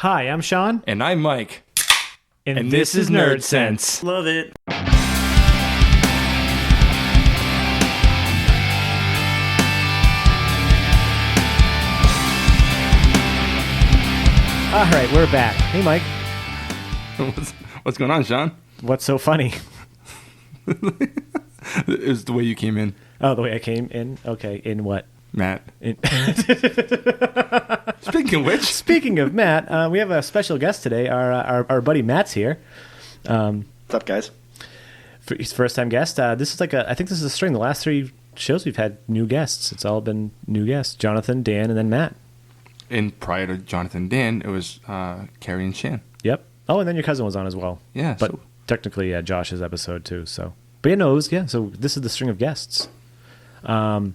Hi, I'm Shaun. And I'm Mike. And this is Nerd Sense. Love it. All right, we're back. Hey, Mike. What's going on, Shaun? What's so funny? It was the way you came in, Oh, the way I came in? Okay, in what? Matt. In- Speaking of which, Speaking of Matt, we have a special guest today. Our buddy Matt's here. What's up, guys? He's first-time guest. This is I think this is a string. The last three shows we've had new guests. It's all been new guests. Jonathan, Dan, and then Matt. and prior to Jonathan and Dan, it was Carrie and Shan. Yep. Oh, and then your cousin was on as well. Yeah, But so- technically, Josh's episode too. So, but yeah, no, it was, so this is the string of guests. Matt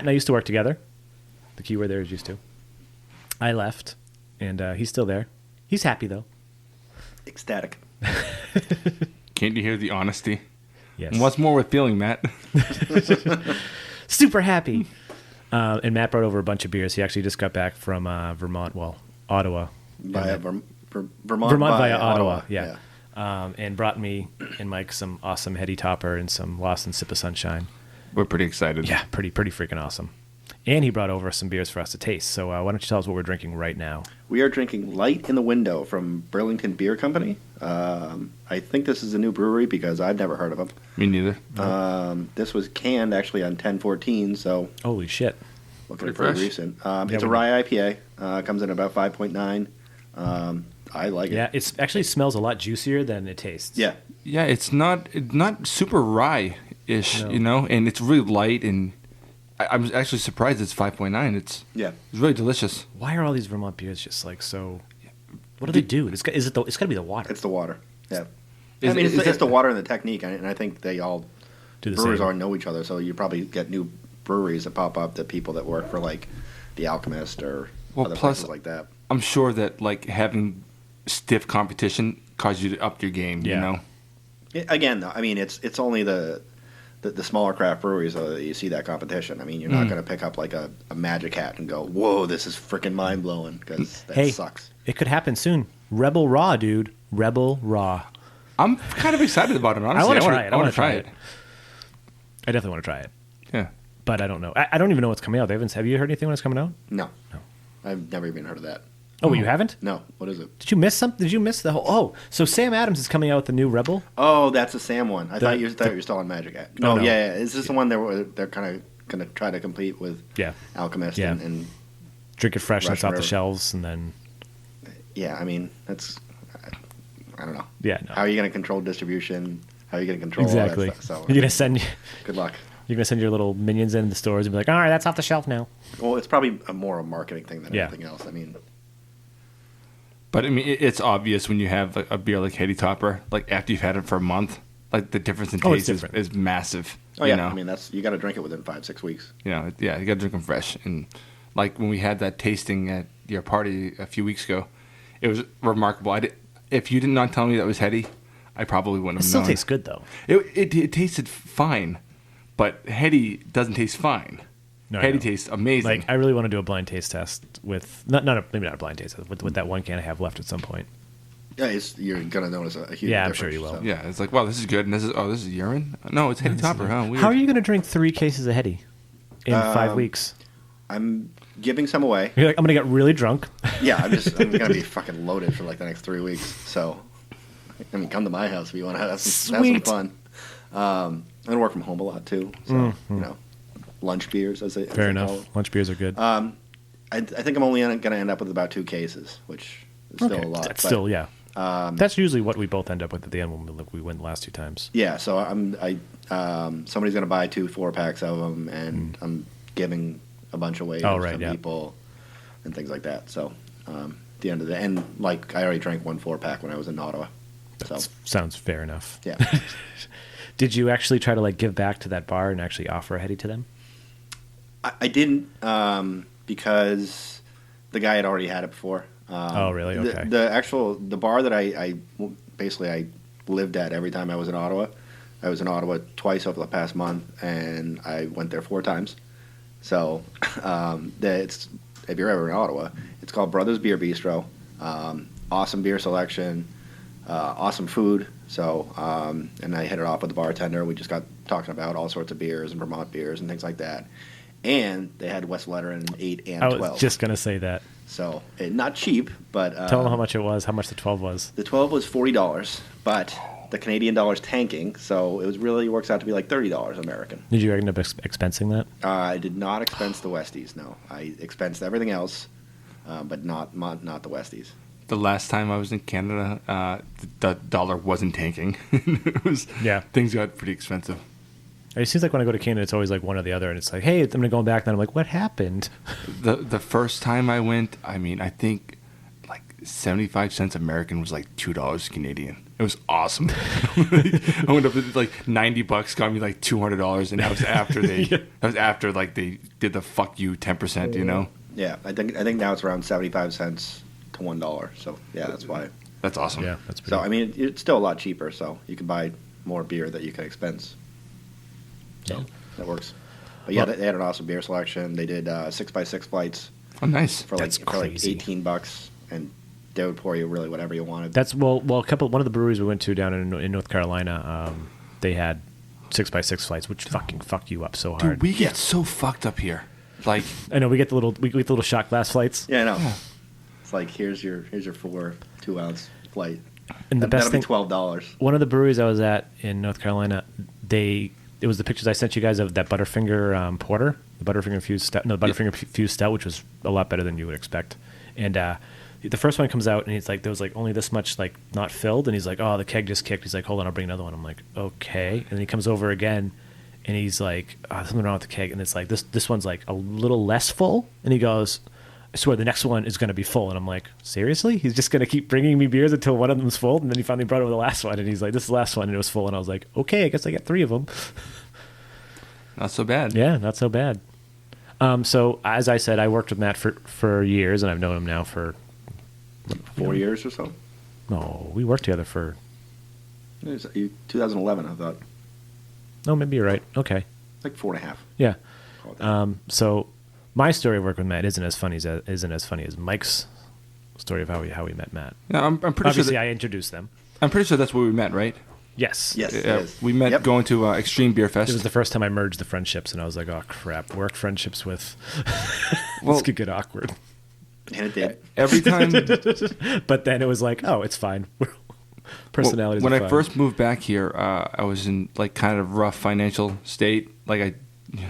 and I used to work together. The key word there is used to. I left, and he's still there. He's happy though. Ecstatic. Can't you hear the honesty? Yes. And what's more with feeling, Matt? Super happy. And Matt brought over a bunch of beers. He actually just got back from Vermont, Ottawa. Via Vermont Via Ottawa, yeah. And brought me and Mike some awesome Heady Topper and some Lost and Sip of Sunshine. We're pretty excited. Yeah, pretty freaking awesome. And he brought over some beers for us to taste. So why don't you tell us what we're drinking right now? We are drinking Light in the Window from Burlington Beer Company. I think this is a new brewery because I've never heard of them. Me neither. This was canned actually on 10/14, so Holy shit. looking Pretty pretty fresh. recent. It's a rye IPA. Comes in about 5.9. I like it. Yeah, it actually smells a lot juicier than it tastes. Yeah. Yeah, it's not super rye-ish, No. and it's really light, and I'm actually surprised it's 5.9. It's really delicious. Why are all these Vermont beers just like so? What do they do? It's got to be the water. It's the water. Yeah. Is- I mean, is it's that- the water and the technique, and I think they all Do the brewers same. all know each other, so you probably get new breweries that pop up, that people that work for like the Alchemist or other Plus, places like that. I'm sure that like having stiff competition causes you to up your game. Yeah. You know. Again, though, I mean, it's only the smaller craft breweries that you see that competition. I mean, you're not going to pick up like a Magic Hat and go, "Whoa, this is freaking mind blowing," because that Hey, sucks. it could happen soon. Rebel Raw, dude. Rebel Raw. I'm kind of excited about it. Honestly, I want to try it. I want to try it. I definitely want to try it, Yeah. but I don't know. I don't even know what's coming out. Have you heard anything when it's coming out? No, I've never even heard of that. Oh, you haven't? No, what is it? Did you miss something? Did you miss the whole? Oh, so Sam Adams is coming out with the new Rebel. Oh, that's the Sam one. I thought you were still on Magic Hat. No, No, no. yeah. Is this the one they're kind of going to try to compete with Yeah, Alchemist? Yeah. And drink it fresh. That's Russian off the River. shelves, and then yeah, I mean, that's I don't know. yeah, no. How are you going to control distribution? How are you going to control Exactly. all that stuff? So, You're gonna good luck. send your little minions in the stores and be like, all right, that's off the shelf now. Well, it's probably more a marketing thing than Yeah. anything else. I mean, But I mean, it's obvious when you have a beer like Heady Topper, like after you've had it for a month, like the difference in Oh, it's taste different. is massive. oh yeah, You know? I mean you got to drink it within 5-6 weeks. You got to drink them fresh. And like when we had that tasting at your party a few weeks ago, it was remarkable. If you did not tell me that was Heady, I probably wouldn't It have still known. tastes good though. It tasted fine, but Heady doesn't taste fine. No, I Heady know. tastes amazing. Like I really want to do a blind taste test with maybe not a blind taste test with that one can I have left at some point. Yeah, you're going to notice a huge Yeah, I'm difference. sure you will. So. yeah, it's like, wow, this is good. And this is urine? No, it's Heady Topper, huh? Weird. How are you going to drink 3 cases of Heady in 5 weeks? I'm giving some away. You're like, I'm going to get really drunk. Yeah, I'm going to be fucking loaded for like the next 3 weeks. So, I mean, come to my house if you want to have some Sweet. fun. I'm going to work from home a lot too. So, lunch beers, as they Fair call enough. it. Lounge beers are good. I think I'm only going to end up with about 2 cases, which is still a lot. That's but, still, yeah. That's usually what we both end up with at the end when we went the last 2 times. Yeah, so somebody's going to buy 2 4-packs of them, and I'm giving a bunch away to some people and things like that. So at the end of the end, like I already drank 1 4-pack when I was in Ottawa. That sounds fair enough. Yeah. Did you actually try to like give back to that bar and actually offer a Heady to them? I didn't because the guy had already had it before. Oh, really? Okay. The bar that I lived at every time I was in Ottawa. I was in Ottawa twice over the past month, and I went there 4 times. So if you're ever in Ottawa, It's called Brothers Beer Bistro. Awesome beer selection, awesome food. So, and I hit it off with the bartender. We just got talking about all sorts of beers and Vermont beers and things like that. And they had Westletter in 8 and 12. I was just going to say that. So, not cheap, but... Tell them how much it was, how much the 12 was. The 12 was $40, but the Canadian dollar's tanking, so it really works out to be like $30 American. Did you end up expensing that? I did not expense the Westies, no. I expensed everything else, but not the Westies. The last time I was in Canada, the dollar wasn't tanking. Things got pretty expensive. It seems like when I go to Canada, it's always like one or the other, and it's like, hey, I'm going to go back. Then I'm like, what happened? The first time I went, I think like 75 cents American was like $2 Canadian. It was awesome. I went up with like $90, got me like $200, and that was after they did the fuck you 10%. You know? Yeah, I think now it's around 75 cents to $1. So yeah, that's why. That's awesome. Yeah, that's pretty. So I mean, it's still a lot cheaper. So you can buy more beer that you can expense. So that works. But yeah, they had an awesome beer selection. They did 6x6 flights. Oh, nice. For like $18, and they would pour you really whatever you wanted. That's one of the breweries we went to down in North Carolina. They had 6x6 flights, which fucking fuck you up so hard. Dude, we get so fucked up here. Like I know we get the little shot glass flights. Yeah, I know. Yeah. It's like here's your 4 2-ounce flight. And the best thing, $12. One of the breweries I was at in North Carolina, it was the pictures I sent you guys of that Butterfinger porter, the Butterfinger Fused Stout. No, the Butterfinger Fused Stout, which was a lot better than you would expect. And the first one comes out, and he's like, there was like only this much like not filled, and he's like, oh, the keg just kicked. He's like, hold on, I'll bring another one. I'm like, okay. And then he comes over again, and he's like, oh, something wrong with the keg, and it's like this one's like a little less full, and he goes, I swear the next one is going to be full. And I'm like, seriously? He's just going to keep bringing me beers until one of them's full? And then he finally brought over the last one, and he's like, this is the last one, and it was full. And I was like, okay, I guess I got 3 of them. Not so bad. Yeah, not so bad. So, as I said, I worked with Matt for years, and I've known him now for... 4 years or so? No, we worked together for... It was 2011, I thought. Oh, maybe you're right. Okay. Like 4.5. Yeah. So... My story of work with Matt isn't as funny as Mike's story of how we met Matt. Yeah, I'm pretty Obviously, sure I introduced them. I'm pretty sure that's where we met, right? Yes. Yes. We met going to Extreme Beer Fest. It was the first time I merged the friendships, and I was like, oh, crap. Work friendships with... this could get awkward. And it did. Every time... But then it was like, oh, it's fine. Personalities When are I fine. first moved back here, I was in like kind of rough financial state. Like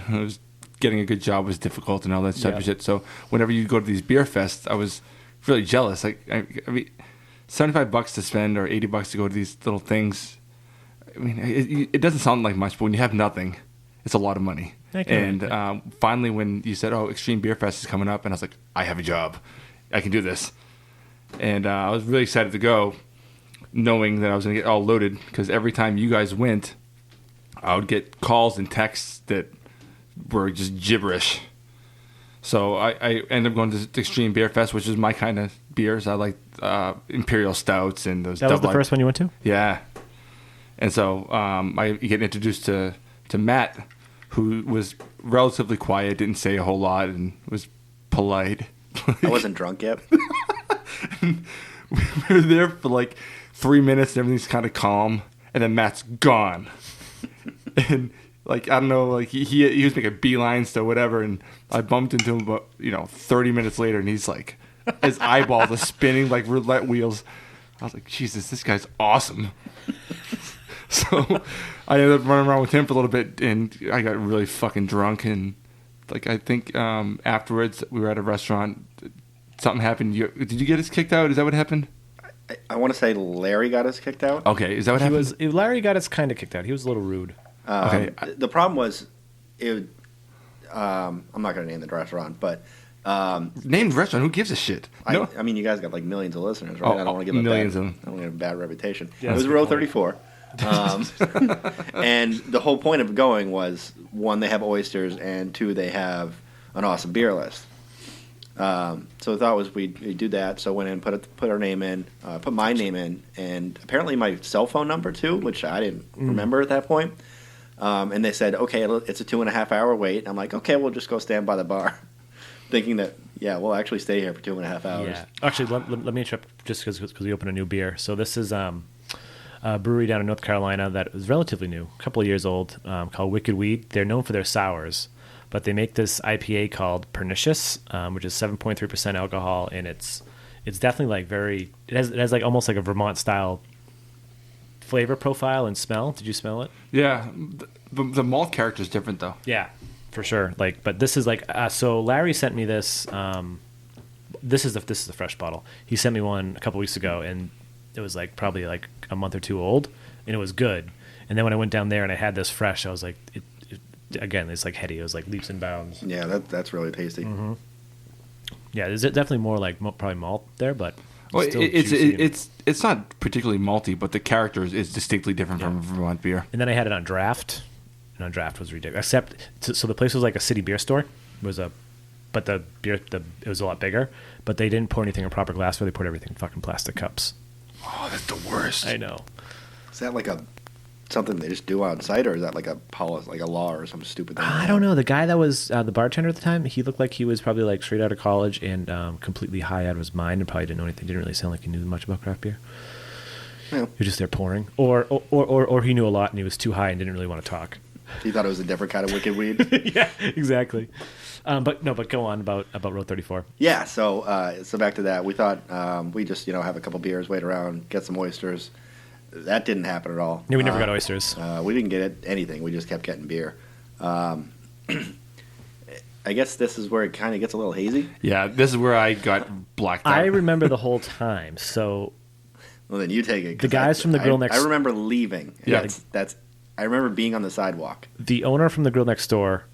I was... Getting a good job was difficult and all that type of shit. So whenever you go to these beer fests, I was really jealous. Like I mean, $75 to spend or $80 to go to these little things. I mean, it doesn't sound like much, but when you have nothing, it's a lot of money. And finally, when you said, "Oh, Extreme Beer Fest is coming up," and I was like, "I have a job, I can do this," and I was really excited to go, knowing that I was going to get all loaded because every time you guys went, I would get calls and texts that were just gibberish. So I ended up going to Extreme Beer Fest, which is my kind of beers. I like Imperial Stouts and those. That was the first one you went to? Yeah. And so I get introduced to Matt, who was relatively quiet, didn't say a whole lot, and was polite. I wasn't drunk yet. We were there for like 3 minutes, and everything's kind of calm, and then Matt's gone. And like, I don't know, like he was making beelines to whatever, and I bumped into him about 30 minutes later, and he's like, his eyeballs are spinning like roulette wheels. I was like, Jesus, this guy's awesome. So I ended up running around with him for a little bit, and I got really fucking drunk, and like I think afterwards we were at a restaurant, something happened. Did you get us kicked out? Is that what happened? I want to say Larry got us kicked out. Okay, is that what happened? Larry got us kind of kicked out. He was a little rude. Okay. The problem was, I'm not going to name the restaurant, but name the restaurant. Who gives a shit? I mean, you guys got like millions of listeners, right? I don't want to give millions of them. I don't want to give a bad reputation. Yeah, it was Row 34, and the whole point of going was 1, they have oysters, and 2, they have an awesome beer list. So the thought was we'd do that. So went in, put our name in, put my name in, and apparently my cell phone number too, which I didn't remember at that point. And they said, okay, it's a 2.5 hour wait. I'm like, okay, we'll just go stand by the bar, thinking that Yeah, we'll actually stay here for 2.5 hours. Yeah. Actually, let me interrupt just because we opened a new beer. So this is a brewery down in North Carolina that is relatively new, a couple of years old, called Wicked Weed. They're known for their sours, but they make this IPA called Pernicious, which is 7.3% alcohol, and it's definitely like it has like almost like a Vermont style flavor profile and smell. Did you smell it? Yeah, the malt character is different though. Yeah, for sure. Like, but this is like so. Larry sent me this. This is the fresh bottle. He sent me one a couple weeks ago, and it was like probably like a month or two old, and it was good. And then when I went down there and I had this fresh, I was like, again, it's like heady. It was like leaps and bounds. Yeah, that's really tasty. Mm-hmm. Yeah, there's definitely more like probably malt there, but well, it's not particularly malty, but the character is distinctly different from Vermont beer. And then I had it on draft, and on draft was ridiculous. So the place was like a city beer store. But the beer it was a lot bigger. But they didn't pour anything in proper glassware. They poured everything in fucking plastic cups. Oh, that's the worst. I know. Is that like something they just do on site, or is that like a policy, like a law or some stupid thing? I don't know. The guy that was the bartender at the time, he looked like he was probably like straight out of college and completely high out of his mind and probably didn't know anything. Didn't really sound like he knew much about craft beer. Yeah. He was just there pouring, or he knew a lot and he was too high and didn't really want to talk. He thought it was a different kind of Wicked Weed. Yeah, exactly. But go on about Road 34. Yeah, so back to that. We thought we just have a couple beers, wait around, get some oysters. That didn't happen at all. Yeah, we never got oysters. We didn't get anything. We just kept getting beer. I guess this is where it kind of gets a little hazy. Yeah, this is where I got blacked out. I remember the whole time. So, well, then you take it. The guys from the grill next. I remember leaving. Yeah, that's. I remember being on the sidewalk. The owner from the grill next door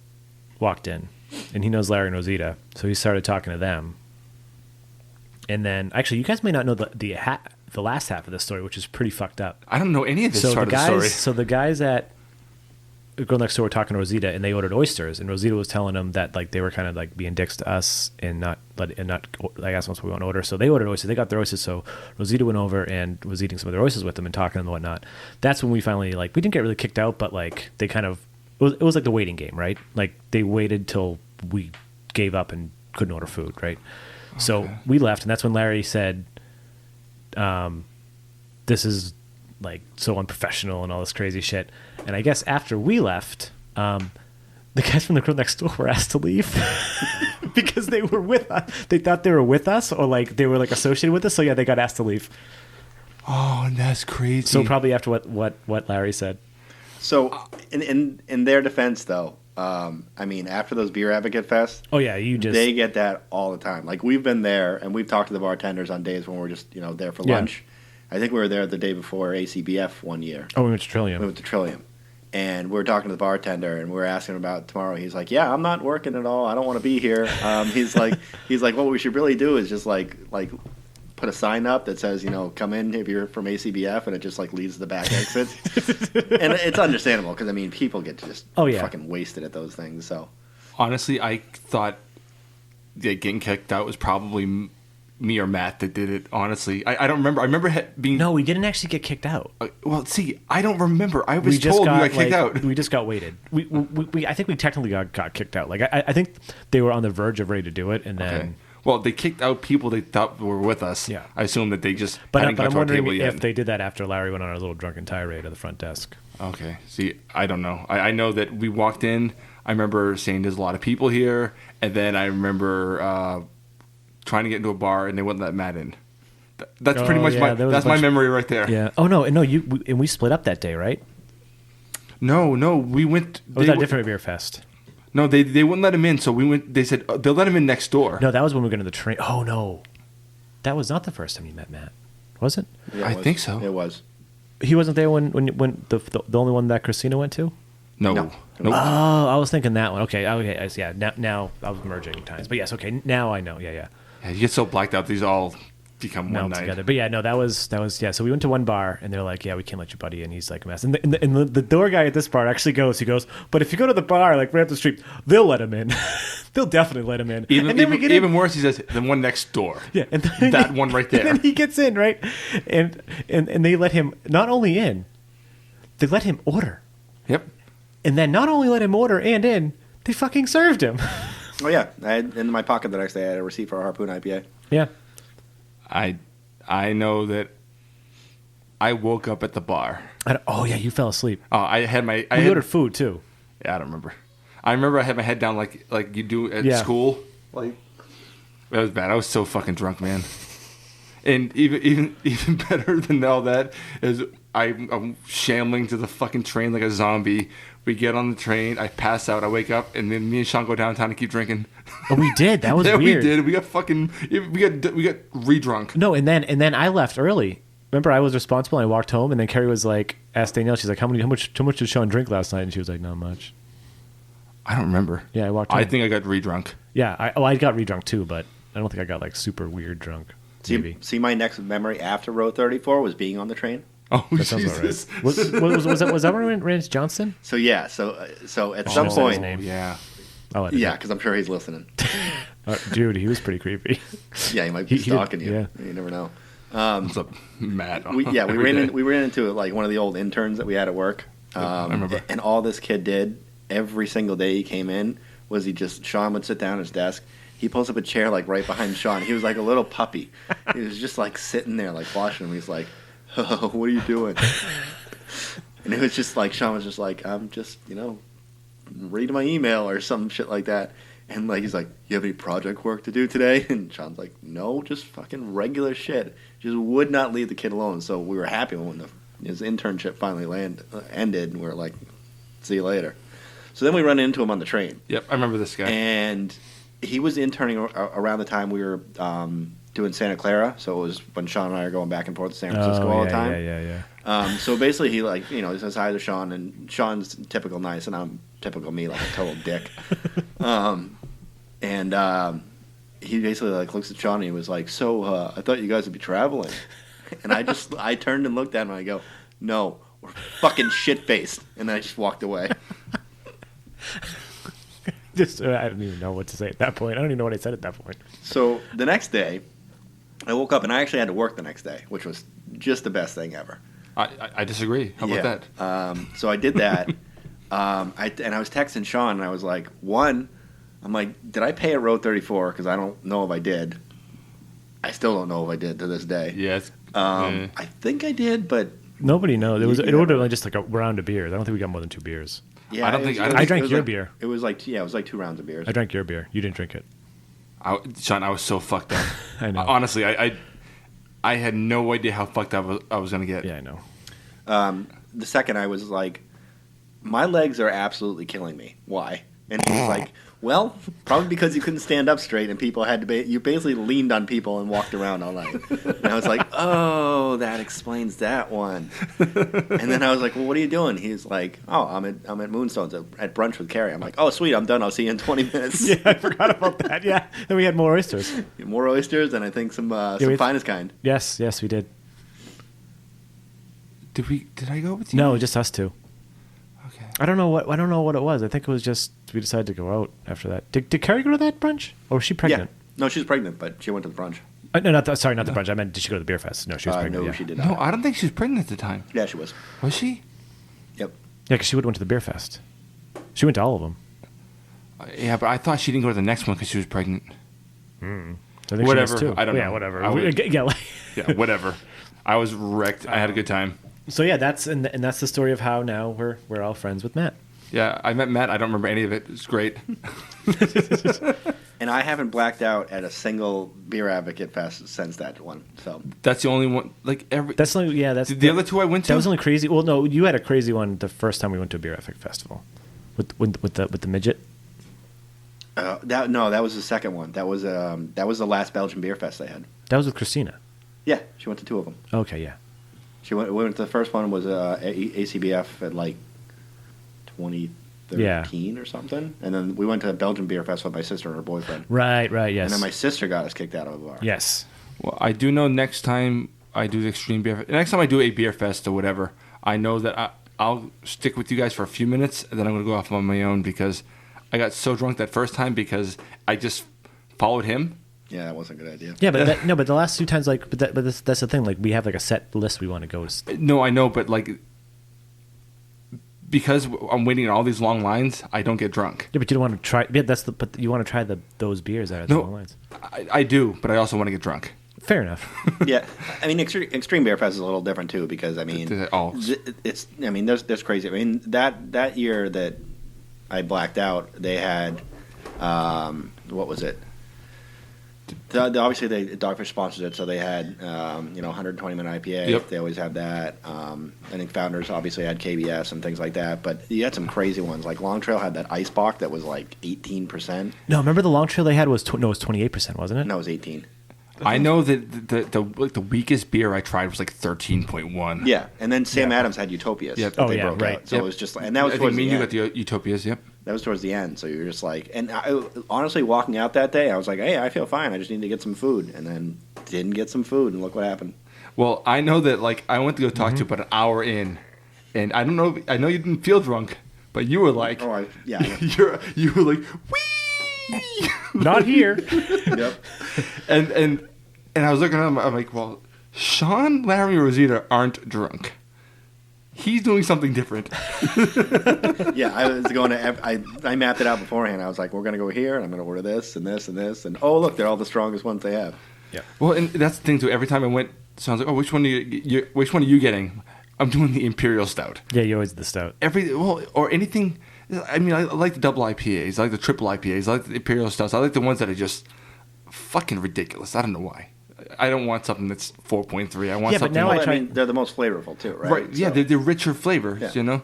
walked in, and he knows Larry and Rosita, so he started talking to them. And then, actually, you guys may not know the last half of the story, which is pretty fucked up. I don't know any of this part of the story. So the guys at the girl next door were talking to Rosita, and they ordered oysters, and Rosita was telling them that like they were kind of like being dicks to us and not like asked us what we want to order. So they ordered oysters. They got their oysters. So Rosita went over and was eating some of their oysters with them and talking to them and whatnot. That's when we finally we didn't get really kicked out, but like they kind of it was like the waiting game, right? Like they waited till we gave up and couldn't order food, right? Okay. So we left, and that's when Larry said, "This is like so unprofessional and all this crazy shit." And I guess after we left, the guys from the grill next door were asked to leave because they were with us. They thought they were with us, or like they were like associated with us. So yeah, they got asked to leave. Oh, that's crazy. So probably after what Larry said. So in their defense, though, I mean, after those Beer Advocate Fest, they get that all the time. Like we've been there and we've talked to the bartenders on days when we're just there for lunch. I think we were there the day before ACBF one year. Oh, we went to Trillium. And we were talking to the bartender, and we were asking him about tomorrow. He's like, "Yeah, I'm not working at all. I don't want to be here." He's like, what we should really do is just like put a sign up that says, come in if you're from ACBF, and it just like leads to the back exit. And it's understandable because I mean, people get just fucking wasted at those things. So honestly, I thought getting kicked out was probably me or Matt that did it. Honestly, I don't remember. I remember being. No, we didn't actually get kicked out. Well, see, I don't remember. I was told we got kicked out. We just got waited. We I think we technically got kicked out. Like I think they were on the verge of ready to do it, and then. Okay. Well, they kicked out people they thought were with us. Yeah. I assume that they just. But I'm wondering if they did that after Larry went on a little drunken tirade at the front desk. Okay. See, I don't know. I know that we walked in. I remember saying there's a lot of people here, and then I remember. Trying to get into a bar and they wouldn't let Matt in. That's pretty much my memory right there. Yeah. Oh no, we split up that day, right? No, we went. Or was that a different beer fest? No, they wouldn't let him in, so we went. They said they'll let him in next door. No, that was when we were going to the train. Oh no, that was not the first time you met Matt, was it? Yeah, I think so. It was. He wasn't there when the only one that Christina went to. No. Nope. Oh, I was thinking that one. Okay. Yeah. Now I was merging times, but yes. Okay. Now I know. Yeah. Yeah, you get so blacked out; these all become one night together. But yeah, no, that was yeah. So we went to one bar, and they're like, "Yeah, we can't let your buddy in. He's like a mess." And the door guy at this bar actually goes. He goes, "But if you go to the bar, like right up the street, they'll let him in. They'll definitely let him in." Even worse, he says, "The one next door." Yeah, and that one right there. And then he gets in, right, and they let him not only in, they let him order. Yep. And then not only let him order and in, they fucking served him. Oh yeah, I had in my pocket the next day. I had a receipt for a Harpoon IPA. Yeah. I know that I woke up at the bar. Oh yeah, you fell asleep. Oh, I had my. We ordered food too. Yeah, I don't remember. I remember I had my head down like you do at school. Like that was bad. I was so fucking drunk, man. And even better than all that is I'm shambling to the fucking train like a zombie. We get on the train. I pass out. I wake up, and then me and Sean go downtown and keep drinking. Oh, we did. That was yeah, weird. We did. We got re-drunk. No, and then I left early. Remember, I was responsible. And I walked home, and then Carrie was like, asked Danielle. She's like, how much did Sean drink last night? And she was like, not much. I don't remember. Yeah, I walked home. I think I got re-drunk. Yeah, I got re-drunk too, but I don't think I got like super weird drunk. See, my next memory after Road 34 was being on the train. Oh, that sounds Jesus. Right. Was that when we ran into Johnston? So yeah, so at some point, yeah. Yeah, because I'm sure he's listening. Dude, he was pretty creepy. Yeah, he might be stalking you. Yeah. You never know. What's up, Matt? We ran into like one of the old interns that we had at work. I remember. And all this kid did every single day he came in was Sean would sit down at his desk. He pulls up a chair like right behind Sean. He was like a little puppy. He was just like sitting there like watching him. He's like, oh, what are you doing? And it was just like Sean was just like, I'm just reading my email or some shit like that. And like he's like, you have any project work to do today? And Sean's like, no, just fucking regular shit. Just would not leave the kid alone. So we were happy when his internship finally ended, and we were like, see you later. So then we run into him on the train. Yep, I remember this guy. And he was interning around the time we were doing Santa Clara. So it was when Sean and I are going back and forth to San Francisco all the time. Yeah. So basically he he says hi to Sean, and Sean's typical nice, and I'm typical me, like a total dick. He basically like looks at Sean and he was like, so I thought you guys would be traveling. And I turned and looked at him and I go, no, we're fucking shit-faced. And then I just walked away. I don't even know what to say at that point. I don't even know what I said at that point. So the next day, I woke up and I actually had to work the next day, which was just the best thing ever. I disagree. How about that? So I did that. I was texting Sean and I was like, I'm like, did I pay at Road 34? Because I don't know if I did. I still don't know if I did to this day. Yes. I think I did, but nobody knows. It would have been just like a round of beers. I don't think we got more than 2 beers. Yeah, I don't think I drank your beer. It was like 2 rounds of beers. I drank your beer. You didn't drink it. Sean, I was so fucked up. I know. Honestly, I had no idea how fucked up I was going to get. Yeah, I know. The second I was like, my legs are absolutely killing me. Why? And he was like, well, probably because you couldn't stand up straight and people had to you basically leaned on people and walked around all night. And I was like, oh, that explains that one. And then I was like, well, what are you doing? He's like, oh, I'm at Moonstone's at brunch with Carrie. I'm like, oh, sweet, I'm done. I'll see you in 20 minutes. Yeah, I forgot about that. Yeah. Then we had more oysters. More oysters and I think some finest kind. Yes, we did. Did I go with you? No, just us two. Okay. I don't know what it was. I think it was just we decided to go out after that. Did Carrie go to that brunch? Or was she pregnant? Yeah. No, she was pregnant, but she went to the brunch. No, not the brunch. I meant, did she go to the beer fest? No, she was pregnant. No, yeah. she did not. No, I don't think she was pregnant at the time. Yeah, she was. Was she? Yep. Yeah, because she would have went to the beer fest. She went to all of them. Yeah, but I thought she didn't go to the next one because she was pregnant. I think Whatever. She was too. I don't know. Yeah, whatever. Yeah, whatever. I was wrecked. I had a good time. So yeah, that's the story of how now we're all friends with Matt. Yeah, I met Matt. I don't remember any of it. It's great. And I haven't blacked out at a single Beer Advocate Fest since that one. So that's the only one. That's the other two I went to. That was only crazy. Well, no, you had a crazy one the first time we went to a Beer Advocate Festival with the midget. That was the second one. That was the last Belgian Beer Fest they had. That was with Christina. Yeah, she went to 2 of them. Okay, yeah. We went to the first one was ACBF at like 2013 or something, and then we went to a Belgian Beer Fest with my sister and her boyfriend. Right, yes. And then my sister got us kicked out of a bar. Yes. Well, I do know next time I do the Extreme Beer Fest, next time I do a beer fest or whatever, I know that I'll stick with you guys for a few minutes, and then I'm going to go off on my own because I got so drunk that first time because I just followed him. Yeah, that wasn't a good idea. Yeah, but the last 2 times, that's the thing. Like, we have like a set list we want to go to. No, I know, but like because I'm waiting in all these long lines, I don't get drunk. Yeah, but you don't want to try. Yeah, but you want to try those beers that are the long lines. I do, but I also want to get drunk. Fair enough. Yeah, I mean, Extreme Beer Fest is a little different too because I mean, it's. I mean, there's crazy. I mean, that year that I blacked out, they had, what was it? Obviously, Dogfish sponsors it, so they had 120-minute IPA. Yep. They always have that. I think Founders obviously had KBS and things like that, but you had some crazy ones. Like Long Trail had that Ice Bock that was like 18%. No, remember the Long Trail they had was 28%, wasn't it? No, it was 18. I know that the weakest beer I tried was like 13.1. Yeah, and then Sam Adams had Utopias. Yep. That they broke out. So it was just like, and that was I towards think the end. you got the Utopias. Yep. That was towards the end, so you're just like, and honestly, walking out that day, I was like, hey, I feel fine. I just need to get some food, and then didn't get some food, and look what happened. Well, I know that like I went to go talk to you about an hour in, and I don't know. I know you didn't feel drunk, but you were like, you were like, wee, not here. Yep. And I was looking at him. I'm like, well, Shaun, Larry, and Rosita aren't drunk. He's doing something different. Yeah, I was going to. I mapped it out beforehand. I was like, we're going to go here, and I'm going to order this and this and this, and oh look, they're all the strongest ones they have. Yeah. Well, and that's the thing too. Every time I went, so I was like, oh, which one are you getting? I'm doing the Imperial Stout. Yeah, you always the stout. Or anything. I mean, I like the double IPAs. I like the triple IPAs. I like the Imperial Stouts. I like the ones that are just fucking ridiculous. I don't know why. I don't want something that's 4.3. I want something. But now I mean, they're the most flavorful too, right? Right. Yeah, they're richer flavors, you know.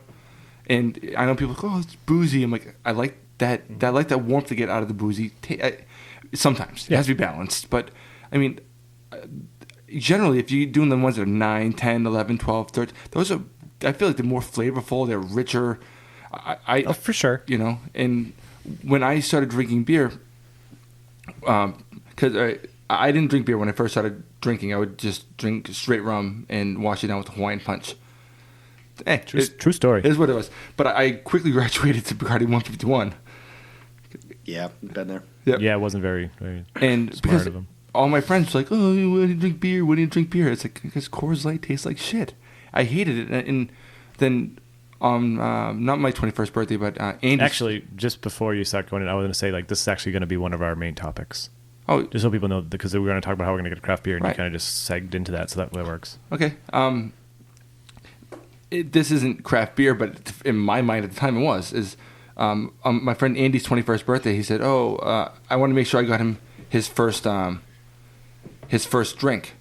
And I know people go, oh, it's boozy. I'm like, I like that. I like that warmth to get out of the boozy. Sometimes it has to be balanced, but I mean, generally, if you're doing the ones that are 9, 10, 11, 12, 13, those are. I feel like they're more flavorful. They're richer. Oh, for sure. You know, and when I started drinking beer, because I didn't drink beer when I first started drinking. I would just drink straight rum and wash it down with Hawaiian Punch. True story. It is what it was. But I quickly graduated to Bacardi 151. Yeah, been there. Yep. Yeah, it wasn't very and smart of him. All my friends were like, oh, when do you drink beer? When do you drink beer? It's like, because Coors Light tastes like shit. I hated it. And then on, not my 21st birthday, but Andy's. Actually, just before you start going in, I was going to say, like, this is actually going to be one of our main topics. Oh, just so people know, because we were going to talk about how we're going to get a craft beer, and right. You kind of just segged into that, so that works. Okay. This isn't craft beer, but in my mind at the time it was. My friend Andy's 21st birthday, he said, I want to make sure I got him his first drink.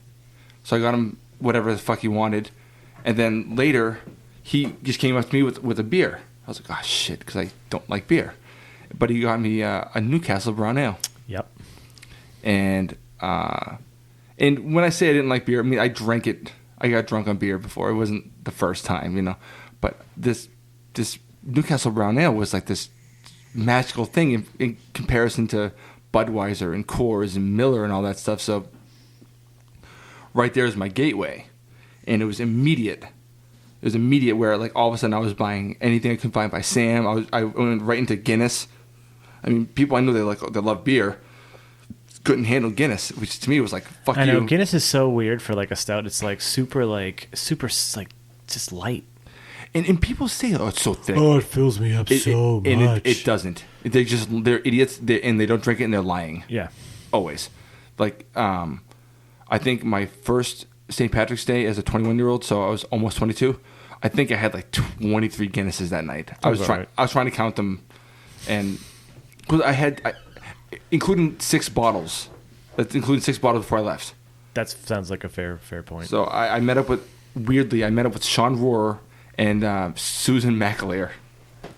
So I got him whatever the fuck he wanted. And then later, he just came up to me with a beer. I was like, oh, shit, because I don't like beer. But he got me a Newcastle Brown Ale. Yep. And when I say I didn't like beer, I mean, I drank it. I got drunk on beer before. It wasn't the first time, you know. But this Newcastle Brown Ale was like this magical thing in comparison to Budweiser and Coors and Miller and all that stuff. So right there is my gateway. And it was immediate. It was immediate where, like, all of a sudden I was buying anything I could find by Sam. I went right into Guinness. I mean, people I know they love beer couldn't handle Guinness, which to me was like, fuck you. I know, Guinness is so weird for like a stout. It's like super just light. And people say, oh, it's so thick. Oh, it fills me up so much. And it doesn't. They're idiots, and they don't drink it, and they're lying. Yeah. Always. Like, I think my first St. Patrick's Day as a 21-year-old, so I was almost 22, I think I had like 23 Guinnesses that night. I was trying to count them, and because including 6 bottles. That's including 6 bottles before I left. That sounds like a fair point. So I met up with Sean Rohrer and Susan McAleer.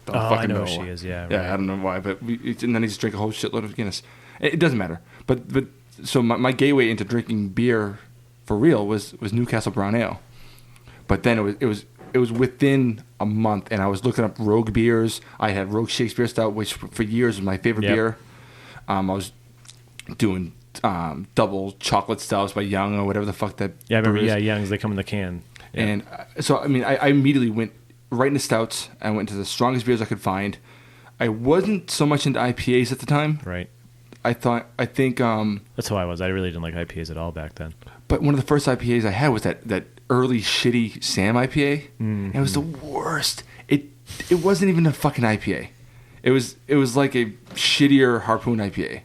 I know who she is. Yeah. Yeah, right. I don't know why, but and then he just drank a whole shitload of Guinness. It doesn't matter. But so my gateway into drinking beer for real was Newcastle Brown Ale. But then it was within a month, and I was looking up Rogue beers. I had Rogue Shakespeare Stout, which for years was my favorite beer. I was doing double chocolate stouts by Young or whatever the fuck that. Yeah, I remember. Yeah, Young's. They come in the can. Yeah. And so I mean, I immediately went right into stouts. I went to the strongest beers I could find. I wasn't so much into IPAs at the time. Right. I think that's how I was. I really didn't like IPAs at all back then. But one of the first IPAs I had was that early shitty Sam IPA. Mm-hmm. And it was the worst. it wasn't even a fucking IPA. It was like a shittier Harpoon IPA,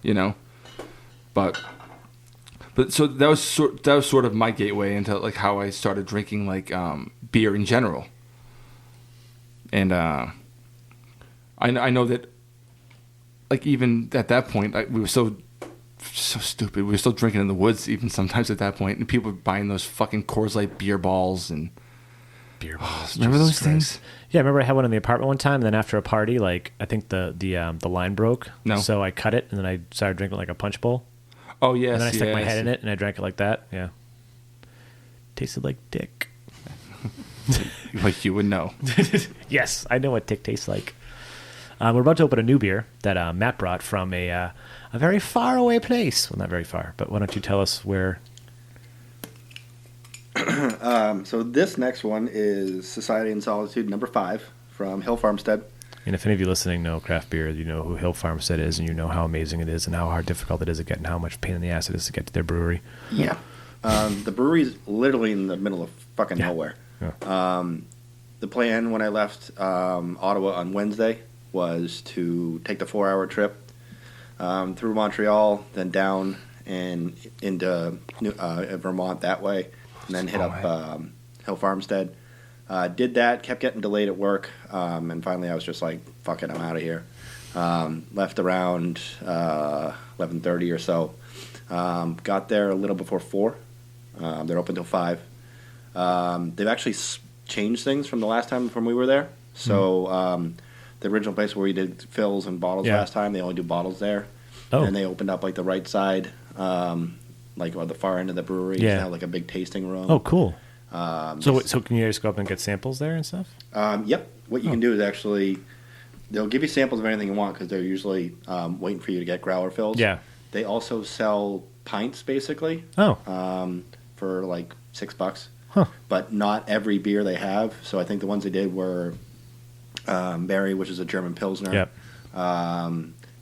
you know. But so that was sort of my gateway into like how I started drinking like beer in general. And I know that like even at that point we were so stupid. We were still drinking in the woods even sometimes at that point, and people were buying those fucking Coors Light beer balls and beer balls. Remember those things? Yeah, I remember I had one in the apartment one time, and then after a party, like I think the line broke. No. So I cut it, and then I started drinking like a punch bowl. Oh yes. And then I stuck my head in it, and I drank it like that. Yeah. Tasted like dick. Like you would know. Yes, I know what dick tastes like. We're about to open a new beer that Matt brought from a very far away place. Well, not very far, but why don't you tell us where? So this next one is Society in Solitude number 5 from Hill Farmstead. And if any of you listening know craft beer, you know who Hill Farmstead is, and you know how amazing it is, and how difficult it is to get, and how much pain in the ass it is to get to their brewery. Yeah. The brewery's literally in the middle of fucking nowhere. Yeah. The plan when I left Ottawa on Wednesday was to take the 4-hour trip through Montreal, then down and into Vermont that way, and then hit up Hill Farmstead. Did that, kept getting delayed at work, and finally I was just like, fuck it, I'm out of here. Left around 11:30 or so. Got there a little before 4. They're open till 5. They've actually changed things from the last time from we were there. So the original place where we did fills and bottles last time, they only do bottles there. Oh. And they opened up like the right side, like on the far end of the brewery. Yeah. It's now like a big tasting room. Oh, cool. So can you just go up and get samples there and stuff? Yep. What you can do is actually, they'll give you samples of anything you want because they're usually waiting for you to get growler fills. Yeah. They also sell pints basically. Oh. For like $6. Huh. But not every beer they have. So I think the ones they did were Berry, which is a German Pilsner. Yep.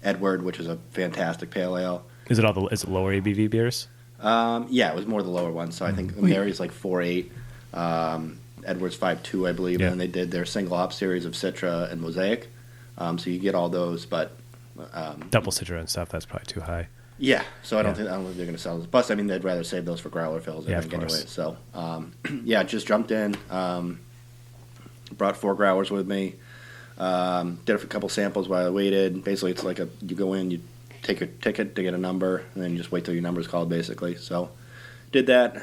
Edward, which is a fantastic pale ale. Is it lower ABV beers? Yeah, it was more the lower one. So I think Berry's like 4.8. Edward's 5.2, I believe. Yeah. And then they did their single hop series of Citra and Mosaic. So you get all those, but double Citra and stuff. That's probably too high. Yeah, so I don't think they're going to sell those. Plus, I mean, they'd rather save those for growler fills. I think, anyway. So, yeah, just jumped in. Brought 4 growlers with me. Did a couple samples while I waited. Basically, it's like you go in, you take your ticket to get a number, and then you just wait till your number's called, basically. So, did that.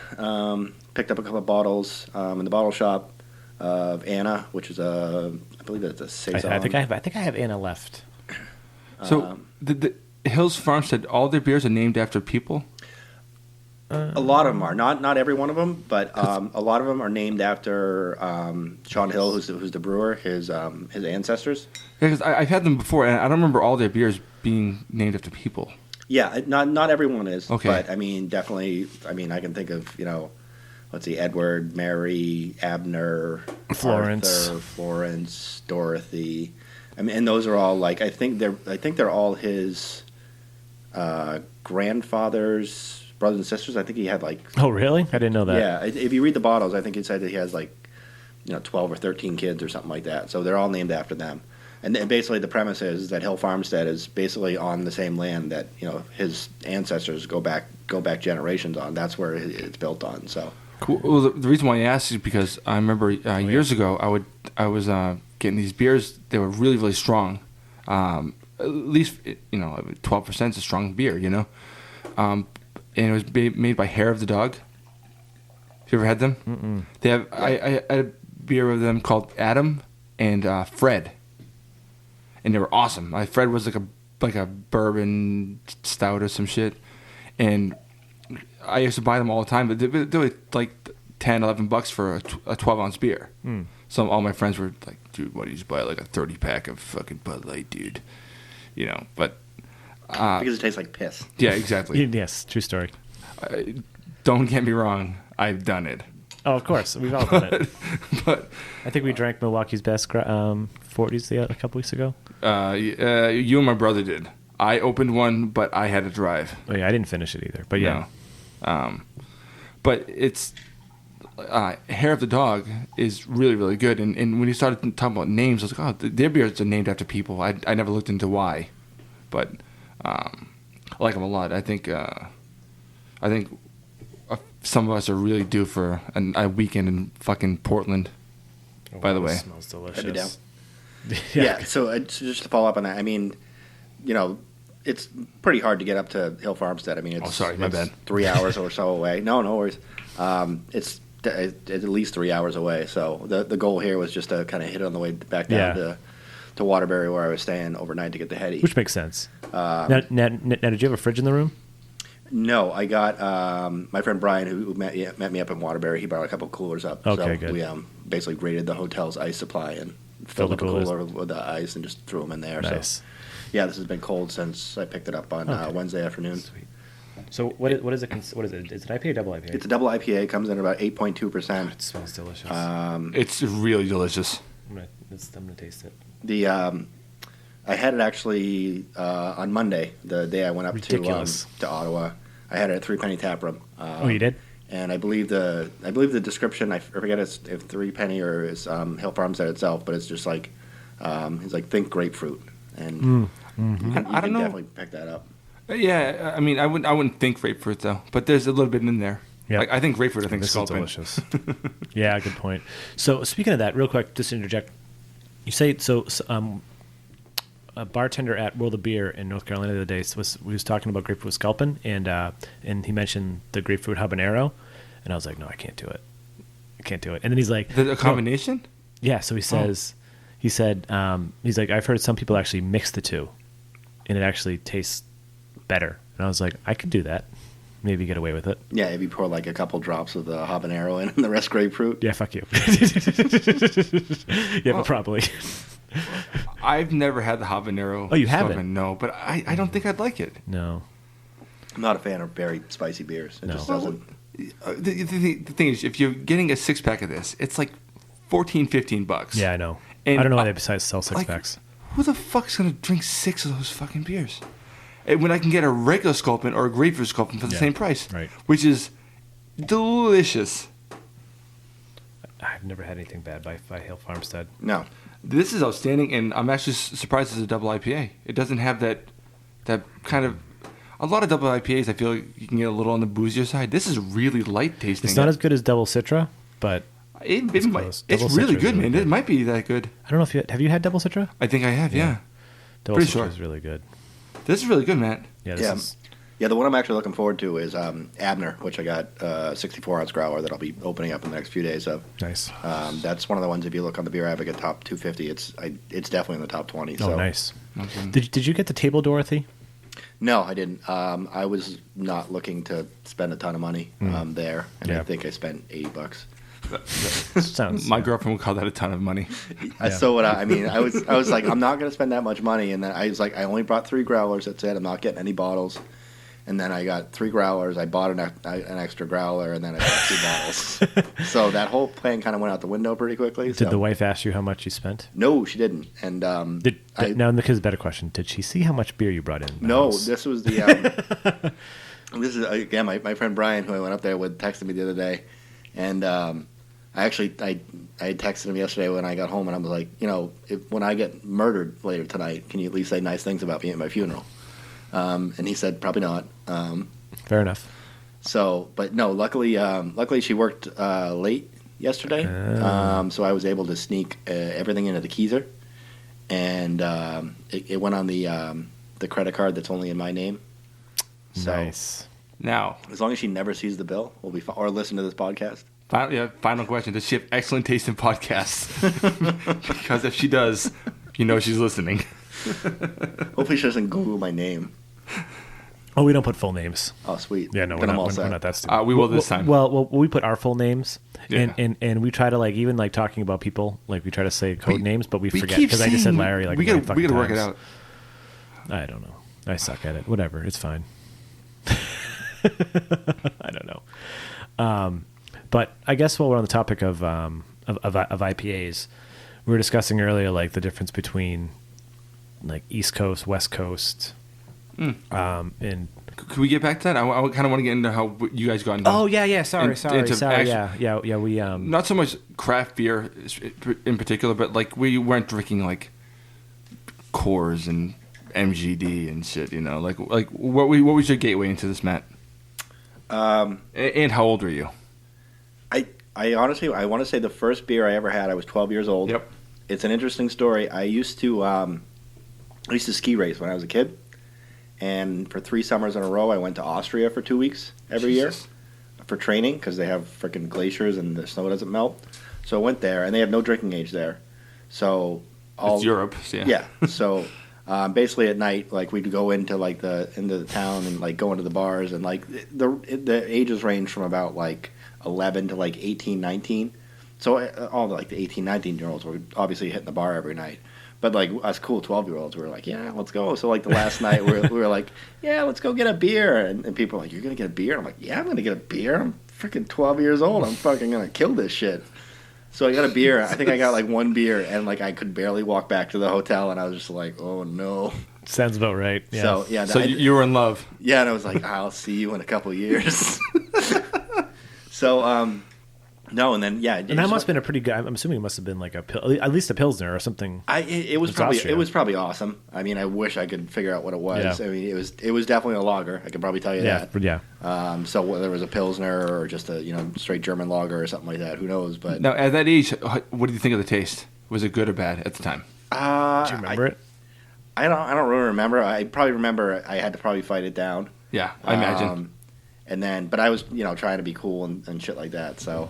Picked up a couple of bottles in the bottle shop of Anna, which is I believe it's a saison. I think I have Anna left. So the Hills Farmstead, all their beers are named after people? A lot of them are. Not every one of them, but a lot of them are named after Shaun Hill, who's the brewer, his ancestors. Yeah, because I've had them before, and I don't remember all their beers being named after people. Yeah, not everyone is. Okay. But, I mean, definitely, I can think of, let's see, Edward, Mary, Abner, Florence. Arthur, Florence, Dorothy. I mean, and those are all, like, I think they're all his grandfather's brothers and sisters. I think he had like. Oh, really? I didn't know that. Yeah, if you read the bottles, I think it said that he has like, 12 or 13 kids or something like that. So they're all named after them. And basically, the premise is that Hill Farmstead is basically on the same land that his ancestors go back generations on. That's where it's built on. So. Cool. Well, the reason why I asked is because I remember years ago I was getting these beers. They were really, really strong. At least 12% is a strong beer, and it was made by Hair of the Dog. Have you ever had them? Mm-mm. They have. I had a beer with them called Adam and Fred, and they were awesome. Fred was like a bourbon stout or some shit, and I used to buy them all the time. But they were like $10-11 for a 12-ounce beer. Mm. So all my friends were like, "Dude, why don't you just buy like a 30-pack of fucking Bud Light, dude?" But. Because it tastes like piss. Yeah, exactly. Yes, true story. Don't get me wrong. I've done it. Oh, of course. We've all done it. But I think we drank Milwaukee's Best 40s a couple weeks ago. You and my brother did. I opened one, but I had to drive. Oh, yeah, I didn't finish it either. But yeah. No. But it's Hair of the Dog is really, really good. And when you started talking about names, I was like, oh, their beers are named after people. I never looked into why, but I like them a lot. I think some of us are really due for a weekend in fucking Portland. Oh, by the way, smells delicious. I'd be down. Yeah. So just to follow up on that, I mean, it's pretty hard to get up to Hill Farmstead. I mean, it's my bad. 3 hours or so away. No worries. It's at least 3 hours away. So the goal here was just to kind of hit it on the way back down to Waterbury, where I was staying overnight to get the heady. Which makes sense. Now, did you have a fridge in the room? No, I got my friend Brian, who met me up in Waterbury. He brought a couple coolers up. Okay, so good. We basically raided the hotel's ice supply and filled up a cooler with the ice and just threw them in there. Nice. So, yeah, this has been cold since I picked it up on Wednesday afternoon. Sweet. So what is it? What is it? Is it IPA or double IPA? It's a double IPA. It comes in at about 8.2%. It smells delicious. It's really delicious. I'm gonna taste it. I had it actually on Monday, the day I went up to Ottawa. I had it at Three Penny Tap Room. Oh, you did? And I believe the description, I forget if Three Penny or is Hill Farmstead itself, but it's just like it's like think grapefruit, and you can definitely pick that up. Yeah, I mean, I wouldn't think grapefruit though, but there's a little bit in there. Yeah, I think grapefruit. I think this Sculpin. is delicious. Yeah, good point. So speaking of that, real quick, just to interject, you say a bartender at World of Beer in North Carolina the other day was talking about grapefruit Sculpin, and he mentioned the grapefruit habanero, and I was like, no, I can't do it. And then he's like, the combination? Yeah. So he says, he's like, I've heard some people actually mix the two, and it actually tastes better. And I was like, I could do that. Maybe get away with it. Yeah, if you pour like a couple drops of the habanero in and the rest grapefruit. Yeah, fuck you. But probably. I've never had the habanero. Oh, you haven't? No, but I don't think I'd like it. No. I'm not a fan of very spicy beers. It just doesn't. The thing is, if you're getting a 6-pack of this, it's like $14-15. Yeah, I know. And I don't know why they sell 6-packs. Who the fuck's gonna drink 6 of those fucking beers? And when I can get a regular Sculpin or a grapefruit Sculpin for the same price, right? Which is delicious. I've never had anything bad by Hill Farmstead. No. This is outstanding, and I'm actually surprised it's a double IPA. It doesn't have that kind of. A lot of double IPAs, I feel like you can get a little on the boozier side. This is really light tasting. It's not as good as Double Citra, but it's really good, man. It might be that good. I don't know if have you had Double Citra? I think I have, yeah. Double Citra is really good. This is really good, Matt. Yeah, the one I'm actually looking forward to is Abner, which I got a 64-ounce growler that I'll be opening up in the next few days of. Nice. That's one of the ones, if you look on the Beer Advocate top 250, it's definitely in the top 20. Oh, so. Nice. Okay. Did you get the table, Dorothy? No, I didn't. I was not looking to spend a ton of money there, and I think I spent $80. Sounds. My girlfriend would call that a ton of money. So what I mean, I was like, I'm not going to spend that much money, and then I was like, I only brought 3 growlers. That's it. I'm not getting any bottles. And then I got 3 growlers. I bought an extra growler, and then I got 2 bottles. So that whole plan kind of went out the window pretty quickly. Did the wife ask you how much you spent? No, she didn't. And now, because a better question: did she see how much beer you brought in? No, this was the. This is again my friend Brian, who I went up there with, texted me the other day, and I texted him yesterday when I got home, and I was like, when I get murdered later tonight, can you at least say nice things about me at my funeral? And he said probably not. Fair enough. So, but no, luckily she worked late yesterday, so I was able to sneak everything into the Keezer, and it went on the credit card that's only in my name. So, nice. Now, as long as she never sees the bill, we'll be or listen to this podcast. Final question: does she have excellent taste in podcasts? Because if she does, she's listening. Hopefully she doesn't Google my name. Oh, we don't put full names. Oh, sweet. Yeah, no, we're not that stupid. We will this time. Well, we put our full names, and we try to even talking about people, we try to say code names, but we forget because I just said Larry. We got to work it out. I don't know. I suck at it. Whatever. It's fine. I don't know. But I guess while we're on the topic of IPAs, we were discussing earlier the difference between East Coast, West Coast, and Can we get back to that? I kind of want to get into how you guys got into. Oh yeah. Sorry. Yeah. We not so much craft beer in particular, but like we weren't drinking like Coors and MGD and shit. You know, like what was your gateway into this, Matt? And how old were you? I honestly I want to say the first beer I ever had I was 12 years old. Yep. It's an interesting story. I used to ski race when I was a kid. And for 3 summers in a row, I went to Austria for 2 weeks every year for training because they have freaking glaciers and the snow doesn't melt. So I went there, and they have no drinking age there. So it's Europe, yeah. Yeah. So basically at night, like we'd go into like into the town and like go into the bars, and like the ages range from about like 11 to like 18, 19. So all the like the 18, 19-year-olds were obviously hitting the bar every night. But, like, us cool 12-year-olds, we were like, yeah, let's go. So, like, the last night, we were like, yeah, let's go get a beer. And people were like, you're going to get a beer? I'm like, yeah, I'm going to get a beer. I'm freaking 12 years old. I'm fucking going to kill this shit. So I got a beer. I think I got, like, 1 beer, and, like, I could barely walk back to the hotel, and I was just like, oh, no. Sounds about right. Yeah. So, yeah. So you were in love. Yeah, and I was like, I'll see you in a couple years. So, no, and then yeah, and that must have been a pretty good. I'm assuming it must have been like at least a Pilsner or something. It was probably awesome. I mean, I wish I could figure out what it was. Yeah. I mean, it was definitely a lager. I could probably tell you that. Yeah. So whether it was a Pilsner or just a straight German lager or something like that, who knows? But now at that age, what do you think of the taste? Was it good or bad at the time? Do you remember it? I don't really remember. I probably remember I had to probably fight it down. Yeah, I imagine. And then, but I was, trying to be cool and shit like that. So,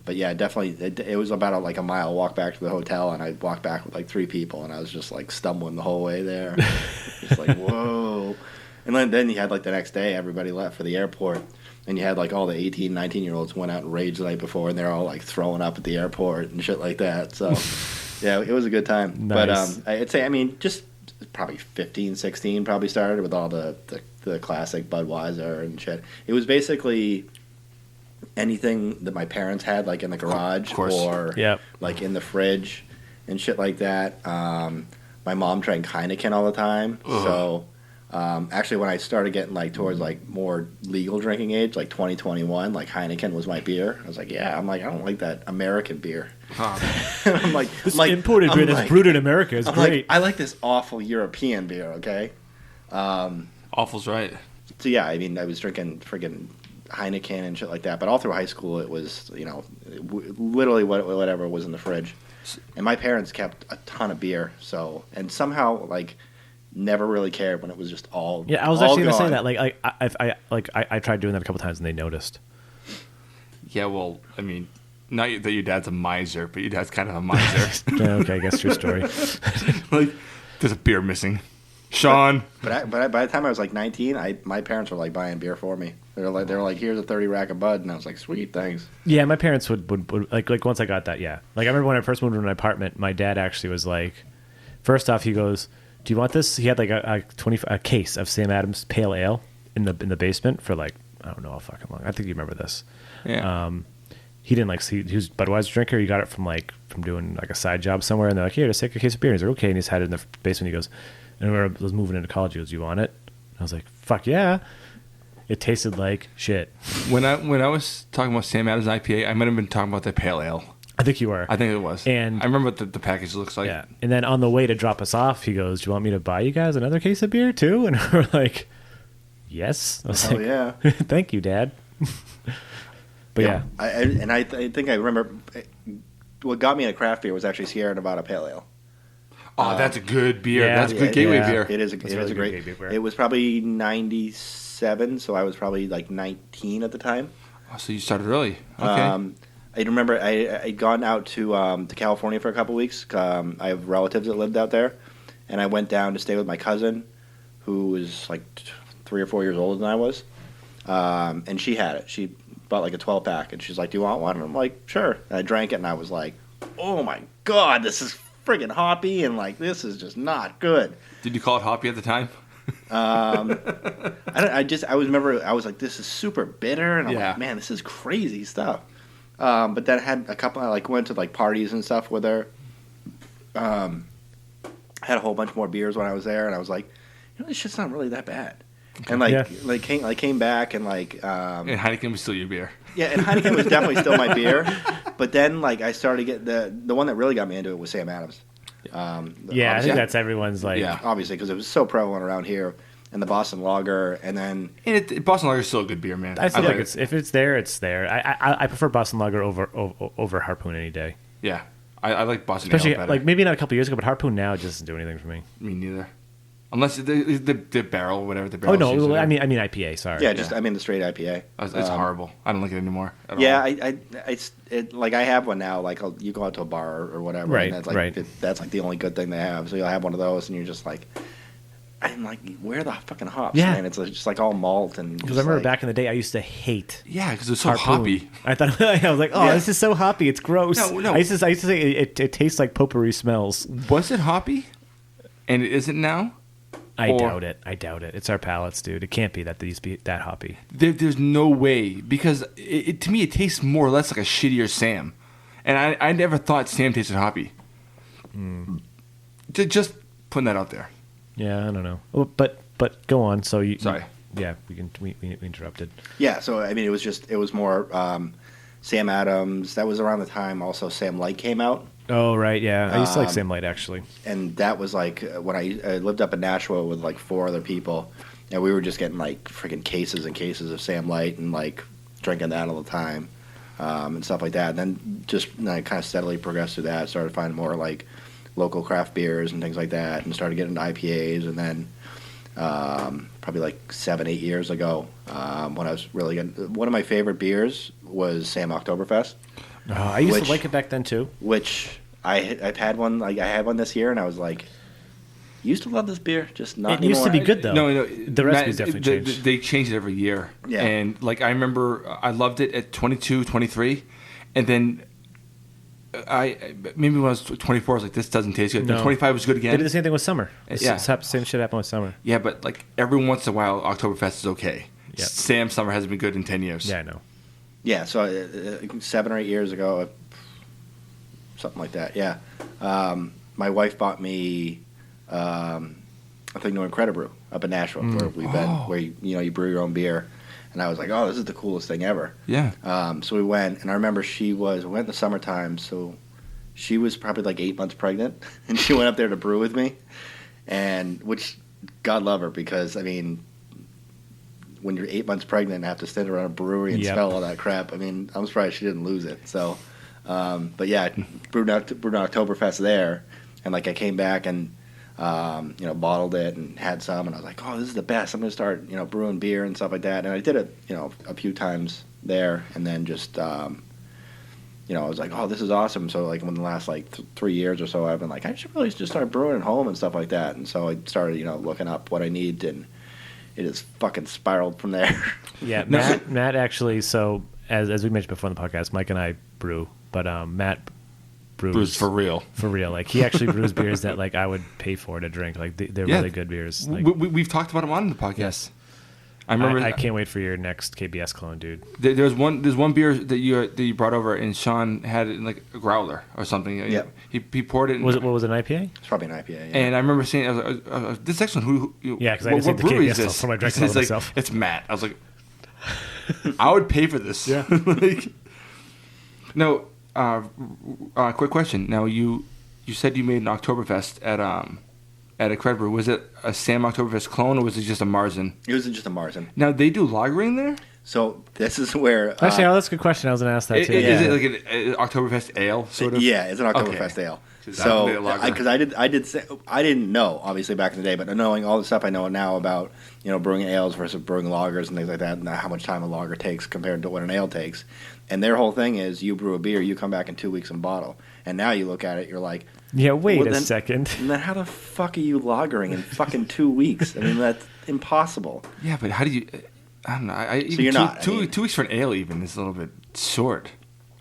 but yeah, definitely, it was about a mile walk back to the hotel, and I walked back with like 3 people, and I was just like stumbling the whole way there. Just like, whoa. And then you had like the next day, everybody left for the airport, and you had like all the 18, 19-year-olds went out and raged the night before, and they're all like throwing up at the airport and shit like that. So, yeah, it was a good time. Nice. But I'd say, I mean, just probably 15, 16 probably started with all the classic Budweiser and shit. It was basically anything that my parents had, like in the garage or like in the fridge and shit like that. My mom drank Heineken all the time. Ugh. So actually, when I started getting like towards like more legal drinking age, like 2021, like Heineken was my beer. I was like, I don't like that American beer. Huh. I'm like, this imported beer that's brewed in America is great. I like this awful European beer. Okay. Awful's right. So yeah, I mean, I was drinking friggin' Heineken and shit like that. But all through high school, it was literally whatever was in the fridge. And my parents kept a ton of beer, and somehow like never really cared when it was just all. Yeah, I was actually gonna say that. Like I tried doing that a couple times and they noticed. Yeah, well, I mean, not that your dad's a miser, but your dad's kind of a miser. Yeah, okay, I guess true story. Like, there's a beer missing. Sean. But by the time I was like 19, my parents were like buying beer for me. They were like, here's a 30 rack of Bud, and I was like, sweet, thanks. Yeah, my parents would like once I got that. Yeah, like I remember when I first moved into my apartment, my dad actually was like, first off, he goes, "Do you want this?" He had like a case of Sam Adams Pale Ale in the basement for like I don't know how fucking long. I think you remember this. Yeah. He didn't he was a Budweiser drinker. He got it from doing like a side job somewhere, and they're like, "Here, just take a case of beer." And he's like, "Okay," and he's had it in the basement. He goes. And when I was moving into college, he goes, "You want it?" And I was like, "Fuck yeah!" It tasted like shit. When I was talking about Sam Adams IPA, I might have been talking about the Pale Ale. I think you were. I think it was. And I remember what the package looks like. Yeah. And then on the way to drop us off, he goes, "Do you want me to buy you guys another case of beer too?" And we're like, "Yes." I was like, yeah. Thank you, Dad. But yeah. I think I remember what got me into craft beer was actually Sierra Nevada Pale Ale. Oh, that's a good beer. Yeah, that's a good gateway beer. It is a great beer. It was probably 97, so I was probably like 19 at the time. Oh, so you started early. Okay. I remember I'd gone out to California for a couple weeks. I have relatives that lived out there, and I went down to stay with my cousin, who was like 3 or 4 years older than I was, and she had it. She bought like a 12-pack, and she's like, "Do you want one?" And I'm like, "Sure." And I drank it, and I was like, "Oh my god, this is friggin' hoppy, and like this is just not good." Did you call it hoppy at the time? I was like, this is super bitter, and I'm like, man, this is crazy stuff. But then I had a couple. I like went to like parties and stuff with her. Had a whole bunch more beers when I was there, and I was like, this shit's not really that bad. And came back and and Heineken was still your beer. Yeah, and Heineken was definitely still my beer. But then I started to get the one that really got me into it was Sam Adams. I think that's everyone's obviously because it was so prevalent around here. And the Boston Lager, and then Boston Lager is still a good beer, man. I feel like if it's there, it's there. I prefer Boston Lager over Harpoon any day. Yeah, I like Boston, especially Ale better. Maybe not a couple years ago, but Harpoon now just doesn't do anything for me. Me neither, unless the barrel, whatever the barrel. Oh no, I mean IPA. Sorry. Yeah, I mean the straight IPA. It's horrible. I don't like it anymore. Yeah, I have one now. You go out to a bar or whatever, right? And that's that's the only good thing they have. So you'll have one of those, and you're just like. I'm like, where are the fucking hops? Yeah. Man, it's just all malt and. Because I remember back in the day, I used to hate. Yeah, because it's so Harpoon. hoppy. I thought I was like, this is so hoppy. It's gross. No. I used to say it tastes like potpourri smells. Was it hoppy? And it isn't now. I doubt it. It's our palates, dude. It can't be that these be that hoppy. There's no way because to me it tastes more or less like a shittier Sam, and I never thought Sam tasted hoppy. Just putting that out there. Yeah, I don't know. Oh, but go on. So you. Sorry. Yeah, we interrupted. Yeah, so I mean, it was more Sam Adams. That was around the time also Sam Light came out. Oh right, yeah. I used to like Sam Light actually. And that was when I lived up in Nashua with 4 other people, and we were just getting freaking cases and cases of Sam Light and drinking that all the time, and stuff like that. And then I kind of steadily progressed through that. Started finding more local craft beers and things like that, and started getting into IPAs. And then probably 7-8 years ago, when I was really getting, one of my favorite beers was Sam Oktoberfest. I used to like it back then too. Which I've had one. I had one this year, and I was like, used to love this beer, just not anymore. It used to be good though. No, the recipe's definitely changed. They change it every year. Yeah. And I remember I loved it at 22, 23, and then. Maybe when I was 24, I was like, this doesn't taste good. No. Then 25 was good again. They did the same thing with summer. Yeah. Same shit happened with summer. Yeah, but every once in a while, Oktoberfest is okay. Yep. Sam Summer hasn't been good in 10 years. Yeah, I know. Yeah, so 7 or 8 years ago, something like that. Yeah, my wife bought me a thing doing Credit Brew up in Nashville, where we've been, where you brew your own beer. And I was like, oh, this is the coolest thing ever. Yeah. So we went, and I remember we went in the summertime, so she was probably 8 months pregnant, and she went up there to brew with me, and which, God love her, because, I mean, when you're 8 months pregnant and have to stand around a brewery and smell all that crap, I mean, I'm surprised she didn't lose it. So, but yeah, brewed an Oktoberfest there, and I came back and, bottled it and had some, and I was like, oh, this is the best. I'm going to start, brewing beer and stuff like that. And I did it, a few times there, and then just, I was like, oh, this is awesome. So, in the last, 3 years or so, I've been like, I should really just start brewing at home and stuff like that. And so I started, looking up what I need, and it has fucking spiraled from there. Yeah, Matt actually, so as we mentioned before in the podcast, Mike and I brew, but Matt brews for real. For real. He actually brews beers that I would pay for to drink. They're really good beers. We've talked about them on the podcast. Yes. I remember. I can't wait for your next KBS clone, dude. There's one beer that you brought over, and Shaun had it in a growler or something. Yeah. He poured it. What was it, an IPA? It's probably an IPA. Yeah. And I remember saying, I was like, "This next one, yeah, because I didn't see the KBS stuff, so I drank it myself. It's Matt." I was like, "I would pay for this." Yeah. No. Quick question. Now you said you made an Oktoberfest at a Credit Brew. Was it a Sam Oktoberfest clone, or was it just a Marzen? It was just a Marzen. Now they do lagering there. So this is where actually, that's a good question. I was going to ask that too. Is it like an Oktoberfest ale sort of? Yeah, it's an Oktoberfest ale. So because I didn't know obviously back in the day, but knowing all the stuff I know now about brewing ales versus brewing lagers and things like that, and how much time a lager takes compared to what an ale takes. And their whole thing is you brew a beer, you come back in 2 weeks and bottle. And now you look at it, you're like, yeah, wait a second. And then how the fuck are you lagering in fucking 2 weeks? I mean, that's impossible. Yeah, but how do you? I don't know. So you're not. 2 weeks for an ale even is a little bit short.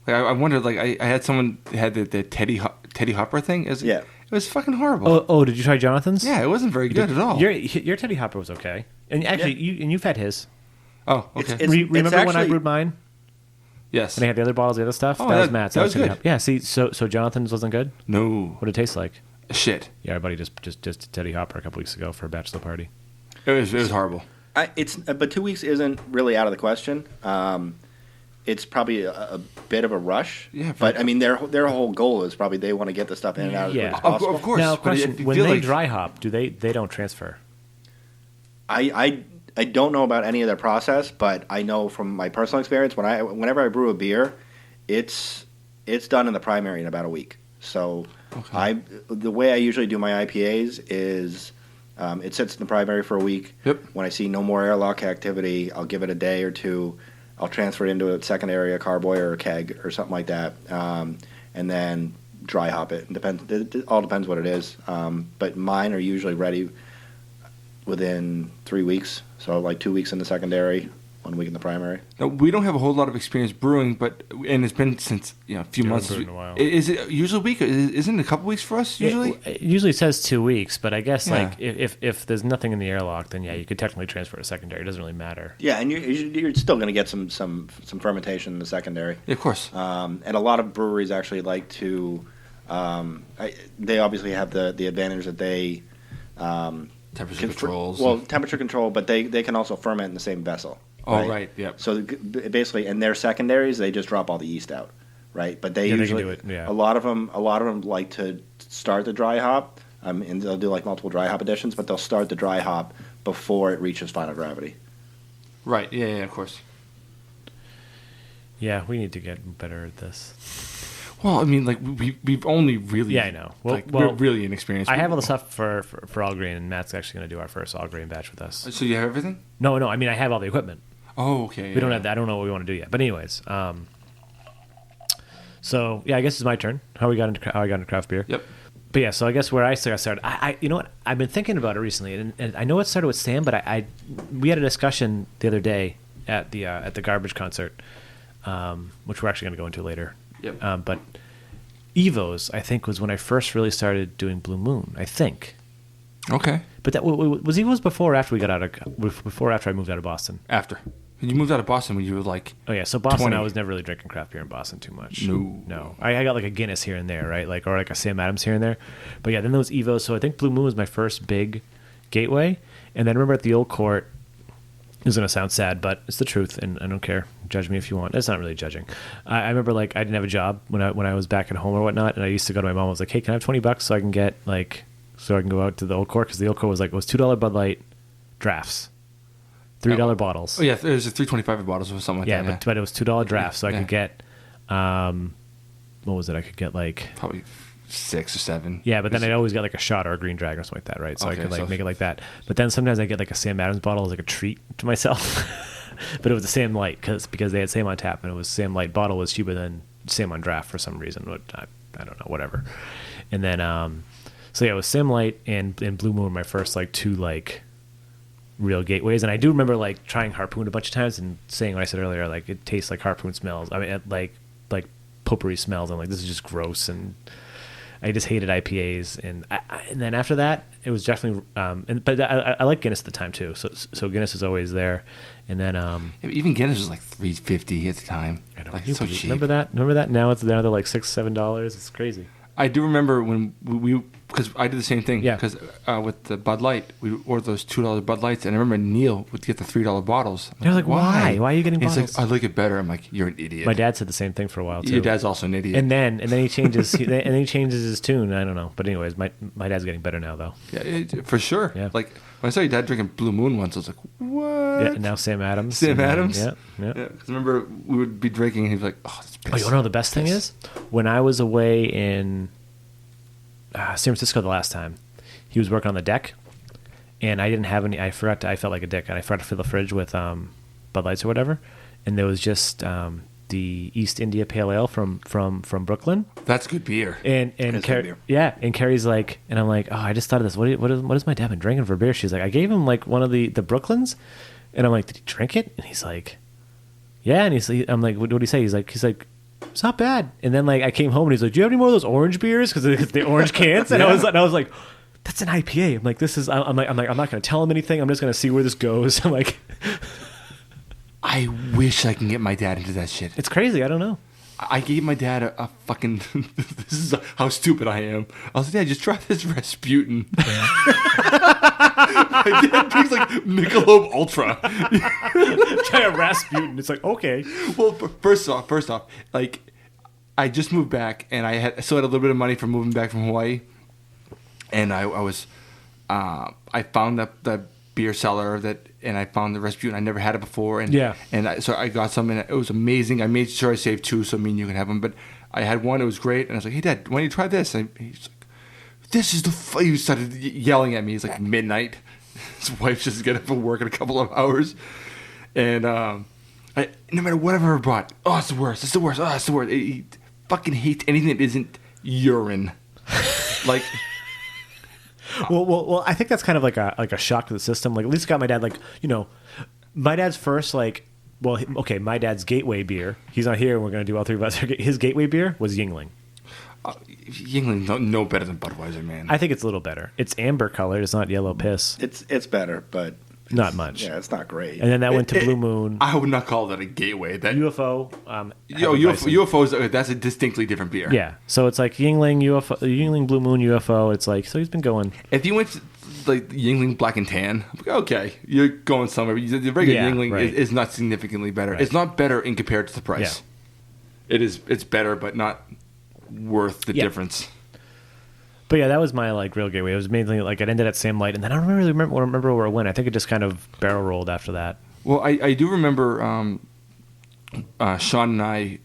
I wondered. I had someone had the Teddy Hopper thing. It was fucking horrible. Oh, did you try Jonathan's? Yeah, it wasn't very good at all. Your Teddy Hopper was okay, and actually, you've had his. Oh, okay. Remember when I brewed mine? Yes. And I had the other bottles, the other stuff. Oh, that was Matt's. That was good. Yeah. See, so Jonathan's wasn't good. No. What did it taste like? Shit. Yeah, our buddy just did Teddy Hopper a couple weeks ago for a bachelor party. It was horrible. But 2 weeks isn't really out of the question. It's probably a bit of a rush. Yeah, but I mean, their whole goal is probably they want to get the stuff in and out as quick as possible. Of course. Now, question: when they dry hop, they don't transfer? I don't know about any of their process, but I know from my personal experience whenever I brew a beer, it's done in the primary in about a week. So the way I usually do my IPAs is it sits in the primary for a week. Yep. When I see no more airlock activity, I'll give it a day or two. I'll transfer it into a secondary, a carboy or a keg or something like that, and then dry hop it. It all depends what it is. But mine are usually ready within 3 weeks. So like 2 weeks in the secondary, 1 week in the primary. Now, we don't have a whole lot of experience brewing, and it's been since a few months. In a while. Is it usually a week? Isn't it a couple weeks for us usually? It usually says 2 weeks, but I guess like if there's nothing in the airlock, then you could technically transfer to secondary. It doesn't really matter. Yeah, and you're still going to get some fermentation in the secondary. Yeah, of course. And a lot of breweries actually like to. They obviously have the advantage that they. Temperature controls. Temperature control, but they can also ferment in the same vessel. Oh, right. Yep. So basically, in their secondaries, they just drop all the yeast out, right? But they usually they can do it. Yeah. A lot of them like to start the dry hop, and they'll do like multiple dry hop additions, but they'll start the dry hop before it reaches final gravity. Right. Yeah. Of course. Yeah, we need to get better at this. Well, I mean, like we've only really I know. Well, we're really inexperienced. I have all the stuff for all grain, and Matt's actually going to do our first all grain batch with us. So you have everything? No. I mean, I have all the equipment. Oh, okay. We don't have that. I don't know what we want to do yet. But anyways, so yeah, I guess it's my turn. How I got into craft beer. Yep. But yeah, so I guess where I started, I you know what? I've been thinking about it recently, and I know it started with Sam, but we had a discussion the other day at the Garbage concert, which we're actually going to go into later. Yep. But Evo's, I think, was when I first really started doing Blue Moon. I think. Okay. But that was Evo's before or after after I moved out of Boston. After. You moved out of Boston when you were like. Oh yeah, so Boston, 20. I was never really drinking craft beer in Boston too much. No. I got like a Guinness here and there, right? Like or like a Sam Adams here and there. But yeah, then those Evos. So I think Blue Moon was my first big gateway, and then I remember at the Old Court. It's gonna sound sad, but it's the truth, and I don't care. Judge me if you want. It's not really judging. I remember like I didn't have a job when I was back at home or whatnot, and I used to go to my mom. I was like, "Hey, can I have $20 so I can get so I can go out to the Old Court?" Because the Old Court was $2 Bud Light drafts, $3 bottles. Oh yeah, there's a $3.25 bottles or something like that. Yeah, but it was $2 drafts, so I could get what was it? I could get probably 6 or 7. Yeah, but then I'd always get like a shot or a Green Dragon or something like that, right? So I could make it like that. But then sometimes I get like a Sam Adams bottle as like a treat to myself. But it was the Sam Light because they had Sam on tap, and it was Sam Light bottle was cheaper than Sam on draft for some reason. I don't know, whatever. And then so yeah, it was Sam Light and Blue Moon my first two real gateways. And I do remember trying Harpoon a bunch of times and saying what I said earlier, it tastes like Harpoon smells. I mean, like potpourri smells. I'm like, this is just gross, and I just hated IPAs. And then after that, it was definitely but I liked Guinness at the time too. So Guinness was always there. And then even Guinness was like $3.50 at the time. I know, it's so cheap. Remember that? Now it's down to $6-7. It's crazy. I do remember when we because I did the same thing. Yeah. Because with the Bud Light, we ordered those $2 Bud Lights, and I remember Neil would get the $3 bottles. They're like, why? Why are you getting bottles? He's like, I like it better. I'm like, you're an idiot. My dad said the same thing for a while too. Your dad's also an idiot. And then he changes he changes his tune. I don't know, but anyways, my dad's getting better now though. Yeah, for sure. Yeah. Like when I saw your dad drinking Blue Moon once, I was like, what? Yeah. And now Sam Adams. Sam Adams. Yeah. Because I remember we would be drinking, and he'd be like, oh, that's piss. Oh, you want to know the best thing is? When I was away in San Francisco the last time, he was working on the deck, and I didn't have any. I felt like a dick, and I forgot to fill the fridge with Bud Lights or whatever, and there was just the East India Pale Ale from Brooklyn. That's good beer. And and Carrie's like, and I'm like, oh, I just thought of this. What has my dad been drinking for beer? She's like, I gave him one of the Brooklyns, and I'm like, did he drink it? And he's like, yeah, and I'm like, what did he say? He's like, it's not bad. And then I came home and he's like, do you have any more of those orange beers? Because the orange cans. And I was like, that's an IPA. I'm like, this is. I'm not going to tell him anything. I'm just going to see where this goes. I'm like, I wish I can get my dad into that shit. It's crazy. I don't know. I gave my dad a fucking. This is how stupid I am. I was like, Dad, just try this Rasputin. My dad drinks like Michelob Ultra. Try a Rasputin. It's like, okay. Well, first off, like, I just moved back, and I still had a little bit of money from moving back from Hawaii, and I found that beer cellar and I found the Rasputin. I never had it before, so I got some, and it was amazing. I made sure I saved 2, so me and you can have them. But I had one; it was great, and I was like, "Hey, Dad, why don't you try this?" And he's like, "This is the." He started yelling at me. It's like midnight. His wife's just getting up for work in a couple of hours, and no matter what I've ever brought, oh, it's the worst. It's the worst. Oh, it's the worst. He fucking hates anything that isn't urine, like. Well, I think that's kind of like a shock to the system. Like, at least got my dad, like, my dad's first, like, well, okay, my dad's gateway beer. He's not here, and we're going to do all 3 of us. His gateway beer was Yingling. Yingling no better than Budweiser, man. I think it's a little better. It's amber colored. It's not yellow piss. It's better, but not much. Yeah, it's not great. And then that went to Blue Moon. I would not call that a gateway. That UFO. UFO that's a distinctly different beer. Yeah, so it's like Yingling, UFO, Yingling, Blue Moon, UFO. It's like, so he's been going. If you went to like Yingling Black and Tan, I'm like, okay, you're going somewhere. The regular Yingling is not significantly better. Right. It's not better in compared to the price. Yeah. It's better, but not worth the difference. But yeah, that was my like real gateway. It was mainly like it ended at Sam Light, and then I don't really remember where it went. I think it just kind of barrel rolled after that. Well, I do remember Shaun and I.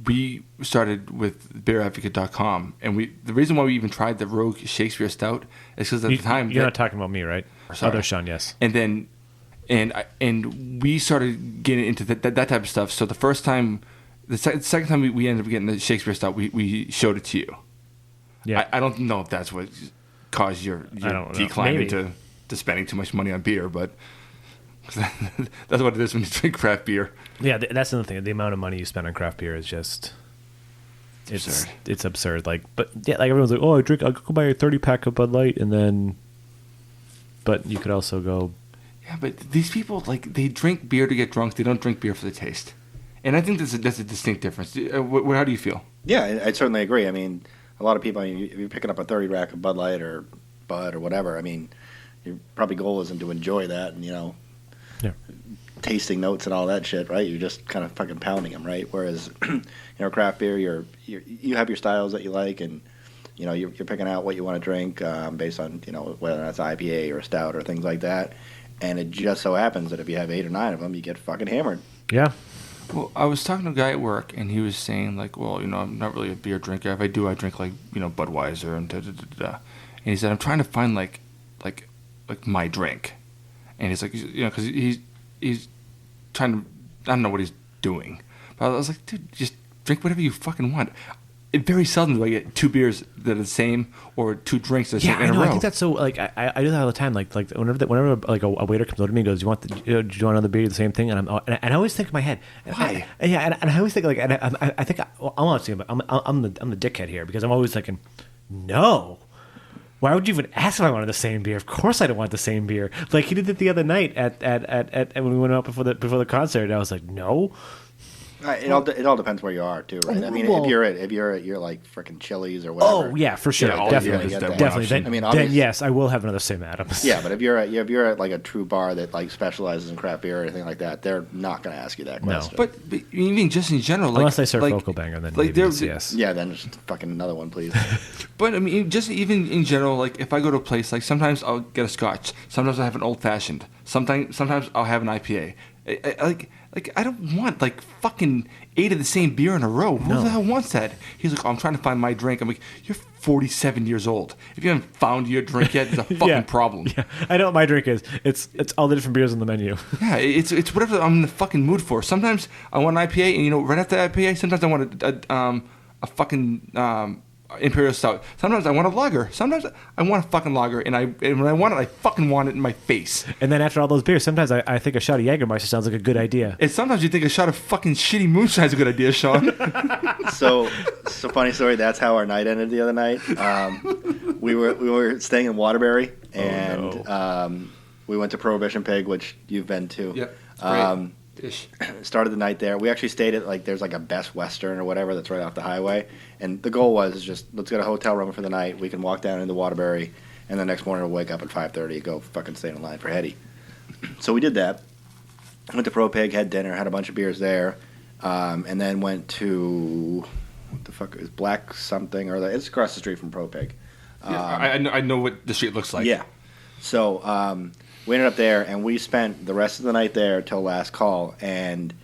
We started with beeradvocate.com, and the reason why we even tried the Rogue Shakespeare Stout is because at the time you're not talking about me, right? Sorry. Other Shaun, yes. And then and we started getting into that type of stuff. So the first time, the second time we ended up getting the Shakespeare Stout, we showed it to you. Yeah, I don't know if that's what caused your decline into spending too much money on beer, but that's what it is when you drink craft beer. Yeah, that's another thing. The amount of money you spend on craft beer is just it's absurd. Like, but yeah, like everyone's like, oh, I'll go buy a 30-pack of Bud Light, but you could also go. Yeah, but these people, like, they drink beer to get drunk. They don't drink beer for the taste, and I think that's a distinct difference. How do you feel? Yeah, I certainly agree. I mean, a lot of people, if you're picking up a 30-rack of Bud Light or Bud or whatever, I mean, your probably goal isn't to enjoy that and, tasting notes and all that shit, right? You're just kind of fucking pounding them, right? Whereas, craft beer, you have your styles that you like, and you're picking out what you want to drink based on whether that's IPA or a stout or things like that. And it just so happens that if you have 8 or 9 of them, you get fucking hammered. Yeah. Well, I was talking to a guy at work, and he was saying, like, well, I'm not really a beer drinker. If I do, I drink, like, Budweiser and da-da-da-da. And he said, I'm trying to find, like my drink. And he's like, because he's trying to, I don't know what he's doing. But I was like, dude, just drink whatever you fucking want. Very seldom do I get 2 beers that are the same or 2 drinks that are the same in a row. I think that's so, like, I do that all the time. Like whenever like a waiter comes over to me and goes, do you want another beer, the same thing? And I always think in my head, why? And I always think, like, and I think I'm the dickhead here, because I'm always thinking, no. Why would you even ask if I wanted the same beer? Of course I don't want the same beer. Like, he did it the other night at when we went out before the concert. And I was like, no. It all depends where you are too, right? I mean, if you're like freaking Chili's or whatever. Oh yeah, for sure, definitely. Then yes, I will have another Sam Adams. Yeah, but if you're at like a true bar that like specializes in craft beer or anything like that, they're not going to ask you that question. No. But even just in general, like, unless they serve Focal Banger, then like yes. Yeah, then just fucking another one, please. But I mean, just even in general, like if I go to a place, like sometimes I'll get a Scotch, sometimes I have an Old Fashioned, sometimes I'll have an IPA. I don't want like fucking 8 of the same beer in a row. Who the hell wants that? He's like, I'm trying to find my drink. I'm like, you're 47 years old. If you haven't found your drink yet, it's a fucking problem. Yeah, I know what my drink is. It's all the different beers on the menu. Yeah, it's whatever I'm in the fucking mood for. Sometimes I want an IPA, and right after the IPA, sometimes I want a fucking Imperial Stout. Sometimes I want a lager. Sometimes I want a fucking lager, and when I want it, I fucking want it in my face. And then after all those beers, sometimes I think a shot of Jägermeister sounds like a good idea. And sometimes you think a shot of fucking shitty moonshine is a good idea, Sean. So funny story. That's how our night ended the other night. We were staying in Waterbury, and we went to Prohibition Pig, which you've been to. Yep. Started the night there. We actually stayed at like there's like a Best Western or whatever that's right off the highway, and the goal was just let's get a hotel room for the night. We can walk down into Waterbury, and the next morning we'll wake up at 5:30, go fucking stay in line for Hetty. So we did that. Went to Pro Pig, had dinner, had a bunch of beers there, and then went to what the fuck is Black something or it's across the street from Pro Pig. I know what the street looks like. Yeah. So we ended up there, and we spent the rest of the night there till last call. And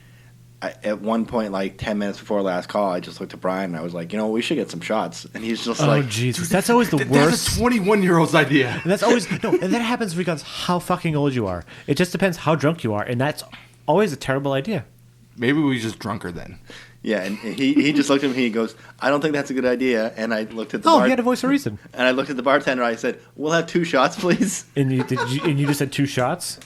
at one point, like 10 minutes before last call, I just looked at Brian, and I was like, we should get some shots. And he's just like... Oh, Jesus. That's always the worst. That's a 21-year-old's idea. And that's always... No, and that happens because how fucking old you are. It just depends how drunk you are, and that's always a terrible idea. Maybe we just drunker then. Yeah, and he just looked at me and he goes, I don't think that's a good idea. And I looked at the he had a voice of reason. And I looked at the bartender and I said, we'll have 2 shots, please. And you just said 2 shots?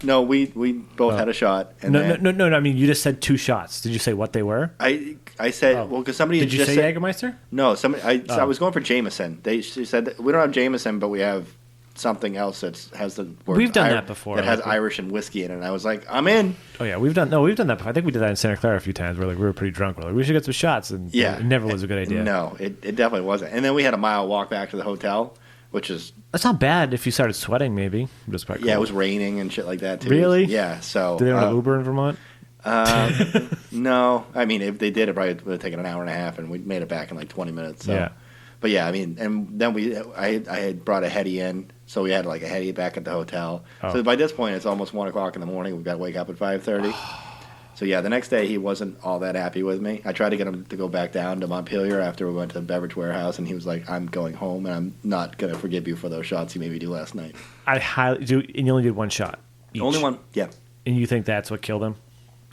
No, we both had a shot. And no, I mean, you just said 2 shots. Did you say what they were? I said, well, because somebody Did you say Jägermeister? No, I was going for Jameson. She said, we don't have Jameson, but we have something else that has the word. We've done that before. That has Irish and whiskey in it. And I was like, I'm in. Oh yeah, we've done that before. I think we did that in Santa Clara a few times. We were pretty drunk. We're like, we should get some shots, and it never was a good idea. No, it definitely wasn't. And then we had a mile walk back to the hotel, which is that's not bad if you started sweating. Maybe it was quite cool. Yeah, it was raining and shit like that too. Really? Yeah. So did they have an Uber in Vermont? No, I mean if they did, it probably would have taken an hour and a half, and we made it back in like 20 minutes. So. Yeah. But yeah, I mean, and then I had brought a Hetty in, so we had like a Hetty back at the hotel. Oh. So by this point, it's almost 1 o'clock in the morning. We've got to wake up at 5:30. So yeah, the next day he wasn't all that happy with me. I tried to get him to go back down to Montpelier after we went to the beverage warehouse, and he was like, "I'm going home, and I'm not gonna forgive you for those shots you made me do last night." I highly do, and you only did 1 shot. Each. Only 1, yeah. And you think that's what killed him?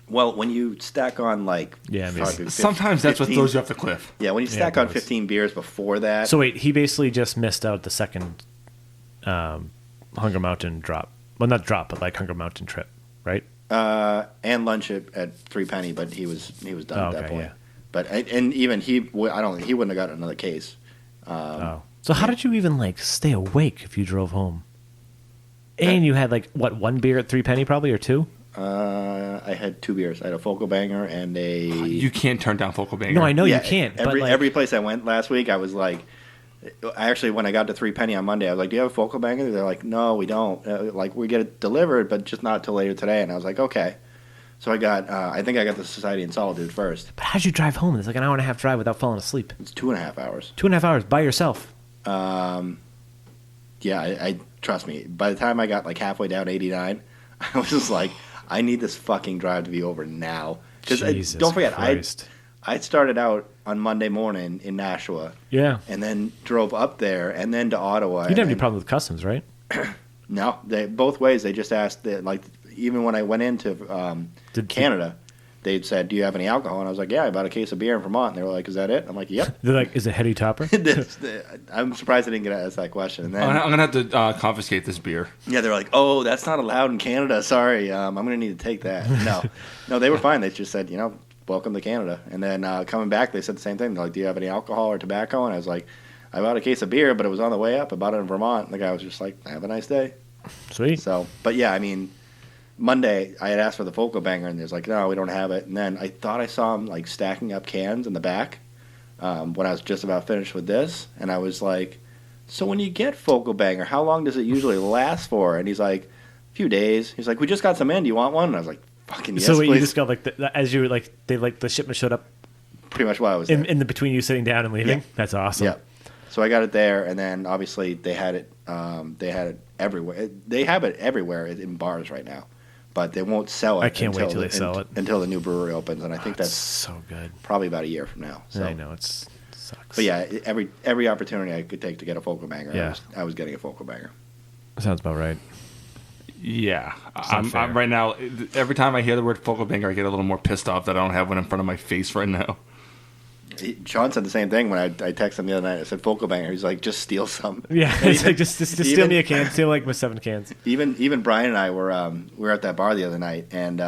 Well, when you stack on sometimes that's 15, what throws you off the cliff. Yeah, when you stack on 15 beers before that. So wait, he basically just missed out the second Hunger Mountain drop. Well, not drop, but like Hunger Mountain trip, right? And lunch at 3 Penny, but he was done at that point. Yeah. But and even he wouldn't have gotten another case. So how did you even stay awake if you drove home? And you had 1 beer at 3 Penny probably or 2? I had 2 beers. I had a Focal Banger and a... You can't turn down Focal Banger. No, I know you can't. Every place I went last week, I was like... Actually, when I got to 3 Penny on Monday, I was like, do you have a Focal Banger? They're like, no, we don't. We get it delivered, but just not till later today. And I was like, okay. So I got... I think I got the Society in Solitude first. But how'd you drive home? It's like an hour and a half drive without falling asleep. It's 2.5 hours. 2.5 hours by yourself? Yeah, I trust me. By the time I got halfway down 89, I was just like... I need this fucking drive to be over now. Because don't forget, I started out on Monday morning in Nashua. Yeah. And then drove up there and then to Ottawa. You didn't have any problem with customs, right? No. Both ways. They just asked, even when I went into Canada, they said, do you have any alcohol? And I was like, yeah, I bought a case of beer in Vermont. And they were like, is that it? I'm like, yep. They're like, is it Hetty Topper? I'm surprised I didn't get asked that question. And then, I'm going to have to confiscate this beer. Yeah, they're like, oh, that's not allowed in Canada. Sorry, I'm going to need to take that. No, they were fine. They just said, welcome to Canada. And then coming back, they said the same thing. They're like, do you have any alcohol or tobacco? And I was like, I bought a case of beer, but it was on the way up. I bought it in Vermont. And the guy was just like, have a nice day. Sweet. So, but yeah, I mean... Monday, I had asked for the Focal Banger, and there's like, no, we don't have it. And then I thought I saw him stacking up cans in the back when I was just about finished with this, and I was like, so when you get Focal Banger, how long does it usually last for? And he's like, a few days. He's like, we just got some in. Do you want one? And I was like, fucking yes, so please. You just got as you were the shipment showed up. Pretty much while I was there. In the between you sitting down and leaving. Yeah. That's awesome. Yeah. So I got it there, and then obviously they had it. They had it everywhere. They have it everywhere in bars right now. But they won't sell it. I can't wait till they sell it until the new brewery opens, and I think that's so good. Probably about a year from now. So. I know it sucks. But yeah, every opportunity I could take to get a Focal Banger, yeah. I was getting a Focal Banger. Sounds about right. Yeah, I'm right now. Every time I hear the word Focal Banger, I get a little more pissed off that I don't have one in front of my face right now. Sean said the same thing when I texted him the other night. I said Focal Banger. He's like, just steal some. Yeah, it's like just steal me a can. Steal my 7 cans. Even Brian and I were at that bar the other night, and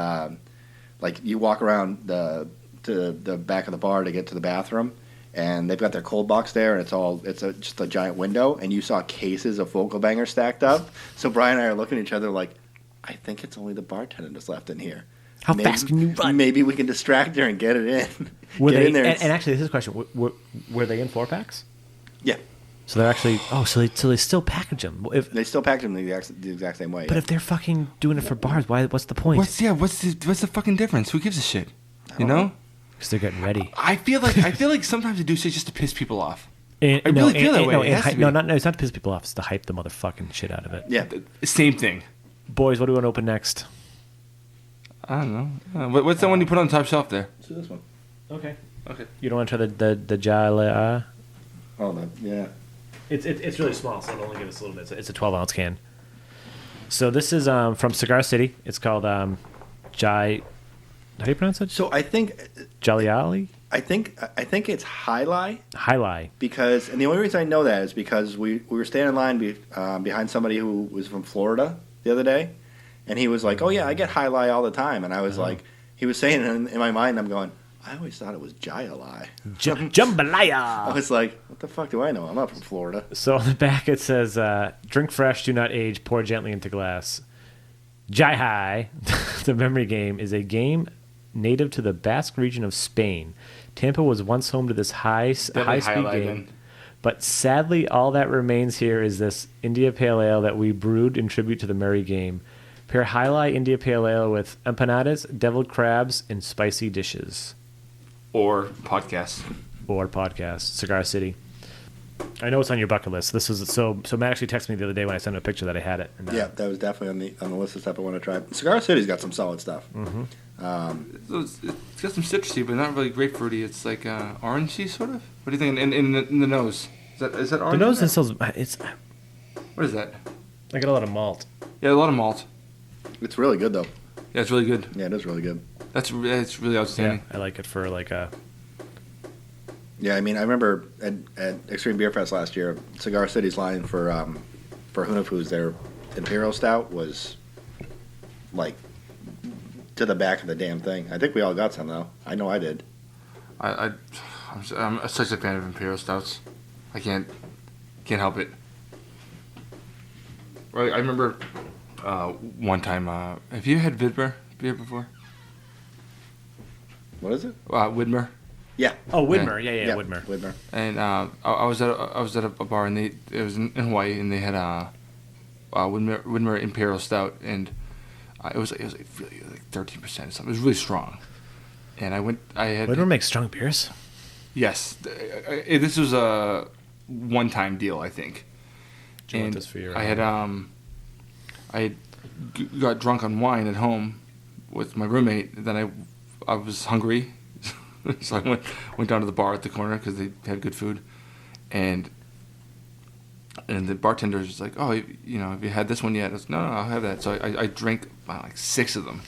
you walk around to the back of the bar to get to the bathroom, and they've got their cold box there, and it's just a giant window, and you saw cases of Focal Banger stacked up. So Brian and I are looking at each other like, I think it's only the bartender that's left in here. How fast can you run? Maybe we can distract her and get it in. In there. And actually, this is a question. Were they in 4-packs? Yeah. So they're actually... Oh, so they still package them. They still package them the exact same way. But if they're fucking doing it for bars, what's the point? What's the fucking difference? Who gives a shit? You know? Because they're getting ready. I feel like sometimes they do shit just to piss people off. I really feel that way. It's not to piss people off. It's to hype the motherfucking shit out of it. Yeah. Same thing. Boys, what do we want to open next? I don't know. What's the one you put on the top shelf there? Let's do this one. Okay. You don't want to try the Jala? Oh, yeah. It's really small, so it'll only give us a little bit. It's a 12-ounce can. So this is from Cigar City. It's called Jai. How do you pronounce it? So I think Jaliali. I think it's Highlight. Highlight. Because, and the only reason I know that is because we were standing in line behind somebody who was from Florida the other day, and he was like, "Oh yeah, I get Highlight all the time," and I was like, he was saying it in my mind, I'm going, I always thought it was Jayalai. Jambalaya. I was like, what the fuck do I know? I'm not from Florida. So on the back it says, drink fresh, do not age, pour gently into glass. Jai Hai, the memory game, is a game native to the Basque region of Spain. Tampa was once home to this high-speed game. But sadly, all that remains here is this India Pale Ale that we brewed in tribute to the merry game. Pair Highlight India Pale Ale with empanadas, deviled crabs, and spicy dishes. Or podcasts. Cigar City. I know it's on your bucket list. This is so Matt actually texted me the other day when I sent him a picture that I had it. And, yeah, that was definitely on the list of stuff I want to try. Cigar City's got some solid stuff. Mm-hmm. It's got some citrusy, but not really grapefruity. It's like orangey, sort of. What do you think in the nose? Is that orange? The nose smells. It's. What is that? I get a lot of malt. Yeah, a lot of malt. It's really good though. Yeah, it's really good. Yeah, it is really good. It's really outstanding. Yeah, I like it for like a. Yeah, I mean, I remember at Extreme Beer Fest last year, Cigar City's line for Hunafoo's, their Imperial Stout was like to the back of the damn thing. I think we all got some though. I know I did. I'm such a fan of Imperial Stouts. I can't help it. I remember one time. Have you had Widmer beer before? What is it? Widmer. Yeah. Oh, Widmer. Yeah, Widmer. Widmer. And I was at a bar, and it was in Hawaii, and they had a Widmer Imperial Stout, and it was like really like 13% or something. It was really strong. And Widmer makes strong beers. Yes, this was a one-time deal, I think. Do you want this for your? I had got drunk on wine at home with my roommate. Then I was hungry. So I went down to the bar at the corner because they had good food, and the bartender was like, "Oh, have you had this one yet?" I was, no, I'll have that. So I drank like 6 of them.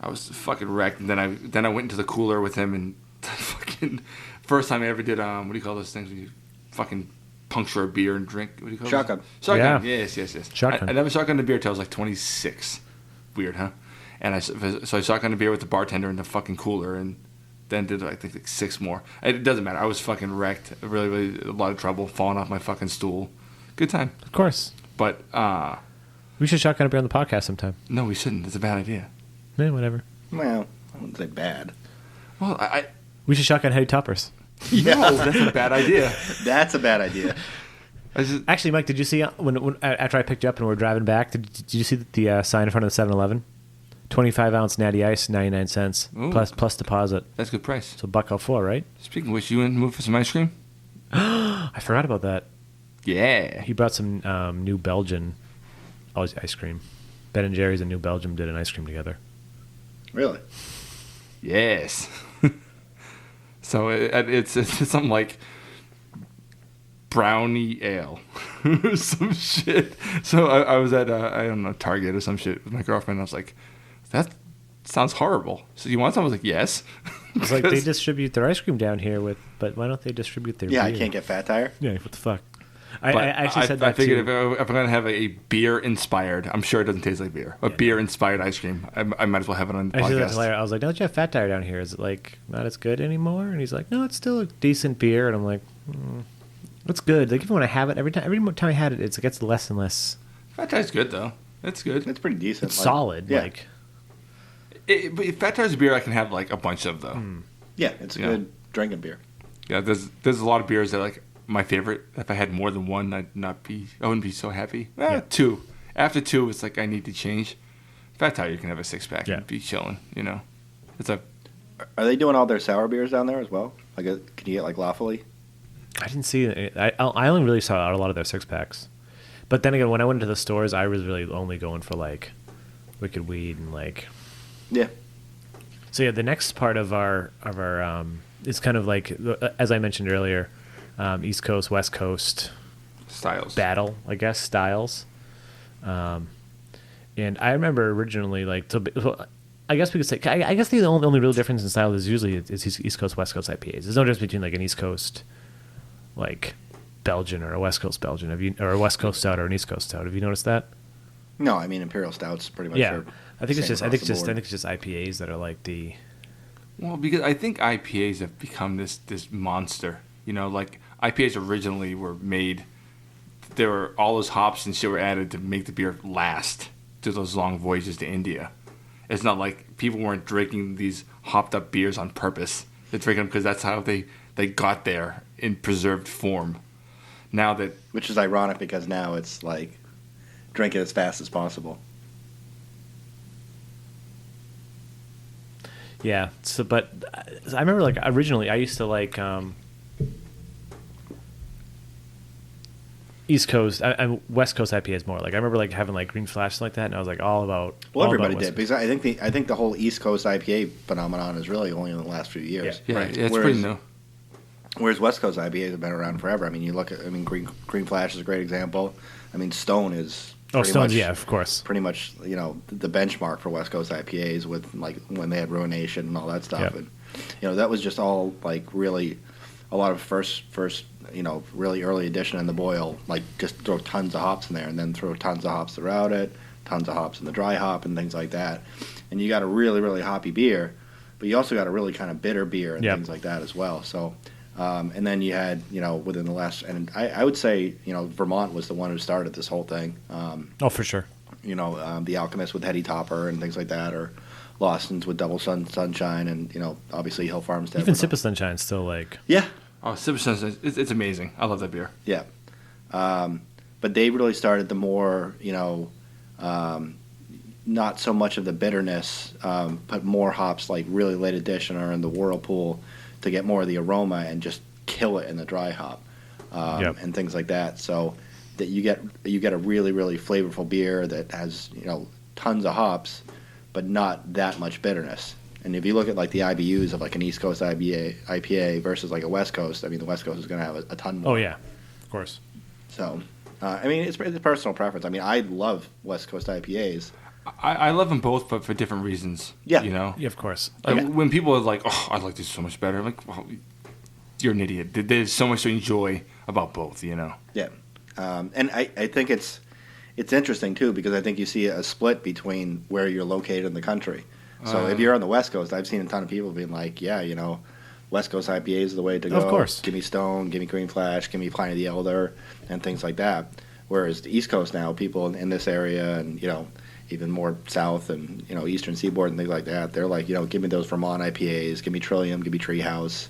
I was fucking wrecked. And then I went into the cooler with him, and fucking first time I ever did what do you call those things when you fucking puncture a beer and drink? What do you call Shotgun. It? Shotgun. Yeah. Yes. Shotgun. I never shotgunned a beer till I was like 26. Weird, huh? And I shotgunned a beer with the bartender in the fucking cooler, and then did I think like 6 more. It doesn't matter. I was fucking wrecked. Really, really a lot of trouble. Falling off my fucking stool. Good time. Of course. But we should shotgun a beer on the podcast sometime. No, we shouldn't. It's a bad idea. Yeah, whatever. Well, I wouldn't say bad. Well, we should shotgun heavy toppers. No, that's a bad idea. That's a bad idea. Actually, Mike, did you see when after I picked you up and we were driving back? Did you see the sign in front of the 7-Eleven? 25-ounce natty ice, 99 cents plus deposit. That's a good price. So $1.04, right? Speaking of which, you in the mood for some ice cream? I forgot about that. Yeah. He brought some New Belgian ice cream. Ben and Jerry's and New Belgium did an ice cream together. Really? Yes. So it's something like brownie ale, some shit. So I was at I don't know, Target or some shit with my girlfriend. I was like, that sounds horrible. So you want some? I was like, yes. It's like they distribute their ice cream down here but why don't they distribute their beer? I can't get Fat Tire. Yeah, what the fuck? I actually said that I figured too. if I'm going to have a beer-inspired, I'm sure it doesn't taste like beer, beer-inspired ice cream, I might as well have it on the podcast. That's hilarious. I was like, don't you have Fat Tire down here? Is it like not as good anymore? And he's like, no, it's still a decent beer. And I'm like, it's good. Like even when I have it, every time I had it, it gets less and less. Fat Tire's good though. It's good. It's pretty decent. It's solid. Yeah. Like But Fat Tire's a beer I can have like a bunch of though. Yeah, it's a good drinking beer. Yeah, there's a lot of beers that are like my favorite. If I had more than one, I wouldn't be so happy. Two. After two, it's like I need to change. Fat Tire, you can have a 6-pack and be chilling. It's a. Are they doing all their sour beers down there as well? Like, can you get like Lawfully? I didn't see it. I only really saw a lot of their 6-packs. But then again, when I went into the stores, I was really only going for like Wicked Weed and like. Yeah. So the next part of our is kind of like, as I mentioned earlier, East Coast, West Coast styles battle, I guess, styles. And I remember originally I guess we could say I guess the only real difference in style is usually is East Coast, West Coast IPAs. There's no difference between like an East Coast like Belgian or a West Coast Belgian, or a West Coast stout or an East Coast stout. Have you noticed that? No, I mean Imperial Stouts pretty much. Yeah, I think it's just IPAs that are like the. Well, because I think IPAs have become this monster. Like IPAs originally were made. There were all those hops and shit were added to make the beer last through those long voyages to India. It's not like people weren't drinking these hopped up beers on purpose. They're drinking them because that's how they got there in preserved form. Which is ironic because now it's like drink it as fast as possible. Yeah. So, but I remember like originally I used to like East Coast, West Coast IPAs more. Like I remember like having like Green Flash like that, and I was like all about. Well, everybody did because I think the whole East Coast IPA phenomenon is really only in the last few years. Yeah, right. It's pretty new. Whereas West Coast IPAs have been around forever. I mean, you look at Green Flash is a great example. I mean, Stone is. Yeah, of course. Pretty much, the benchmark for West Coast IPAs with like when they had Ruination and all that stuff, and that was just all like really a lot of first really early edition in the boil, like just throw tons of hops in there and then throw tons of hops throughout it, tons of hops in the dry hop and things like that, and you got a really really hoppy beer, but you also got a really kind of bitter beer and things like that as well. So. And then you had, within the last, and I would say, Vermont was the one who started this whole thing. For sure. The Alchemist with Heady Topper and things like that, or Lawson's with Double Sunshine, and obviously Hill Farmstead. Even Sip of Sunshine's still like. Yeah. Oh, Sip of Sunshine, it's amazing. I love that beer. Yeah. But they really started the more, not so much of the bitterness, but more hops like really late edition or in the Whirlpool. To get more of the aroma and just kill it in the dry hop, and things like that. So that you get a really really flavorful beer that has tons of hops, but not that much bitterness. And if you look at like the IBUs of like an East Coast IPA versus like a West Coast, I mean the West Coast is going to have a ton more. Oh yeah, of course. So I mean it's personal preference. I mean I love West Coast IPAs. I love them both, but for different reasons. Yeah. Yeah, of course. Like, when people are like, "Oh, I like this so much better," I'm like, well, you're an idiot. There's so much to enjoy about both, Yeah. And I think it's interesting, too, because I think you see a split between where you're located in the country. So if you're on the West Coast, I've seen a ton of people being like, yeah, West Coast IPA is the way to go. Of course. Give me Stone, give me Green Flash, give me Pliny the Elder, and things like that. Whereas the East Coast now, people in this area and, even more south and eastern seaboard and things like that, they're like give me those Vermont IPAs, give me Trillium, give me Treehouse,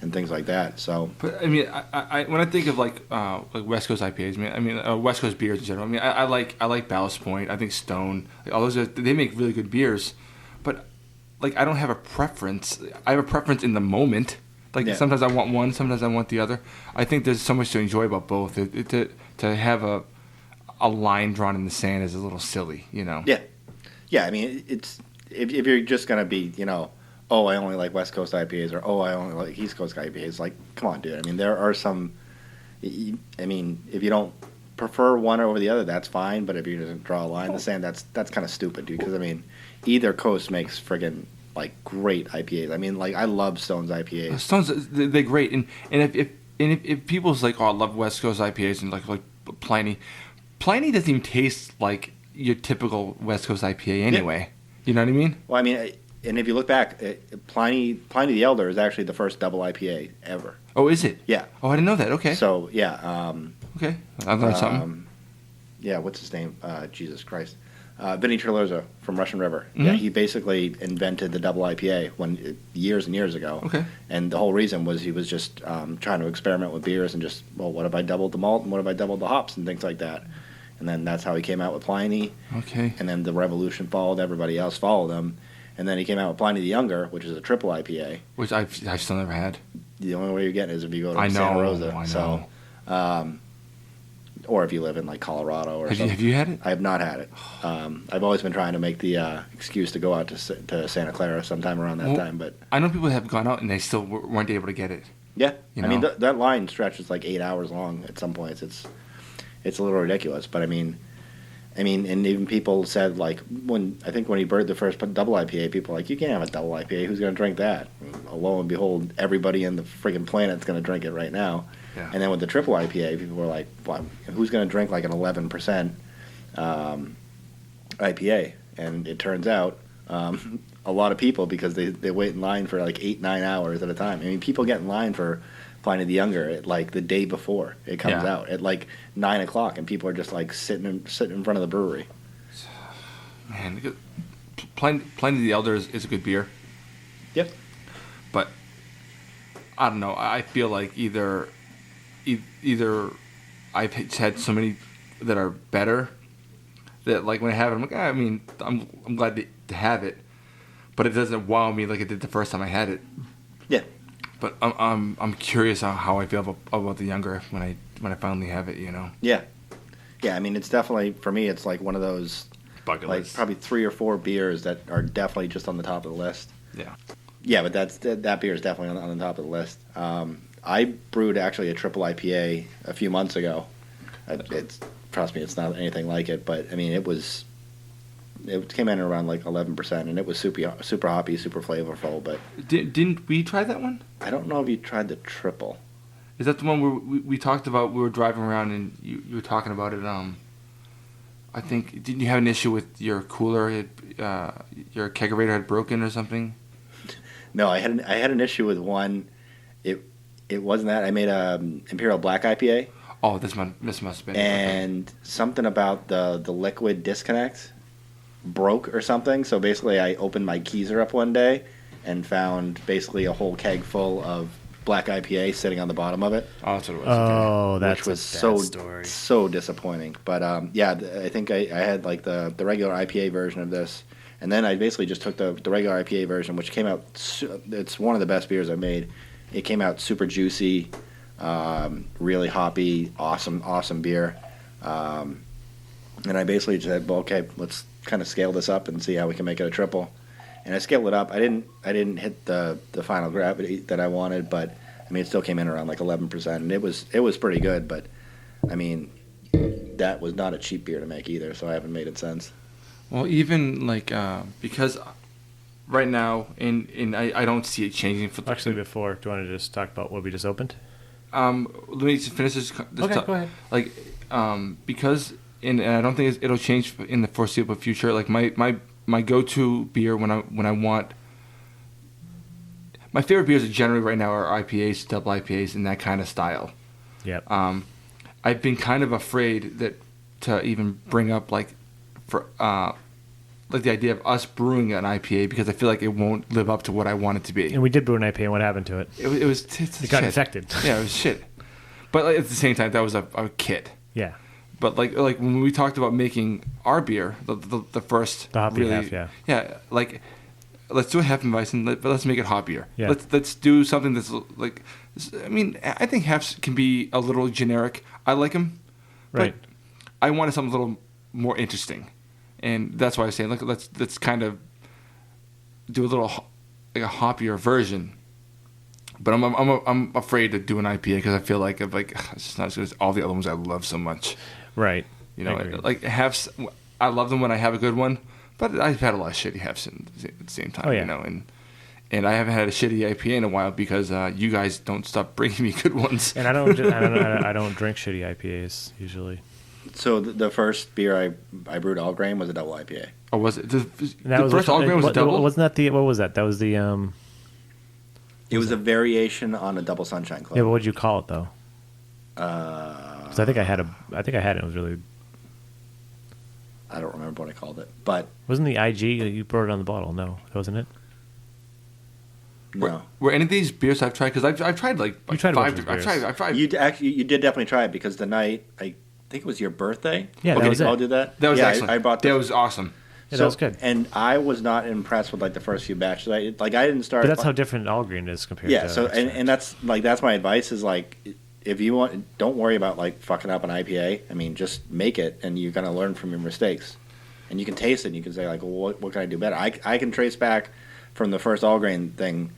and things like that. So, but I mean, I when I think of like West Coast IPAs, West Coast beers in general. I mean, I like Ballast Point. I think Stone, all those they make really good beers, but like I don't have a preference. I have a preference in the moment. Like sometimes I want one, sometimes I want the other. I think there's so much to enjoy about both. To have a line drawn in the sand is a little silly, Yeah. I mean, it's if you're just gonna be, oh, I only like West Coast IPAs or oh, I only like East Coast IPAs. Like, come on, dude. I mean, there are some. I mean, if you don't prefer one over the other, that's fine. But if you're gonna draw a line in the sand, that's kind of stupid, dude. Because I mean, either coast makes friggin' like great IPAs. I mean, like I love Stone's IPAs. Stone's they're great, and if people's like, oh, I love West Coast IPAs and like Pliny doesn't even taste like your typical West Coast IPA anyway. Yeah. You know what I mean? Well, I mean, and if you look back, Pliny the Elder is actually the first double IPA ever. Oh, is it? Yeah. Oh, I didn't know that. Okay. So, yeah. Okay. I learned something. Yeah, what's his name? Jesus Christ. Vinny Trilloza from Russian River. Mm-hmm. Yeah, he basically invented the double IPA years and years ago. Okay. And the whole reason was he was just trying to experiment with beers and just, well, what if I doubled the malt and what if I doubled the hops and things like that. And then that's how he came out with Pliny. Okay. And then the revolution followed. Everybody else followed him. And then he came out with Pliny the Younger, which is a triple IPA. Which I've still never had. The only way you're getting it is if you go to I know, Santa Rosa. I know. So, or if you live in like Colorado or something. Have you had it? I have not had it. I've always been trying to make the excuse to go out to Santa Clara sometime around that time. But I know people have gone out and they still weren't able to get it. yeah, You I mean know? that line stretches like 8 hours long at some points. It's a little ridiculous. But I mean, and even people said like when he brewed the first double IPA, people were like, you can't have a double IPA. Who's going to drink that? Well, lo and behold, everybody in the friggin' planet's going to drink it right now. Yeah. And then with the triple IPA, people were like, well, who's going to drink like an 11% IPA? And it turns out a lot of people, because they wait in line for like 8-9 hours at a time. I mean, people get in line for Pliny the Younger at like the day before it comes out at like 9 o'clock, and people are just like sitting in front of the brewery. Man, Pliny the Elder is a good beer. Yep. But I don't know. I feel like either I've had so many that are better that like when I have it, I'm like, I mean, I'm glad to have it, but it doesn't wow me like it did the first time I had it. Yeah. But I'm curious how I feel about the Younger when I finally have it. You know. Yeah. Yeah. I mean, it's definitely for me. It's like one of those bucket like list. probably 3 or 4 beers that are definitely just on the top of the list. Yeah. Yeah, but that beer is definitely on the top of the list. I brewed actually a triple IPA a few months ago. Trust me, it's not anything like it, but I mean, it came in around like 11%, and it was super hoppy, super flavorful. But didn't we try that one? I don't know if you tried the triple. Is that the one where we talked about? We were driving around and you were talking about it. I think didn't you have an issue with your cooler? Your kegerator had broken or something. No, I had an issue with one. It wasn't that. I made a Imperial Black IPA. Oh, this must have been. And something about the liquid disconnect broke or something. So basically, I opened my keezer up one day and found basically a whole keg full of Black IPA sitting on the bottom of it. Oh, that's what it was. Oh, that's which was a bad story. so disappointing. But yeah, I think I had like the regular IPA version of this, and then I basically just took the regular IPA version, which came out. It's one of the best beers I've made. It came out super juicy, really hoppy, awesome beer. And I basically just said, well, okay, let's kind of scale this up and see how we can make it a triple. And I scaled it up. I didn't hit the final gravity that I wanted, but I mean, it still came in around like 11%, and it was pretty good. But I mean, that was not a cheap beer to make either, so I haven't made it since. Well, even like because right now, and I don't see it changing. Actually, before, do you want to just talk about what we just opened? Let me just finish this. Okay, go ahead. Like, because and I don't think it'll change in the foreseeable future. Like my go-to beer when I want. My favorite beers generally right now are IPAs, double IPAs, and that kind of style. Yep. I've been kind of afraid to even bring up like the idea of us brewing an IPA because I feel like it won't live up to what I want it to be. And we did brew an IPA, and what happened to it? It got infected. Yeah, it was shit. But like, at the same time, that was a kit. Yeah. But like when we talked about making our beer, the first the hoppy really, half, yeah, like let's do a Hefeweizen, but let's make it hoppier. Yeah. Let's do something that's like, I mean, I think Hefs can be a little generic. I like them, right? But I wanted something a little more interesting, and that's why I say, look, let's kind of do a little like a hoppier version. But I'm afraid to do an IPA because I feel like it's just not as good as all the other ones I love so much. Right. You know, like Hefs, I love them when I have a good one, but I've had a lot of shitty Hefs at the same time. Oh, yeah. You know, and I haven't had a shitty IPA in a while because you guys don't stop bringing me good ones. And I don't drink shitty IPAs usually. So the first beer I brewed all grain was a double IPA. Oh, was it? The was first all grain was a double? Wasn't that what was that? That was the It was a variation on a double Sunshine Club. Yeah, but what did you call it though? Because I think I had it. It was really. I don't remember remember what I called it. But wasn't the IG you wrote it on the bottle? No, wasn't it? No. Were any of these beers I've tried? Because I've tried like You tried a bunch five. of I've beers. tried. You did definitely try it because the night I think it was your birthday. Yeah, that was it. All did that. That was yeah, excellent. I bought that this. was awesome. Yeah, that was good. And I was not impressed with like the first few batches. I didn't start. But that's how different all green is compared Yeah. to. So and that's my advice is like, if you want, don't worry about like fucking up an IPA. I mean, just make it, and you're gonna learn from your mistakes, and you can taste it. and You can say like, well, what can I do better? I can trace back from the first all grain thing,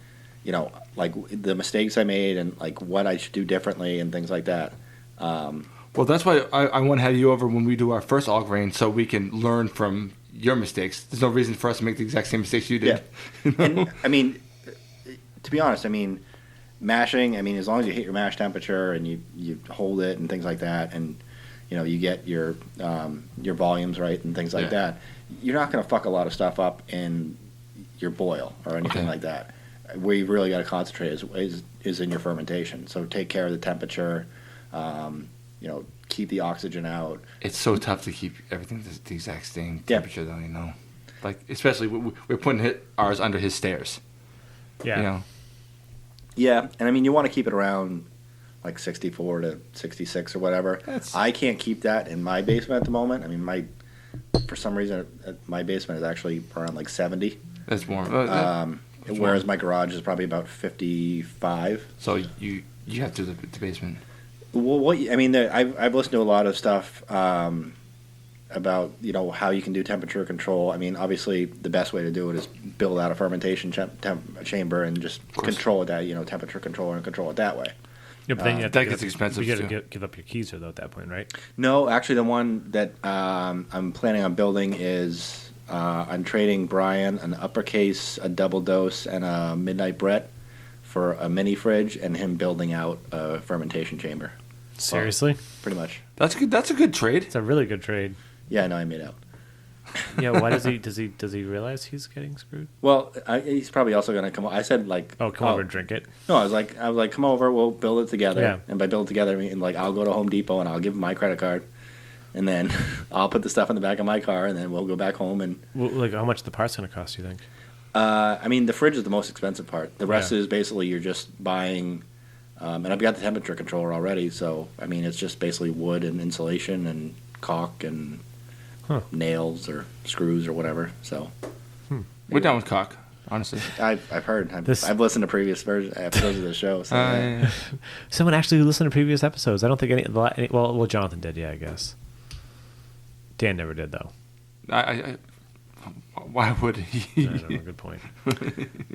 like the mistakes I made and like what I should do differently and things like that. Well, that's why I want to have you over when we do our first all grain, so we can learn from your mistakes. There's no reason for us to make the exact same mistakes you did. Yeah. And I mean, to be honest, I mean, mashing. I mean, as long as you hit your mash temperature and you hold it and things like that, and you get your volumes right and things like that, you're not going to fuck a lot of stuff up in your boil or anything like that. Where you really got to concentrate is in your fermentation. So take care of the temperature. Keep the oxygen out. It's so tough to keep everything the exact same temperature, though. Like especially we're putting ours under his stairs. Yeah. Yeah, and I mean you want to keep it around like 64 to 66 or whatever. I can't keep that in my basement at the moment. I mean for some reason my basement is actually around like 70. That's warm. Whereas my garage is probably about 55. So you have to do the basement. Well, I've listened to a lot of stuff about how you can do temperature control. I mean, obviously the best way to do it is build out a fermentation chamber and just control it that temperature control and control it that way. Yeah, but then that gets expensive. You got to give up your keys though at that point, right? No, actually, the one that I'm planning on building is I'm trading Brian an uppercase, a double dose, and a midnight Brett for a mini fridge, and him building out a fermentation chamber. Seriously? Pretty much. That's good. That's a good trade. It's a really good trade. Yeah, I know I made out. Yeah, why does he realize he's getting screwed? Well, he's probably also going to come. I said like, come over and drink it. No, I was like, come over, we'll build it together. Yeah. And by build it together, I mean like I'll go to Home Depot and I'll give him my credit card, and then I'll put the stuff in the back of my car, and then we'll go back home and. Well, like, how much the part's going to cost? You think? I mean, the fridge is the most expensive part. The rest is basically you're just buying, and I've got the temperature controller already. So I mean, it's just basically wood and insulation and caulk and nails or screws or whatever. So we're down with caulk, honestly. I've heard. I've listened to previous episodes of the show. So, Someone actually listened to previous episodes. I don't think any. Well, Jonathan did. Yeah, I guess. Dan never did though. Why would he? I don't know, good point.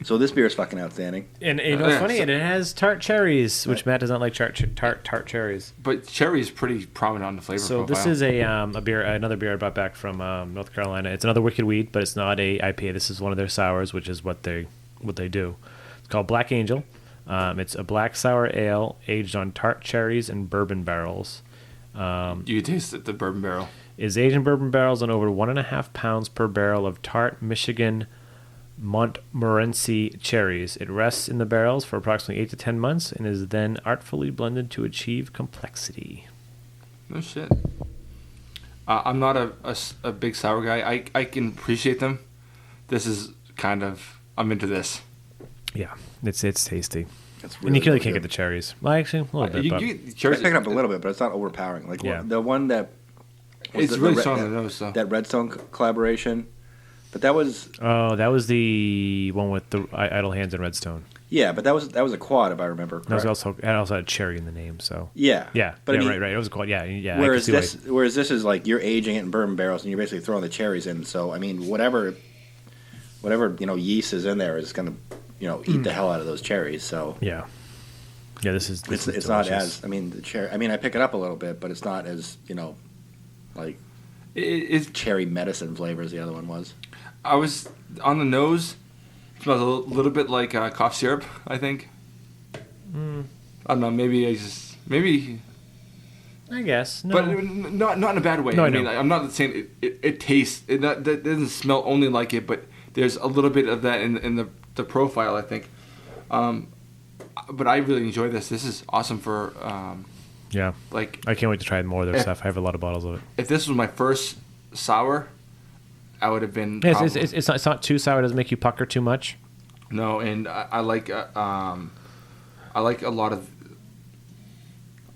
So this beer is fucking outstanding. And it's funny, and it has tart cherries, which Matt does not like tart cherries. But cherry is pretty prominent on the flavor profile. So this is another beer I brought back from North Carolina. It's another Wicked Weed, but it's not a IPA. This is one of their sours, which is what they do. It's called Black Angel. It's a black sour ale aged on tart cherries and bourbon barrels. You taste the bourbon barrel. Is aged in bourbon barrels on over 1.5 pounds per barrel of tart Michigan Montmorency cherries. It rests in the barrels for approximately 8 to 10 months and is then artfully blended to achieve complexity. No shit. I'm not a big sour guy. I can appreciate them. This is kind of, I'm into this. Yeah, it's tasty. It's And you really can't good. get the cherries. Well, actually, a little bit. I pick it up a little bit, but it's not overpowering. Like the one that it's really strong in the nose, though. That Redstone collaboration, but that was that was the one with the Idle Hands and Redstone. Yeah, but that was a quad if I remember correct. That was also had cherry in the name, so yeah. But I mean, right. It was a quad. Yeah. Whereas this is like you're aging it in bourbon barrels and you're basically throwing the cherries in. So I mean, whatever yeast is in there is going to eat the hell out of those cherries. So yeah. This is it's not as the cherry. I mean, I pick it up a little bit, but it's not as like it's cherry medicine flavor as the other one was. I was on the nose. It smells a little bit like cough syrup, I think. I don't know. Maybe I guess, no. But not in a bad way. No, I mean, I'm not saying it tastes. That doesn't smell only like it, but there's a little bit of that in the profile, I think. But I really enjoy this. This is awesome for. Yeah. Like I can't wait to try more of their stuff. I have a lot of bottles of it. If this was my first sour, I would have been. Yeah, it's not too sour. It doesn't make you pucker too much. No, and I like a lot of.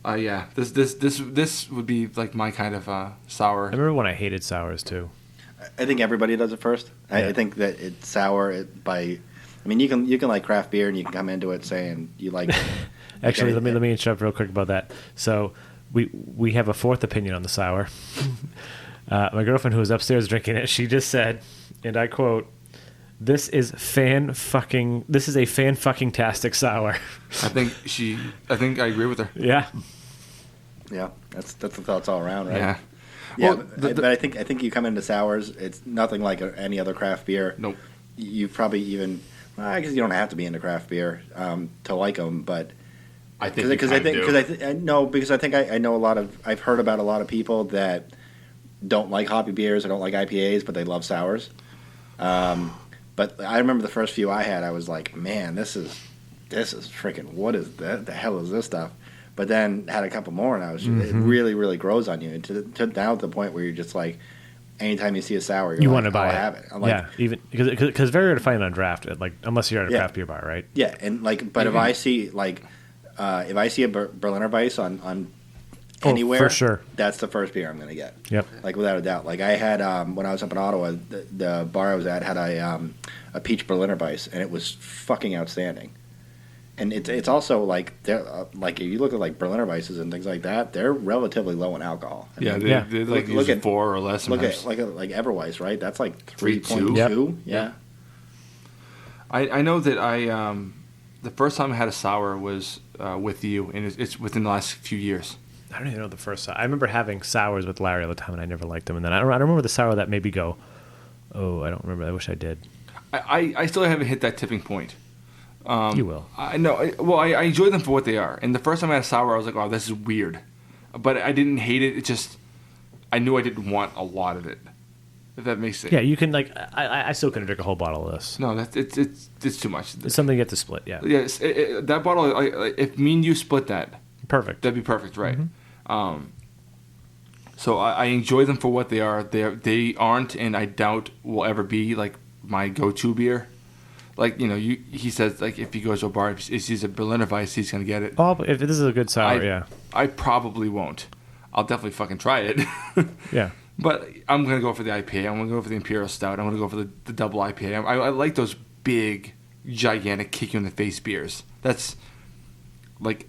Yeah, this would be like my kind of sour. I remember when I hated sours too. I think everybody does it first. I think that it's sour. I mean, you can like craft beer and you can come into it saying you like. Actually, let me interrupt real quick about that. So we have a fourth opinion on the sour. My girlfriend, who was upstairs drinking it, she just said, and I quote, This is a fan fucking tastic sour." I think I agree with her. Yeah. Yeah, that's the thoughts all around, right? Yeah. Yeah, well, but I think you come into sours, it's nothing like any other craft beer. Nope. You probably even, I guess you don't have to be into craft beer to like them, but I think because I think I know I've heard about a lot of people that don't like hoppy beers or don't like IPAs, but they love sours. But I remember the first few I had, I was like, man, this is freaking, what is that? The hell is this stuff? But then had a couple more, and I was it really, really grows on you. And to down to the point where you're just like, anytime you see a sour, you want to buy it. Have it. I'm like, yeah, even because it's very rare to find on draft, like unless you're at a craft beer bar, right? Yeah, and like, but if I see a Berliner Weiss on anywhere, for sure, that's the first beer I'm going to get. Yep, like without a doubt. Like I had when I was up in Ottawa, the bar I was at had a peach Berliner Weiss, and it was fucking outstanding. And it's also like like if you look at like Berliner Weisses and things like that, they're relatively low in alcohol. They like look at 4 or less. Look at like Everweiss, right? That's like 3.2. Yep. Yeah. I know that the first time I had a sour was with you, and it's within the last few years. I don't even know the first. I remember having sours with Larry all the time, and I never liked them. And then I don't remember the sour that made me go, "Oh, I don't remember. I wish I did." I still haven't hit that tipping point. You will. I know. I enjoy them for what they are. And the first time I had a sour, I was like, "Oh, this is weird," but I didn't hate it. It just I knew I didn't want a lot of it. If that makes sense. Yeah, you can like. I still couldn't drink a whole bottle of this. No, it's too much. It's something you have to split. Yeah. Yes, that bottle. If me and you split that, perfect. That'd be perfect, right? Mm-hmm. So I enjoy them for what they are. They aren't, and I doubt will ever be like my go-to beer. Like, you know, he says, like, if he goes to a bar, if he sees a Berliner Weiss, he's going to get it. Oh, but if this is a good sour, yeah. I probably won't. I'll definitely fucking try it. Yeah. But I'm going to go for the IPA. I'm going to go for the Imperial Stout. I'm going to go for the double IPA. I like those big, gigantic, kick-you-in-the-face beers. That's, like,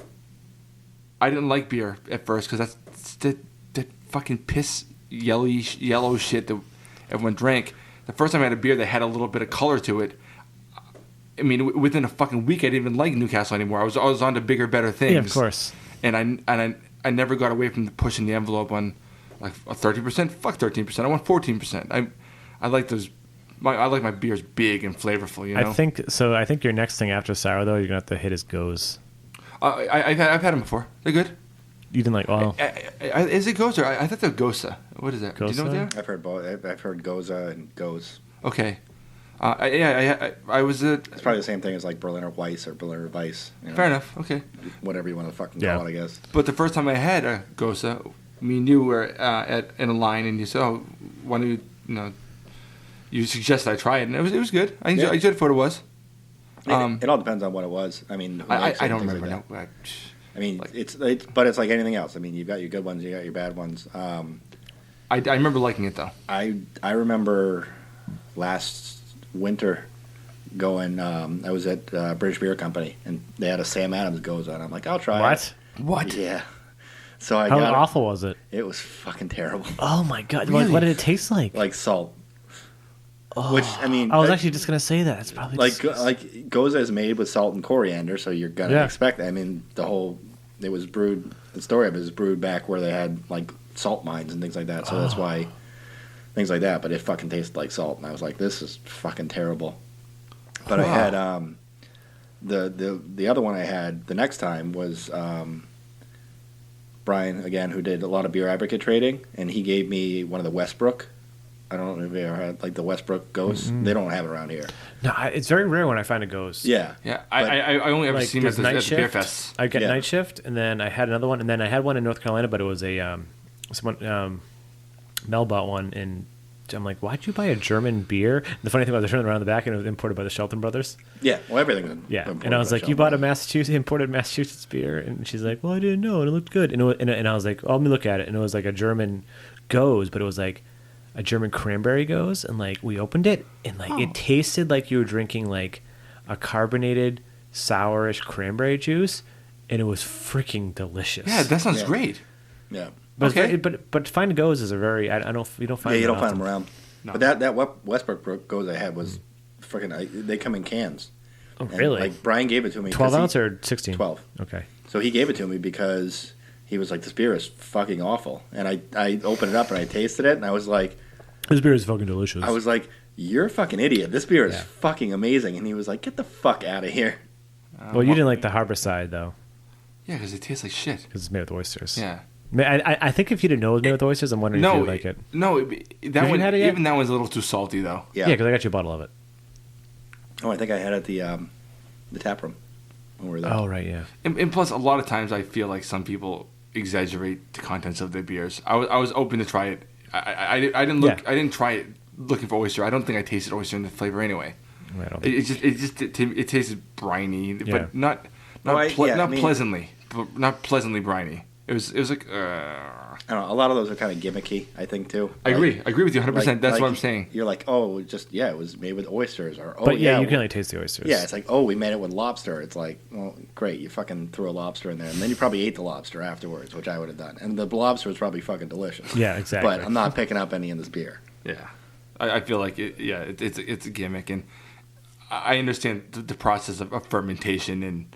I didn't like beer at first because that's that fucking piss yellow shit that everyone drank. The first time I had a beer that had a little bit of color to it, I mean, within a fucking week, I didn't even like Newcastle anymore. I was on to bigger, better things. Yeah, of course. And I never got away from pushing the envelope on like a 30%. Fuck 13%. I want 14%. I like those. I like my beers big and flavorful. You know. I think your next thing after sour though, you're gonna have to hit his goes. I've had them before. They're good. You didn't like is it Goza? I thought they're Goza. What is that? Goza? Do you know what they are? I've heard both. I've heard Goza and Goes. Okay. I was It's probably the same thing as like Berliner Weiss or Berliner Weiss. You know? Fair enough. Okay. Whatever you want to fucking call it, I guess. But the first time I had a Goza, me and you were in a line, and you said, "Oh, why don't you suggested I try it?" And it was good. I enjoyed it for what it was. It all depends on what it was. I mean, I don't remember. Like I mean, but it's like anything else. I mean, you've got your good ones, you got your bad ones. I remember liking it though. I remember last winter going. I was at British Beer Company, and they had a Sam Adams Goza, and I'm like, I'll try it. What? Yeah. So How awful was it? It was fucking terrible. Oh my god! Really? What did it taste like? Like salt. Oh, which I mean, I was actually just gonna say that it's probably like Goza is made with salt and coriander, so you're gonna expect that. I mean, it was brewed. The story of it is brewed back where they had like salt mines and things like that. So that's why things like that. But it fucking tasted like salt, and I was like, this is fucking terrible. But I had the other one I had the next time was Brian again, who did a lot of beer advocate trading, and he gave me one of the Westbrook. I don't know if you ever had like the Westbrook Ghost. Mm-hmm. They don't have it around here. No, it's very rare when I find a Ghost. Yeah. I only ever seen it at the beer fest. I get Night Shift, and then I had another one, and then I had one in North Carolina, but it was a Mel bought one in I'm like, why'd you buy a German beer? And the funny thing was, I turned around the back and it was imported by the Shelton brothers. Yeah, well, everything. Yeah, and I was like, you bought a imported Massachusetts beer? And she's like, well, I didn't know, and it looked good. And I was like, oh, let me look at it. And it was like a German Goes, but it was like a German cranberry Goes. And like we opened it, and like it tasted like you were drinking like a carbonated, sourish cranberry juice, and it was freaking delicious. Yeah, that sounds great. Yeah. But okay. But Find Goes is a very I don't you don't find you don't find them around. No. But that Westbrook Goes I had was freaking. They come in cans. Oh really? And, like Brian gave it to me. 12 ounce or 16? 12. Okay. So he gave it to me because he was like, this beer is fucking awful, and I opened it up and I tasted it and I was like, this beer is fucking delicious. I was like, you're a fucking idiot. This beer is fucking amazing. And he was like, get the fuck out of here. Well, you didn't like the Harborside though. Yeah, because it tastes like shit. Because it's made with oysters. Yeah. I think if you didn't know it was made with oysters, I'm wondering if you would like it. No, that one, had it yet? even that one's a little too salty, though. Yeah, because I got you a bottle of it. Oh, I think I had it at the tap room when we were there. Oh, right, yeah. And plus, a lot of times I feel like some people exaggerate the contents of their beers. I was open to try it. I didn't try it looking for oyster. I don't think I tasted oyster in the flavor anyway. It tasted briny, but not pleasantly briny. It was like. I don't know. A lot of those are kind of gimmicky, I think, too. I agree with you 100%. That's what I'm saying. You're like, oh, it was made with oysters, or but you can only taste the oysters. Yeah, it's like, oh, we made it with lobster. It's like, well, great, you fucking threw a lobster in there, and then you probably ate the lobster afterwards, which I would have done, and the lobster was probably fucking delicious. Yeah, exactly. But I'm not picking up any in this beer. Yeah, I feel like it's a gimmick, and I understand the process of fermentation and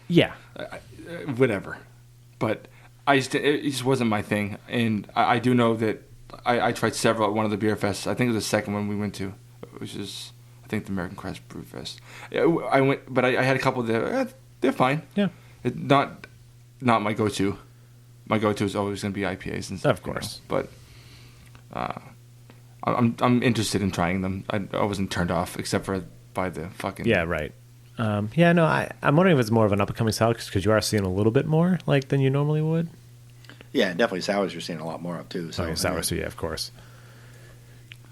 whatever, but. It just wasn't my thing, and I do know that I tried several at one of the beer fests. I think it was the second one we went to, which is I think the American Craft Brew Fest. I went, but I had a couple there. They're fine. Yeah, not my go-to. My go-to is always going to be IPAs and stuff. Of course, but I'm interested in trying them. I wasn't turned off except for by the fucking right. I'm wondering if it's more of an up-and-coming style because you are seeing a little bit more like than you normally would. Yeah, definitely sours you're seeing a lot more of too. So sours too, yeah, of course.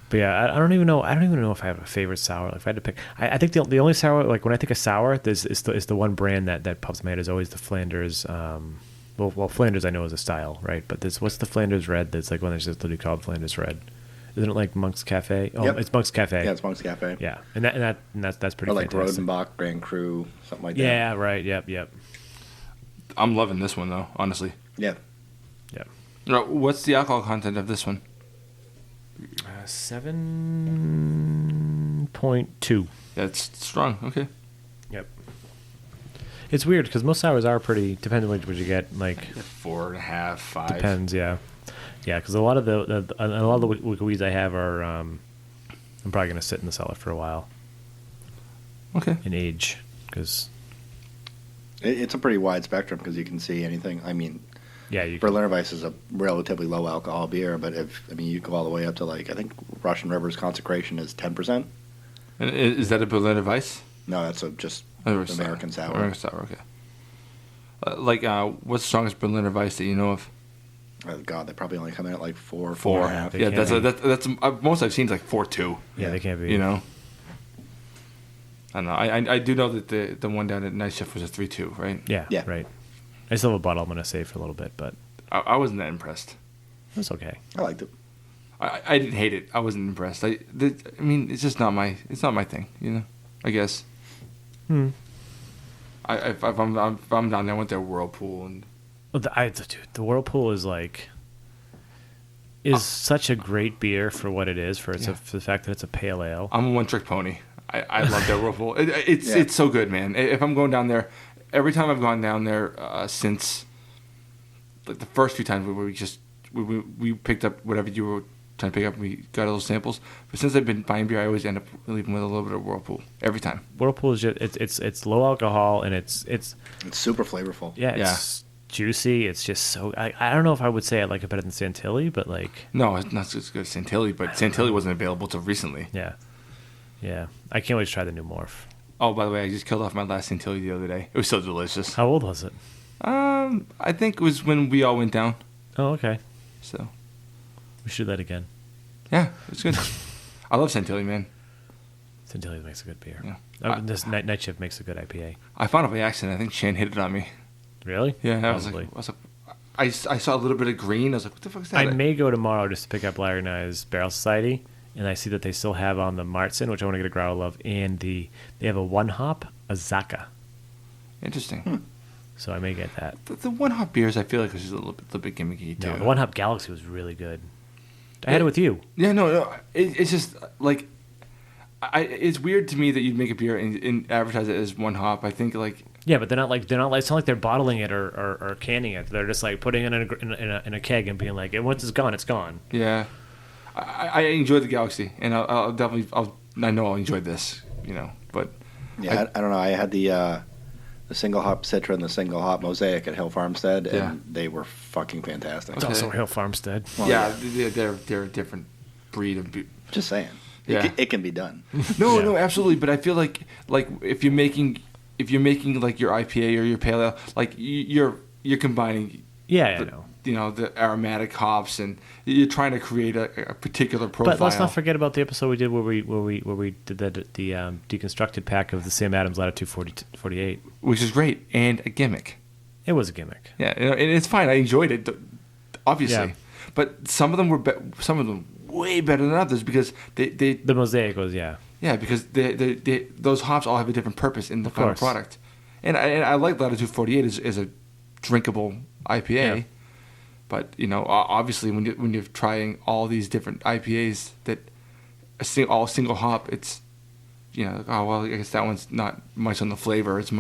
But yeah, I don't even know if I have a favorite sour. Like if I had to pick, I think the only sour, like when I think of sour, is the one brand that pops in my head is always the Flanders. Well, Flanders I know is a style, right? But what's the Flanders Red? That's like one that's just literally called Flanders Red. Isn't it like Monk's Cafe? Oh, yep. It's Monk's Cafe. Yeah, it's Monk's Cafe. Yeah, and that's pretty. Or like fantastic. Rodenbach, Grand Cru, something like that. Yeah, right. Yep. I'm loving this one though, honestly. Yeah. No, what's the alcohol content of this one? 7.2. That's strong. Okay. Yep. It's weird because most sours are pretty. Depends on what you get. Like 4.5, 5. Depends. Yeah. Because a lot of the wicked weeds I have are. I'm probably gonna sit in the cellar for a while. Okay. And age, because. It's a pretty wide spectrum because you can see anything. I mean. Yeah, Berliner Weiss is a relatively low alcohol beer, but you go all the way up to like I think Russian River's Consecration is 10%. And is that a Berliner Weiss? No, that's just American sour. American sour, okay. What's the strongest Berliner Weiss that you know of? Oh God, they probably only come in at like 4, 4.5. Yeah, that's most I've seen is like 4.2. Yeah, they can't be. You know. I don't know. I do know that the one down at Night Shift was a 3.2, right? Yeah. Right. I still have a bottle I'm going to save for a little bit, but... I wasn't that impressed. It was okay. I liked it. I didn't hate it. I wasn't impressed. I mean, it's just not my thing, you know? I guess. If I'm down there, I went to Whirlpool and... Well, the Whirlpool is like... Is such a great beer for what it is, for the fact that it's a pale ale. I'm a one-trick pony. I love that Whirlpool. It's so good, man. If I'm going down there... Every time I've gone down there since, like the first few times we picked up whatever you were trying to pick up, and we got all those samples. But since I've been buying beer, I always end up leaving with a little bit of Whirlpool every time. Whirlpool is just it's low alcohol and it's super flavorful. Yeah, it's juicy. It's just so I don't know if I would say I like it better than Santilli, but like no, it's not as good as Santilli. But Santilli wasn't available till recently. Yeah. I can't wait to try the new Morph. Oh, by the way, I just killed off my last Santilli the other day. It was so delicious. How old was it? I think it was when we all went down. Oh, okay. So we should do that again. Yeah, it's good. I love Centilly, man. Centilly makes a good beer. Yeah. This Night Shift makes a good IPA. I found it by accident. I think Shane hit it on me. Really? Yeah, I saw a little bit of green. I was like, what the fuck is that? I may go tomorrow just to pick up Larry and I's Barrel Society, and I see that they still have on the Martzen, which I want to get a growler of, and they have a one hop Azaka. Interesting. So I may get that. The one hop beers, I feel like, is a little bit gimmicky too. No, the one hop Galaxy was really good. I had it with you. Yeah, no. It's just like, it's weird to me that you'd make a beer and advertise it as one hop. I think like. Yeah, but they're not like it's not like they're bottling it or canning it. They're just like putting it in a keg and being like, once it's gone, it's gone. Yeah, I enjoyed the Galaxy, and I'll definitely I know I'll enjoy this, But yeah, I don't know. I had the single hop Citra and the single hop Mosaic at Hill Farmstead, and they were fucking fantastic. It's also Hill Farmstead. Well, yeah, they're a different breed of beer. Just saying, it can be done. No, absolutely. But I feel like if you're making like your IPA or your pale ale, like you're combining. Yeah, I know. The aromatic hops, and you're trying to create a particular profile. But let's not forget about the episode we did where we did the deconstructed pack of the Sam Adams Latitude 48, which is great and a gimmick. It was a gimmick. Yeah, and it's fine. I enjoyed it, obviously. Yeah. But some of them were way better than others because the Mosaic was Yeah, because those hops all have a different purpose in the final product. And I like Latitude 48 as a drinkable IPA. Yeah. But obviously, when you're trying all these different IPAs that all single hop, it's I guess that one's not much on the flavor. It's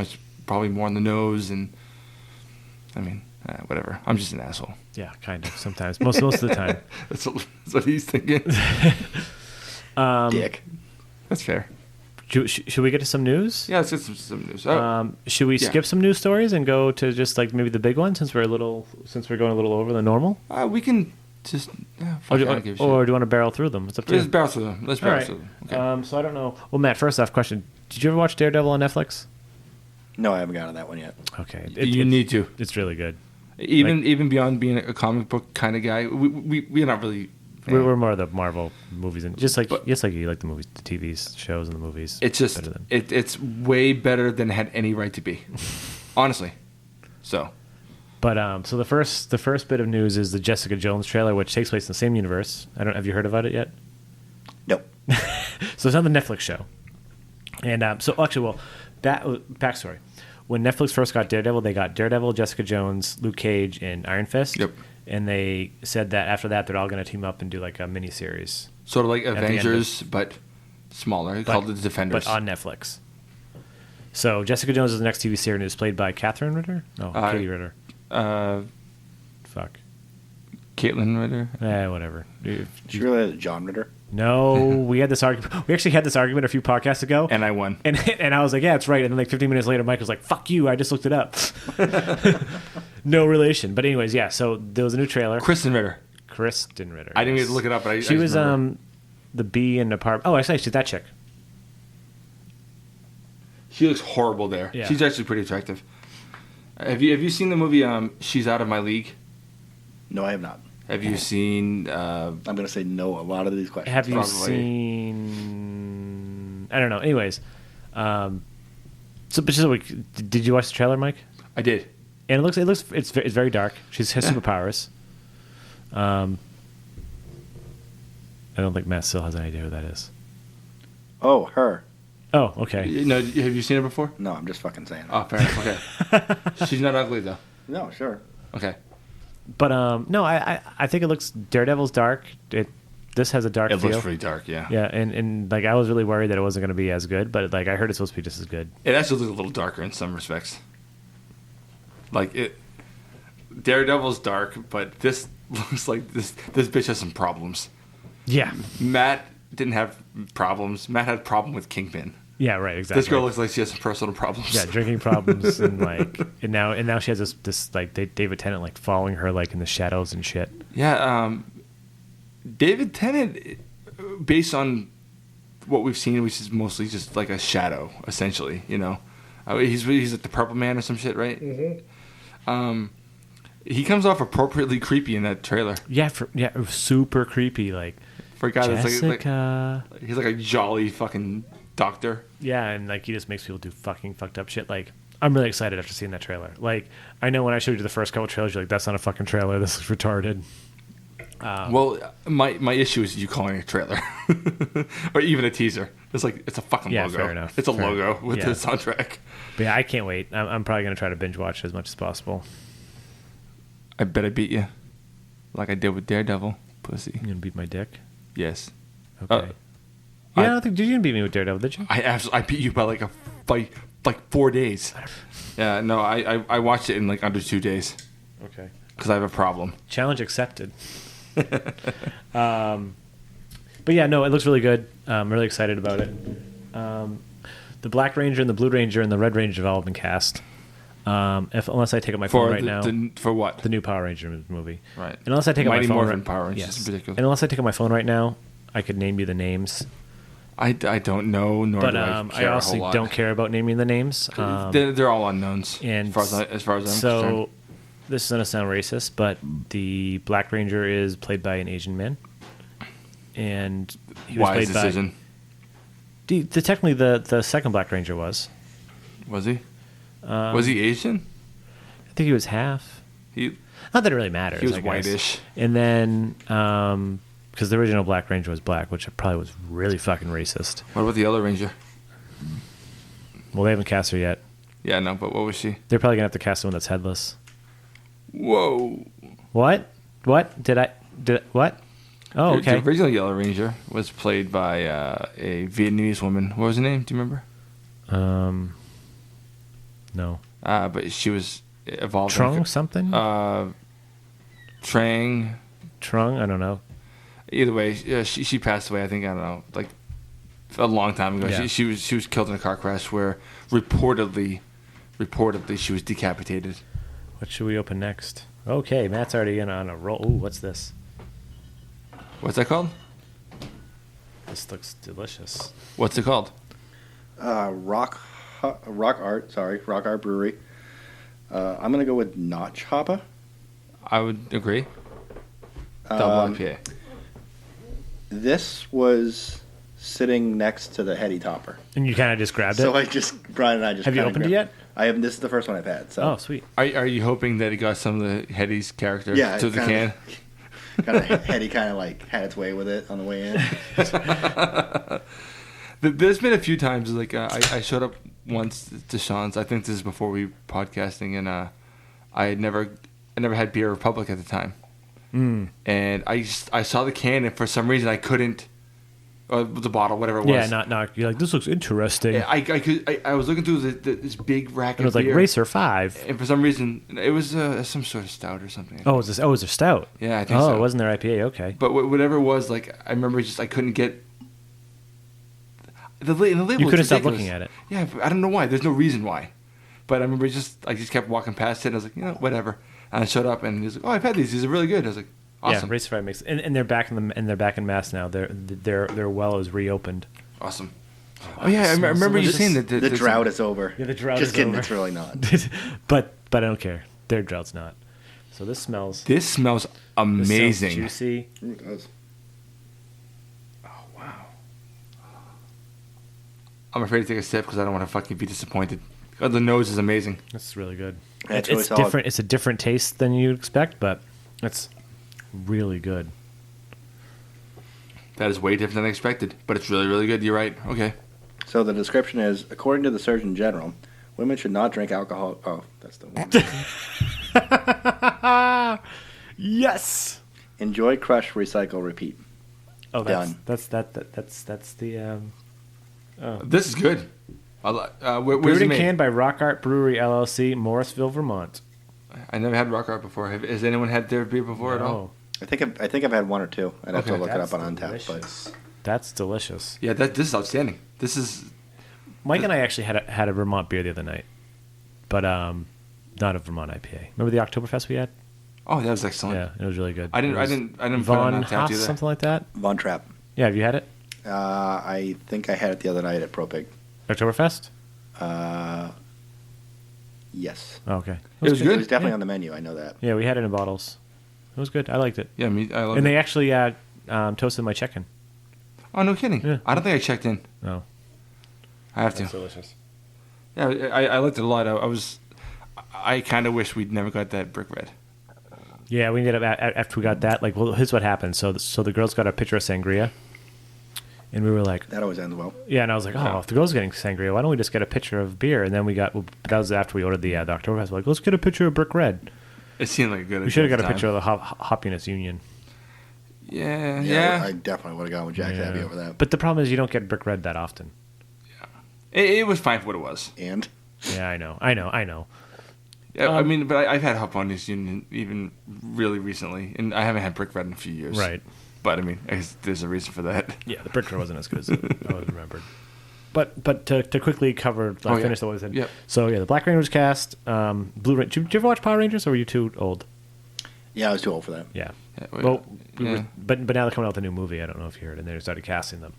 probably more on the nose, and I mean whatever. I'm just an asshole. Yeah, kind of sometimes. Most of the time. That's what he's thinking. Dick. That's fair. Should we get to some news? Yeah, let's get some news. Should we skip some news stories and go to just like maybe the big one since we're going a little over the normal? We can just or do you want to barrel through them? It's up to you. Let's barrel through them. Okay. So I don't know. Well, Matt, first off, question: did you ever watch Daredevil on Netflix? No, I haven't gotten to that one yet. Okay, you need to. It's really good. Even beyond being a comic book kind of guy, we're not really. We're more of the Marvel movies, and just like you like the movies, the TV shows and the movies. It's just it's way better than it had any right to be, honestly. So, but so the first bit of news is the Jessica Jones trailer, which takes place in the same universe. Have you heard about it yet? Nope. So it's not the Netflix show, and backstory. When Netflix first got Daredevil, they got Daredevil, Jessica Jones, Luke Cage, and Iron Fist. Yep. And they said that after that, they're all going to team up and do like a mini-series. Sort of like Avengers, but smaller. Called The Defenders. But on Netflix. So Jessica Jones is the next TV series, and it's played by Catherine Ritter? No, Katie Ritter. Fuck. Caitlin Ritter? Whatever. She really John Ritter? No, we had this argument. We actually had this argument a few podcasts ago. And I won. And I was like, yeah, it's right. And then like 15 minutes later, Mike was like, fuck you, I just looked it up. No relation. But anyways, yeah, so there was a new trailer. Kristen Ritter. I didn't even look it up, but she was the bee in the part. Oh, actually, she's that chick. She looks horrible there. Yeah. She's actually pretty attractive. Have you seen the movie She's Out of My League? No, I have not. Have you seen... I'm going to say no a lot of these questions. Have you seen... I don't know. Anyways. But just a week, did you watch the trailer, Mike? I did. And it's very dark. She has superpowers. I don't think Matt still has any idea who that is. Oh, her. Oh, okay. No, have you seen her before? No, I'm just fucking saying. Oh, fair enough. Okay. She's not ugly though. No, sure. Okay. But no, I think it looks Daredevil's dark. This has a dark feel. It looks pretty dark, yeah. Yeah, and like I was really worried that it wasn't going to be as good, but like I heard it's supposed to be just as good. It actually looks a little darker in some respects. Like Daredevil's dark, but this looks like this bitch has some problems. Yeah. Matt didn't have problems. Matt had a problem with Kingpin. Yeah, right, exactly. This girl looks like she has some personal problems. Yeah, drinking problems and like and now she has this like David Tennant like following her like in the shadows and shit. Yeah, David Tennant, based on what we've seen, which is mostly just like a shadow, essentially. You know, he's like the Purple Man or some shit, right? Mm-hmm. He comes off appropriately creepy in that trailer. Yeah, it was super creepy. Like For a guy Jessica. that's like he's like a jolly fucking doctor. Yeah, and like he just makes people do fucking fucked up shit. Like I'm really excited after seeing that trailer. Like I know when I showed you the first couple trailers, you're like, "That's not a fucking trailer. This is retarded." Well, my issue is you calling it a trailer or even a teaser. It's like it's a fucking logo. Fair enough. It's a logo with the soundtrack. But yeah, I can't wait. I'm probably gonna try to binge watch as much as possible. I bet I beat you, like I did with Daredevil. Pussy. You gonna beat my dick? Yes. Okay. I don't think you didn't beat me with Daredevil, did you? I beat you by like 4 days. Yeah. No. I watched it in like under 2 days. Okay. Because I have a problem. Challenge accepted. But yeah, no, it looks really good. I'm really excited about it. The Black Ranger and the Blue Ranger and the Red Ranger have all been cast. Unless I take out my phone right now. For what? The new Power Ranger movie. Right. And unless I take out my Mighty phone Morphin Power Rangers. Yes. It's ridiculous. And unless I take out my phone right now, I could name you the names. I don't know, nor do I care I also a whole lot. don't care about naming the names. They're all unknowns, and as far as I'm concerned. So, this is going to sound racist, but the Black Ranger is played by an Asian man. And he was Wise played decision. by... Technically, the second Black Ranger was. Was he? Was he Asian? I think he was half. Not that it really matters. He was I guess. whitish. And then, because the original Black Ranger was black, which probably was really fucking racist. What about the Yellow Ranger? Well, they haven't cast her yet. Yeah, no, but what was she? They're probably going to have to cast someone that's headless. Whoa. What? What? What? Oh, okay. The original Yellow Ranger was played by a Vietnamese woman. What was her name? Do you remember? No. But she was evolved. Trung something? Trang. Trung? I don't know. Either way, she passed away. I think I don't know, like a long time ago. Yeah. She was killed in a car crash where reportedly she was decapitated. What should we open next? Okay, Matt's already on a roll. Ooh, what's this? What's that called? This looks delicious. What's it called? Rock Art Brewery. I'm gonna go with Notch Hopper. I would agree. Double IPA. This was sitting next to the Heady Topper. And you kind of just grabbed it? So Brian and I just Have you opened it yet? I haven't. This is the first one I've had. So. Oh, sweet. Are you hoping that it got some of the Hetty's character to the can? Kind of Hetty kind of like had its way with it on the way in. There's been a few times like I showed up once to Shaun's. I think this is before we podcasting, and I never had Beer Republic at the time. And I saw the can, and for some reason I couldn't, or the bottle, whatever it was. Yeah, not. You're like, this looks interesting. Yeah, I was looking through this big rack and it was of like beer, Racer 5. and for some reason it was some sort of stout or something. Oh, is a stout? Yeah, I think so. Oh, it wasn't their IPA. Okay. But whatever it was, like I remember, I couldn't get the label. You couldn't stop ridiculous. looking at it. Yeah, I don't know why. There's no reason why. But I remember I just kept walking past it. And I was like, whatever. And I showed up, and he was like, "Oh, I've had these. These are really good." I was like, "Awesome." Yeah, Racer 5 makes, and they're back in Mass now. Their well is reopened. Awesome. Oh yeah, I remember you saying that the drought is over. Yeah, the drought Just is kidding, over. it's really not. but I don't care. Their drought's not. So this smells. This smells amazing. This smells juicy. It does. Oh wow. I'm afraid to take a sip because I don't want to fucking be disappointed. Oh, the nose is amazing. That's really good. It's It's different. It's a different taste than you'd expect, but it's really good. That is way different than I expected, but it's really, really good. You're right. Okay. So the description is, according to the Surgeon General, women should not drink alcohol. Oh, that's the one. Yes. Enjoy, crush, recycle, repeat. Oh, Done. That's the This is good. Where's brewed it and made? canned by Rock Art Brewery LLC, Morrisville, Vermont. I never had Rock Art before. Has anyone had their beer before at all? I think I've had one or two. I'd have to Okay. look it up That's on Untappd. delicious. But That's delicious. Yeah, this is outstanding. This is Mike and I actually had a Vermont beer the other night, but not a Vermont IPA. Remember the Oktoberfest we had? that was excellent. Yeah, it was really good. I didn't It was Mm-hmm. put it Von on Untappd Haas, either. something like that. Von Trapp. Yeah, have you had it? I think I had it the other night at ProPig. Oktoberfest? Yes. Oh, okay. It was It good. was definitely on the menu. I know that. Yeah, we had it in bottles. It was good. I liked it. Yeah, I love And it. they actually toasted my check-in. Oh, no kidding. Yeah. I don't think I checked in. No. I have to. That's delicious. Yeah, I liked it a lot. I kind of wish we'd never got that brick red. Yeah, we ended up after we got that. Like, well, here's what happened. So the girls got a pitcher of sangria, and we were like, that always ends well. Yeah, and I was like, if the girls are getting sangria, why don't we just get a pitcher of beer? And then that was after we ordered the Oktoberfest. We're like, let's get a pitcher of brick red. It seemed like a good. We should have got a picture of the Hoppiness Union. Yeah. I definitely would have gone with Jack Abbey over that. But the problem is you don't get brick red that often. Yeah, it was fine for what it was. And yeah, I know. Yeah, I mean, but I've had Hoppiness Union even really recently, and I haven't had brick red in a few years. Right. But I mean, I guess there's a reason for that. Yeah, the brick red wasn't as good as I always remembered. But to quickly cover, finish what I said. Yep. So yeah, the Black Rangers cast. Blue Rangers. Did you ever watch Power Rangers, or were you too old? Yeah, I was too old for that. Yeah. But But now they're coming out with a new movie. I don't know if you heard, and they started casting them.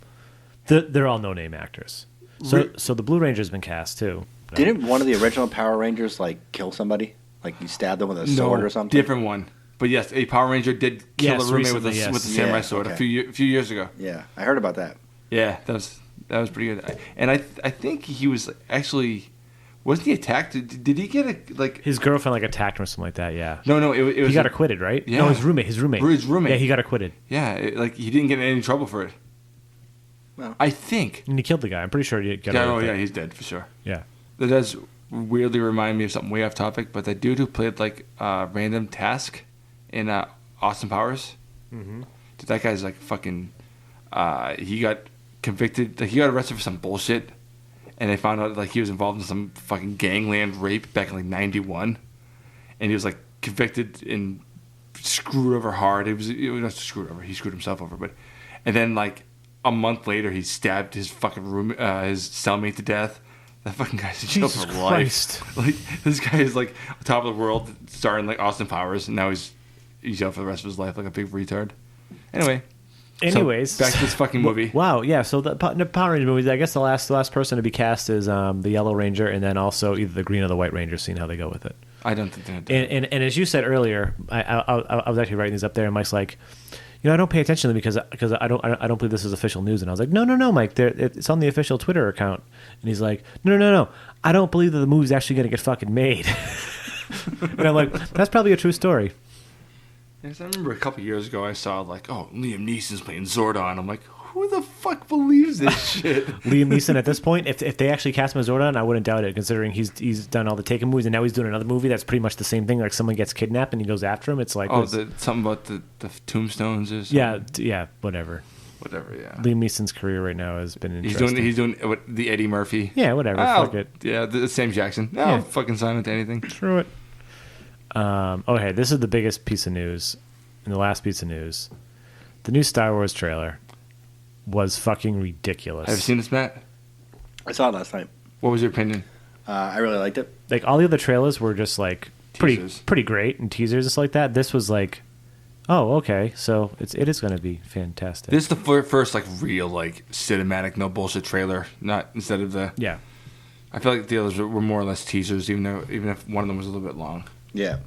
They're all no-name actors. So the Blue Ranger's been cast too. Didn't one of the original Power Rangers kill somebody? Like you stabbed them with a sword or something? Different one. But yes, a Power Ranger did kill a roommate with a samurai sword a few years ago. Yeah, I heard about that. Yeah, that was pretty good. And I think he was actually, wasn't he attacked? Did he get his girlfriend attacked him or something like that? Yeah. No, it was he got acquitted, right? Yeah. No, his roommate. His roommate. Yeah, he got acquitted. Yeah, he didn't get in any trouble for it. Well, I think. And he killed the guy. I'm pretty sure he got away with it. He's dead for sure. Yeah. That does weirdly remind me of something way off topic, but that dude who played Random Task in Austin Powers, dude, that guy's fucking. He got convicted. He got arrested for some bullshit, and they found out he was involved in some fucking gangland rape back in '91, and he was convicted and screwed over hard. It was not screwed over. He screwed himself over, and then a month later, he stabbed his fucking his cellmate to death. That fucking guy's in jail for life. This guy is top of the world, starring Austin Powers, and now he's in jail for the rest of his life, like a big retard. Anyways, back to this fucking movie. Wow, yeah. So the Power Ranger movies, I guess the last person to be cast is the Yellow Ranger, and then also either the Green or the White Ranger. Seeing how they go with it. I don't think they're doing it. And as you said earlier, I was actually writing these up there, and Mike's like, I don't pay attention to them because I don't believe this is official news. And I was like, no, Mike, it's on the official Twitter account. And he's like, no, I don't believe that the movie's actually going to get fucking made. And I'm like, that's probably a true story. Yes, I remember a couple years ago I saw Liam Neeson's playing Zordon. I'm like, who the fuck believes this shit? Liam Neeson at this point, if they actually cast him as Zordon, I wouldn't doubt it, considering he's done all the Taken movies, and now he's doing another movie that's pretty much the same thing. Someone gets kidnapped and he goes after him. It's something about the tombstones or something. Yeah, whatever. Whatever, yeah. Liam Neeson's career right now has been interesting. He's doing the Eddie Murphy. Yeah, whatever. Fuck it. Yeah, the Sam Jackson. No, yeah. Fucking sign into anything. Screw it. Okay, this is the biggest piece of news, and the last piece of news. The new Star Wars trailer was fucking ridiculous. Have you seen this, Matt? I saw it last night. What was your opinion? I really liked it. All the other trailers were just pretty great and teasers just like that. This was oh, okay, so it is going to be fantastic. This is the first real cinematic no bullshit trailer, not instead of the I feel like the others were more or less teasers, even if one of them was a little bit long. Yeah,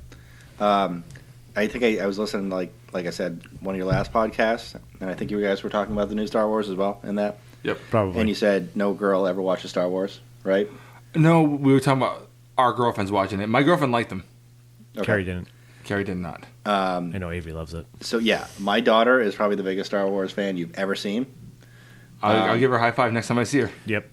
I think I was listening like I said, one of your last podcasts, and I think you guys were talking about the new Star Wars as well in that. Yep, probably. And you said no girl ever watches Star Wars, right? No, we were talking about our girlfriends watching it. My girlfriend liked them. Okay. Carrie didn't. Carrie did not. I know Avery loves it. So yeah, my daughter is probably the biggest Star Wars fan you've ever seen. I'll give her a high five next time I see her. Yep.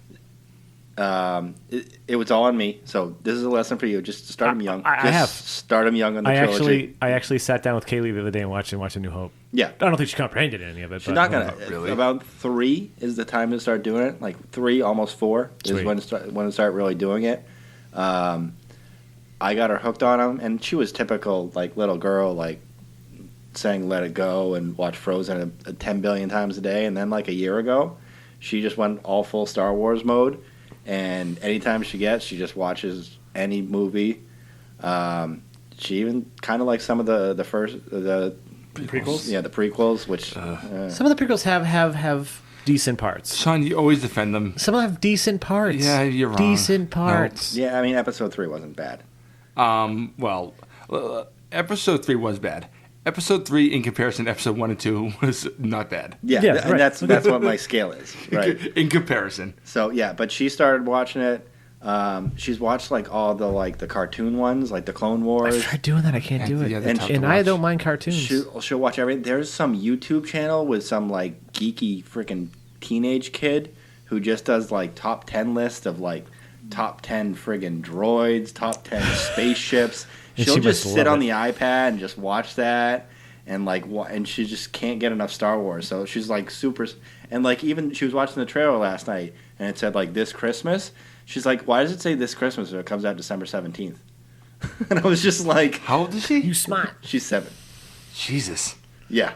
It was all on me. So this is a lesson for you. Just start them young. I have start them young on the trilogy. I actually sat down with Kaylee the other day and watched A New Hope. Yeah, I don't think she comprehended any of it. She's not gonna. Really? About 3 is the time to start doing it. 3, almost 4 is when to start really doing it. I got her hooked on them, and she was typical little girl, saying "Let It Go" and watch Frozen 10 billion times a day. And then a year ago, she just went all full Star Wars mode. And anytime she just watches any movie. She even kind of likes some of the prequels. Yeah, the prequels, which some of the prequels have decent parts. Sean, you always defend them. Some of them have decent parts. Yeah, you're wrong. Decent parts. No. Yeah, I mean, episode 3 wasn't bad. Well, episode 3 was bad. Episode 3, in comparison to Episode 1 and 2, was not bad. Yeah, Yeah, and right. that's what my scale is, right? In comparison. So yeah, but she started watching it. She's watched like all the cartoon ones, like the Clone Wars. I tried doing that. I can't do it. Yeah, and I don't mind cartoons. She'll watch everything. There's some YouTube channel with some like geeky freaking teenage kid who just does like top 10 list of like top 10 friggin' droids, top 10 spaceships. She'll just sit on the iPad and just watch that, and and she just can't get enough Star Wars. So she's like super, and like even she was watching the trailer last night, and it said like this Christmas. She's like, why does it say this Christmas if it comes out December 17th? And I was just like, how old is she? You smart. She's 7. Jesus. Yeah.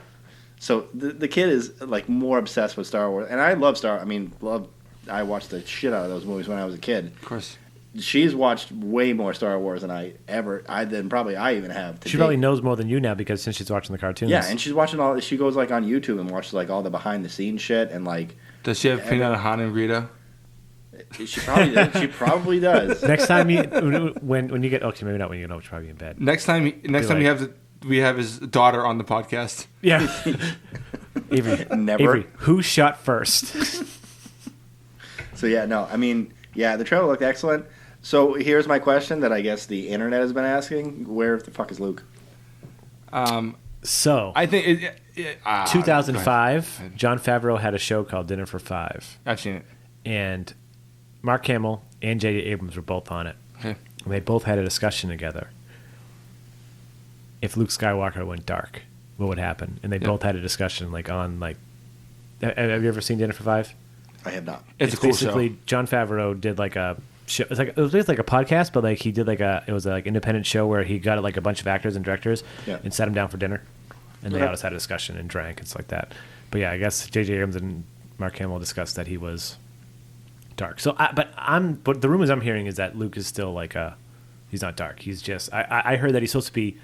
So the kid is like more obsessed with Star Wars, and I love I watched the shit out of those movies when I was a kid. Of course. She's watched way more Star Wars than I even have. She probably knows more than you now because since she's watching the cartoons. Yeah, and she's watching she goes like on YouTube and watches like all the behind the scenes shit and like. Does she have peanut Han and Rita? She probably does. Next time when you get maybe not when you get she's probably in bed. Next time we have his daughter on the podcast. Yeah. Avery. Never. Avery, who shot first? So yeah, no, I mean, yeah, the trailer looked excellent. So here's my question that I guess the internet has been asking: where the fuck is Luke? So I think 2005, Jon Favreau had a show called Dinner for Five. I've seen it. And Mark Hamill and J.J. Abrams were both on it. Okay. And they both had a discussion together. If Luke Skywalker went dark, what would happen? And they both had a discussion have you ever seen Dinner for Five? I have not. It's a cool basically show. Jon Favreau did like a show. It was basically like a podcast, but like he did it was like independent show where he got like a bunch of actors and directors and sat them down for dinner, and they all just had a discussion and drank and stuff like that. But yeah, I guess J.J. Abrams and Mark Hamill discussed that he was dark. So, but the rumors I'm hearing is that Luke is still like he's not dark. He's just I heard that he's supposed to be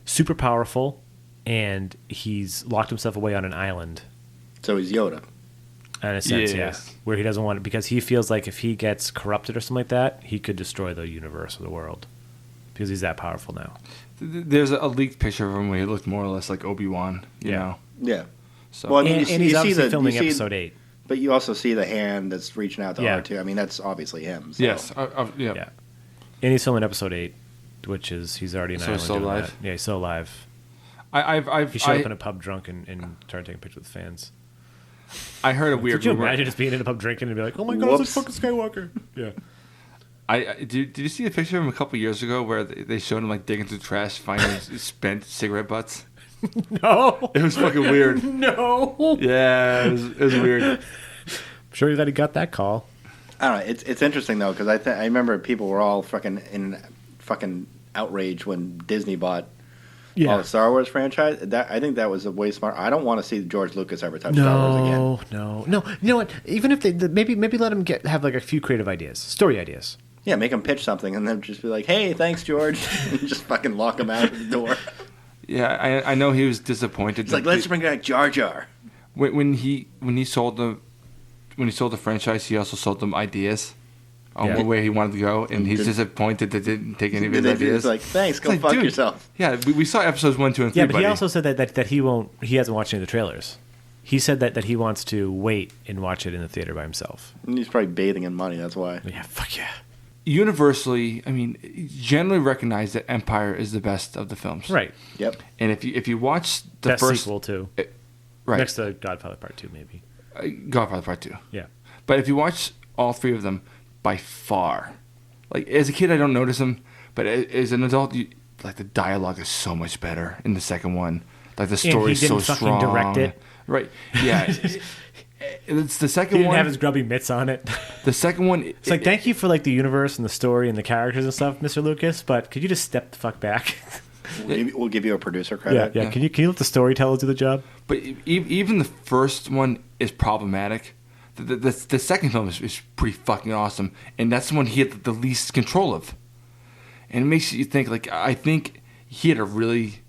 super powerful, and he's locked himself away on an island. So he's Yoda. In a sense, yes. Where he doesn't want it because he feels like if he gets corrupted or something like that, he could destroy the universe or the world because he's that powerful now. There's a leaked picture of him where he looked more or less like Obi-Wan, you know? Yeah. So. Well, and he's obviously filming Episode 8. But you also see the hand that's reaching out to R2. I mean, that's obviously him. So. Yes. Yeah. And he's filming Episode 8, which is he's already in He's still alive? Yeah, he's still alive. He showed up in a pub drunk and started taking pictures with fans. I heard a weird Could you rumor. imagine just being in a pub drinking and be like, oh my God, it's like fucking Skywalker. Yeah. Did you see a picture of him a couple years ago where they showed him like digging through trash, finding spent cigarette butts? No. It was fucking weird. No. Yeah, it was weird. I'm sure that he got that call. I don't know. It's interesting though because I remember people were all fucking outrage when Disney bought all the Star Wars franchise. I think that was a way smart. I don't want to see George Lucas ever touch Star Wars again. No. You know what? Even if they maybe let him have like a few creative ideas, story ideas. Yeah, make him pitch something and then just be like, "Hey, thanks, George," and just fucking lock him out the door. Yeah, I know he was disappointed. He's like, "Let's bring back Jar Jar." When he sold the franchise, he also sold them ideas on where he wanted to go, and he's disappointed that they didn't take any of his ideas. He's like, thanks, go fuck yourself. Yeah, we saw episodes 1, 2, and 3. Yeah, but he also said that he hasn't watched any of the trailers. He said that he wants to wait and watch it in the theater by himself. And he's probably bathing in money. That's why. Yeah, fuck yeah. Universally, I mean, generally recognized that Empire is the best of the films. Right. Yep. And if you watch the best first sequel too, right next to Godfather Part 2, maybe. Godfather Part 2. Yeah. But if you watch all three of them, by far, like as a kid, I don't notice them, but as an adult, like the dialogue is so much better in the second one. Like the story is so strong. He didn't fucking direct it. Right. Yeah. It's the second he one. Didn't have his grubby mitts on it. The second one. It's like, thank you for like the universe and the story and the characters and stuff, Mr. Lucas. But could you just step the fuck back? We'll give you a producer credit. Yeah. Can you let the storytellers do the job? But even the first one is problematic. The second film is pretty fucking awesome, and that's the one he had the least control of. And it makes you think, like, I think he had a really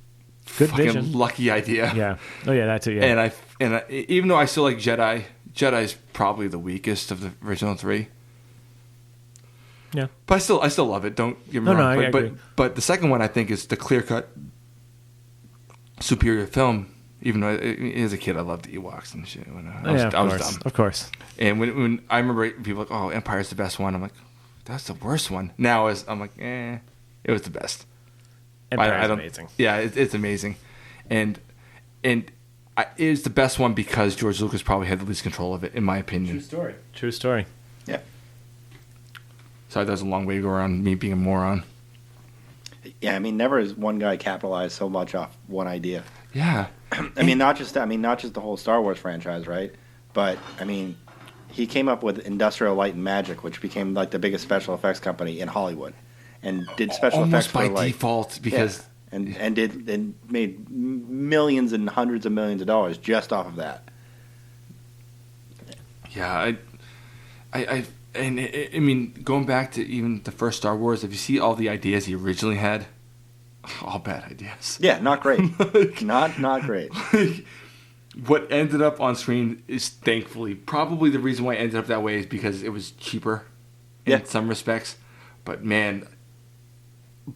good fucking vision. Lucky idea. Yeah. Oh yeah, that too. Yeah. And I even though I still like Jedi's probably the weakest of the original three. Yeah. But I still love it. Don't get me wrong. I agree. But the second one I think is the clear cut superior film. Even though as a kid I loved the Ewoks and shit. When I was dumb. Of course. And when I remember people like, oh, Empire's the best one. I'm like, that's the worst one. Now I'm like, it was the best. Empire's amazing. Yeah, it's amazing, and it is the best one because George Lucas probably had the least control of it, in my opinion. True story. Yeah. Sorry, that was a long way to go around me being a moron. Yeah, I mean, never has one guy capitalized so much off one idea. Yeah. I mean, not just the whole Star Wars franchise, right? But I mean, he came up with Industrial Light and Magic, which became like the biggest special effects company in Hollywood, and did special almost effects by for, like, default because and made millions and hundreds of millions of dollars just off of that. Yeah, I mean, going back to even the first Star Wars, if you see all the ideas he originally had, all bad ideas. Yeah, not great. not great. What ended up on screen is thankfully probably the reason why it ended up that way is because it was cheaper in some respects. But man,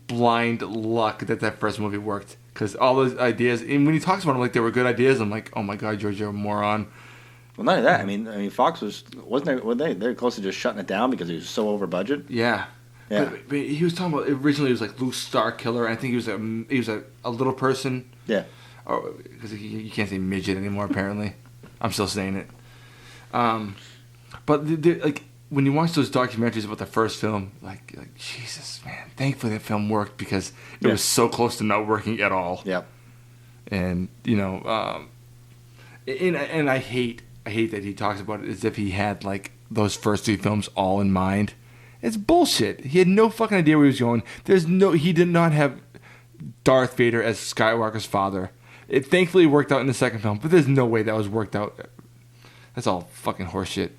blind luck that first movie worked, because all those ideas, and when he talks about them like they were good ideas, I'm like, oh my god, George, you're a moron. Well, none of that. I mean, Fox wasn't they close to just shutting it down because he was so over budget? Yeah. Yeah. But he was talking about, originally it was like Luke Starkiller. I think he was a little person. Yeah. Because you can't say midget anymore, apparently. I'm still saying it. But like when you watch those documentaries about the first film, like Jesus, man. Thankfully that film worked because it was so close to not working at all. Yep. And and I hate that he talks about it as if he had like those first three films all in mind. It's bullshit. He had no fucking idea where he was going. He did not have Darth Vader as Skywalker's father. It thankfully worked out in the second film, but there's no way that was worked out. That's all fucking horseshit.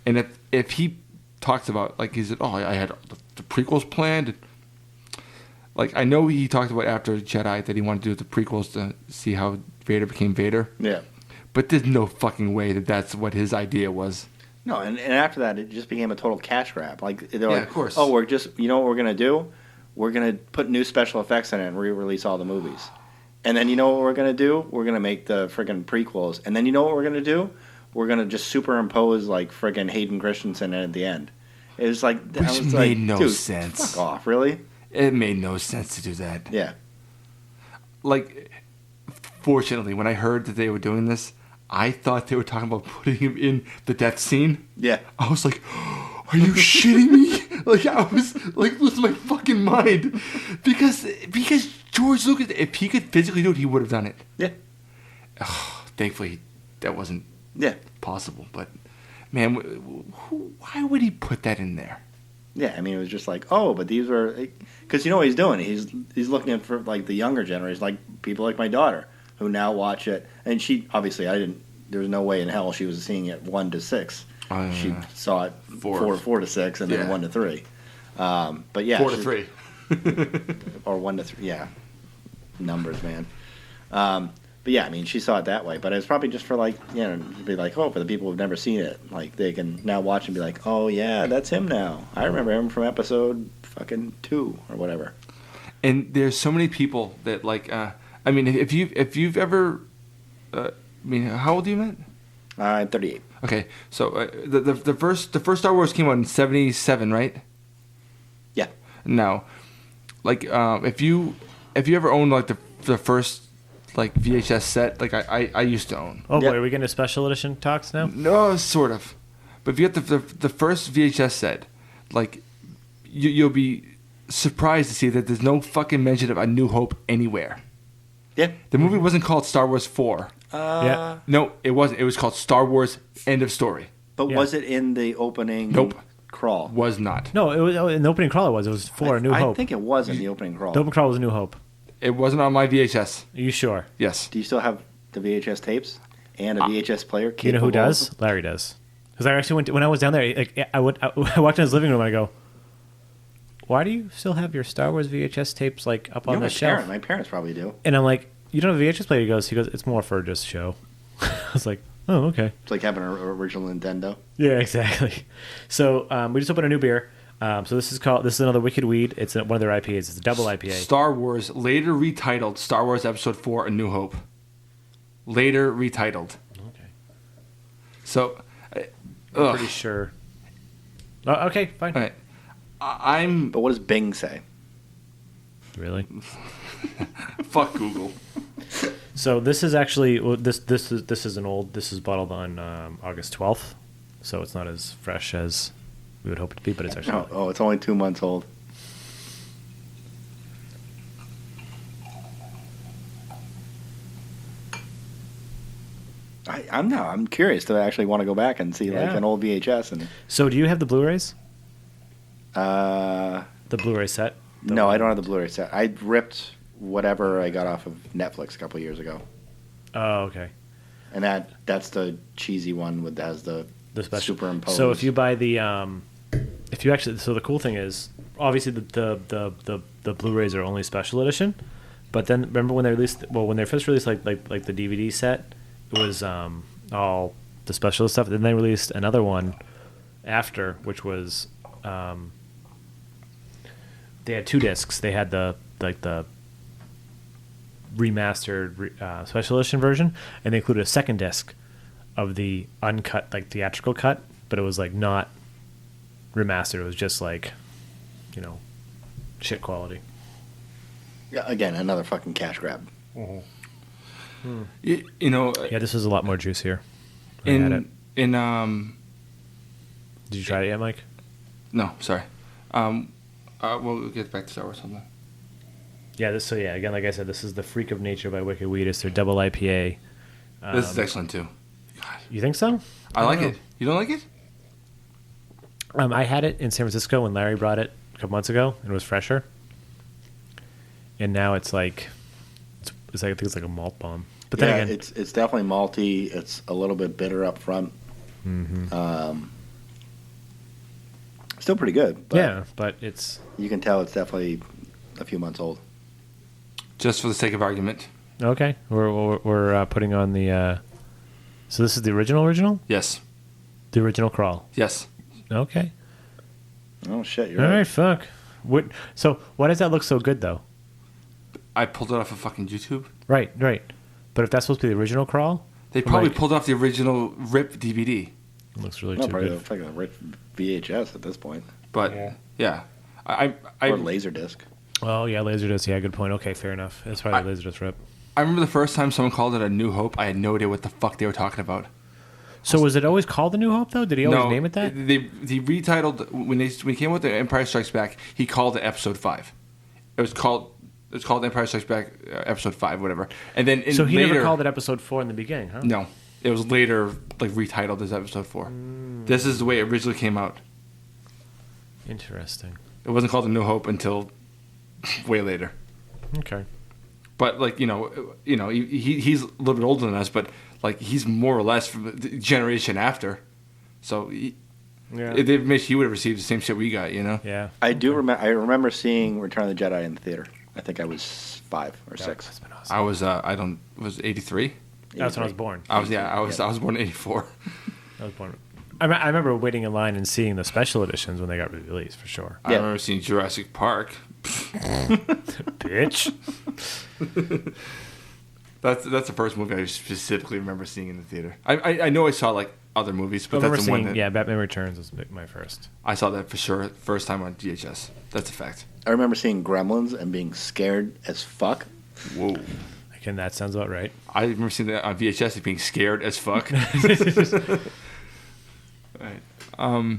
And if he talks about, like, he said, oh, I had the prequels planned. Like, I know he talked about after Jedi that he wanted to do the prequels to see how Vader became Vader. Yeah. But there's no fucking way that that's what his idea was. No, and after that, it just became a total cash grab. Like, they're like, of course. Oh, we're just, you know what we're going to do? We're going to put new special effects in it and re-release all the movies. And then you know what we're going to do? We're going to make the friggin' prequels. And then you know what we're going to do? We're going to just superimpose, like, friggin' Hayden Christensen at the end. It was like... Which made no sense. Fuck off, really? It made no sense to do that. Yeah. Like, fortunately, when I heard that they were doing this, I thought they were talking about putting him in the death scene. Yeah. I was like, are you shitting me? Like, I was, like, losing my fucking mind. Because George Lucas, if he could physically do it, he would have done it. Yeah. Thankfully, that wasn't possible. But, man, why would he put that in there? Yeah, I mean, it was just like, oh, but these were... Because you know what he's doing? He's looking at for, like, the younger generation, like people like my daughter, who now watch it. And she, obviously, there was no way in hell she was seeing it 1 to 6. She saw it 4 to 6 and then 1 to 3. But yeah, 4 to 3. Or 1 to 3, yeah. Numbers, man. But yeah, I mean, she saw it that way. But it's probably just for, like, you know, to be like, oh, for the people who've never seen it, like, they can now watch and be like, oh yeah, that's him now. I remember him from episode fucking 2 or whatever. And there's so many people that, like, I mean, if you've ever, I mean, how old are you, Matt? I'm 38. Okay, so the first Star Wars came out in 1977, right? Yeah. Now, like, if you ever owned like the first like VHS set, like I used to own. Oh boy, are we getting to special edition talks now? No, sort of. But if you get the first VHS set, like you'll be surprised to see that there's no fucking mention of A New Hope anywhere. Yeah. The movie wasn't called Star Wars 4. Yeah. No, it wasn't. It was called Star Wars End of Story. But was it in the opening crawl? Was not. No, it was in the opening crawl. It was for A New Hope. I think it was in the opening crawl. The opening crawl was A New Hope. It wasn't on my VHS. Are you sure? Yes. Do you still have the VHS tapes and a VHS player? You know who does? Larry does. Because I actually when I was down there, like, I walked in his living room and I go, why do you still have your Star Wars VHS tapes like up on the shelf? My parents probably do. And I'm like, you don't have a VHS player? He goes, it's more for just show. I was like, oh, okay. It's like having an original Nintendo. Yeah, exactly. So we just opened a new beer. So this is another Wicked Weed. It's one of their IPAs. It's a double IPA. Star Wars, later retitled Star Wars Episode 4: A New Hope. Later retitled. Okay. So, I'm pretty sure. Oh, okay, fine. All right. But what does Bing say? Really? Fuck Google. So this is actually this is an old. This is bottled on August 12th, so it's not as fresh as we would hope it to be, but it's actually. Oh, it's only 2 months old. I'm curious to actually want to go back and see like an old VHS and. So do you have the Blu-rays? The Blu-ray set? No, I don't have the Blu-ray set. I ripped whatever I got off of Netflix a couple of years ago. Oh, okay. And that's the cheesy one that has the special superimposed. So if you buy the so the cool thing is obviously the Blu-rays are only special edition, but then remember when they first released like the DVD set, it was all the special stuff. Then they released another one after, which was they had 2 discs. They had the remastered special edition version, and they included a second disc of the uncut, like theatrical cut, but it was like not remastered. It was just like, shit quality. Yeah, again, another fucking cash grab. Yeah, this is a lot more juicier. Did you try it yet, Mike? No, sorry. We'll get back to Star Wars sometime. Yeah, again, like I said, this is the Freak of Nature by Wicked Weed. It's their double IPA. This is excellent too. God. You think so? I like it. You don't like it? I had it in San Francisco when Larry brought it a couple months ago, and it was fresher. And now it's like, I think it's like a malt bomb. But then again, it's definitely malty. It's a little bit bitter up front. Mm-hmm. Still pretty good. But but it's... You can tell it's definitely a few months old. Just for the sake of argument. Okay. We're putting on the... So this is the original? Yes. The original crawl? Yes. Okay. Oh, shit, you're All right. right, fuck. So why does that look so good, though? I pulled it off of fucking YouTube. Right. But if that's supposed to be the original crawl? They probably pulled off the original RIP DVD. It looks really No, too probably good. it's like a rip VHS at this point. But, yeah. Or Laserdisc. Oh, yeah, Laserdisc. Yeah, good point. Okay, fair enough. It's probably Laserdisc RIP. I remember the first time someone called it A New Hope, I had no idea what the fuck they were talking about. So was it always called A New Hope, though? Did he always name it that? They retitled, when he came with the Empire Strikes Back, he called it Episode 5. It was called Empire Strikes Back Episode 5, whatever. And then so he never called it Episode 4 in the beginning, huh? No. It was later retitled as Episode 4. This is the way it originally came out. Interesting. It wasn't called A New Hope until way later. Okay. But he's a little bit older than us, but he's more or less from the generation after. So he would have received the same shit we got, Yeah. I remember seeing Return of the Jedi in the theater. I think I was 5 or 6. That's been awesome. I was was 83. That's when I was born. I was born in 84. I was born. I remember waiting in line and seeing the special editions when they got released, for sure. I remember seeing Jurassic Park. Bitch. That's the first movie I specifically remember seeing in the theater. I know I saw other movies, but that's the one that... Yeah, Batman Returns was my first. I saw that for sure, first time on VHS. That's a fact. I remember seeing Gremlins and being scared as fuck. Whoa. Again, that sounds about right. I remember seeing that on VHS and being scared as fuck. Right. All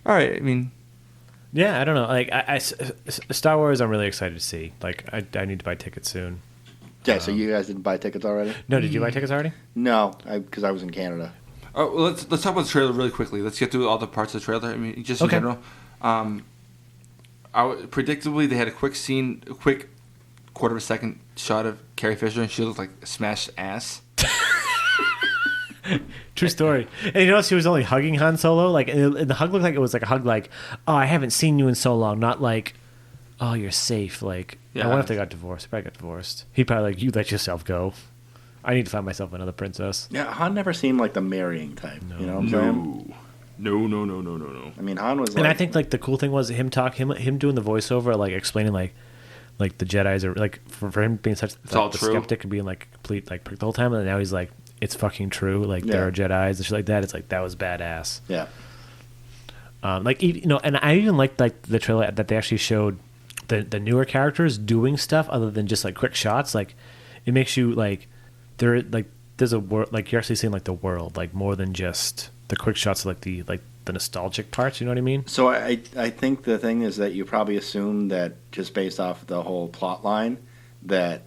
right. I mean... Yeah, I don't know. Star Wars, I'm really excited to see. I need to buy tickets soon. Yeah, so you guys didn't buy tickets already? No, did you buy tickets already? No, because I was in Canada. Oh, well, let's talk about the trailer really quickly. Let's get through all the parts of the trailer. I mean, just in general. Predictably, they had a quick quarter of a second shot of Carrie Fisher, and she looked like a smashed ass. True story. And you notice she was only hugging Han Solo? And the hug looked like it was like a hug oh, I haven't seen you in so long. Not oh, you're safe. I wonder if they got divorced. They probably got divorced. He'd probably you let yourself go. I need to find myself another princess. Yeah, Han never seemed like the marrying type. No. You know what I'm saying? No. I mean, Han was. And I think like the cool thing was him doing the voiceover, like explaining like the Jedi's are like for him being such the skeptic and being like complete like prick the whole time, and now he's like, it's fucking true. Like there are Jedi's and shit like that. It's like that was badass. Yeah. Like and I even liked like the trailer that they actually showed the newer characters doing stuff other than just like quick shots. Like it makes you like there's a world, like you're actually seeing like the world, like more than just the quick shots of like the nostalgic parts. You know what I mean? So I think the thing is that you probably assume that just based off the whole plot line that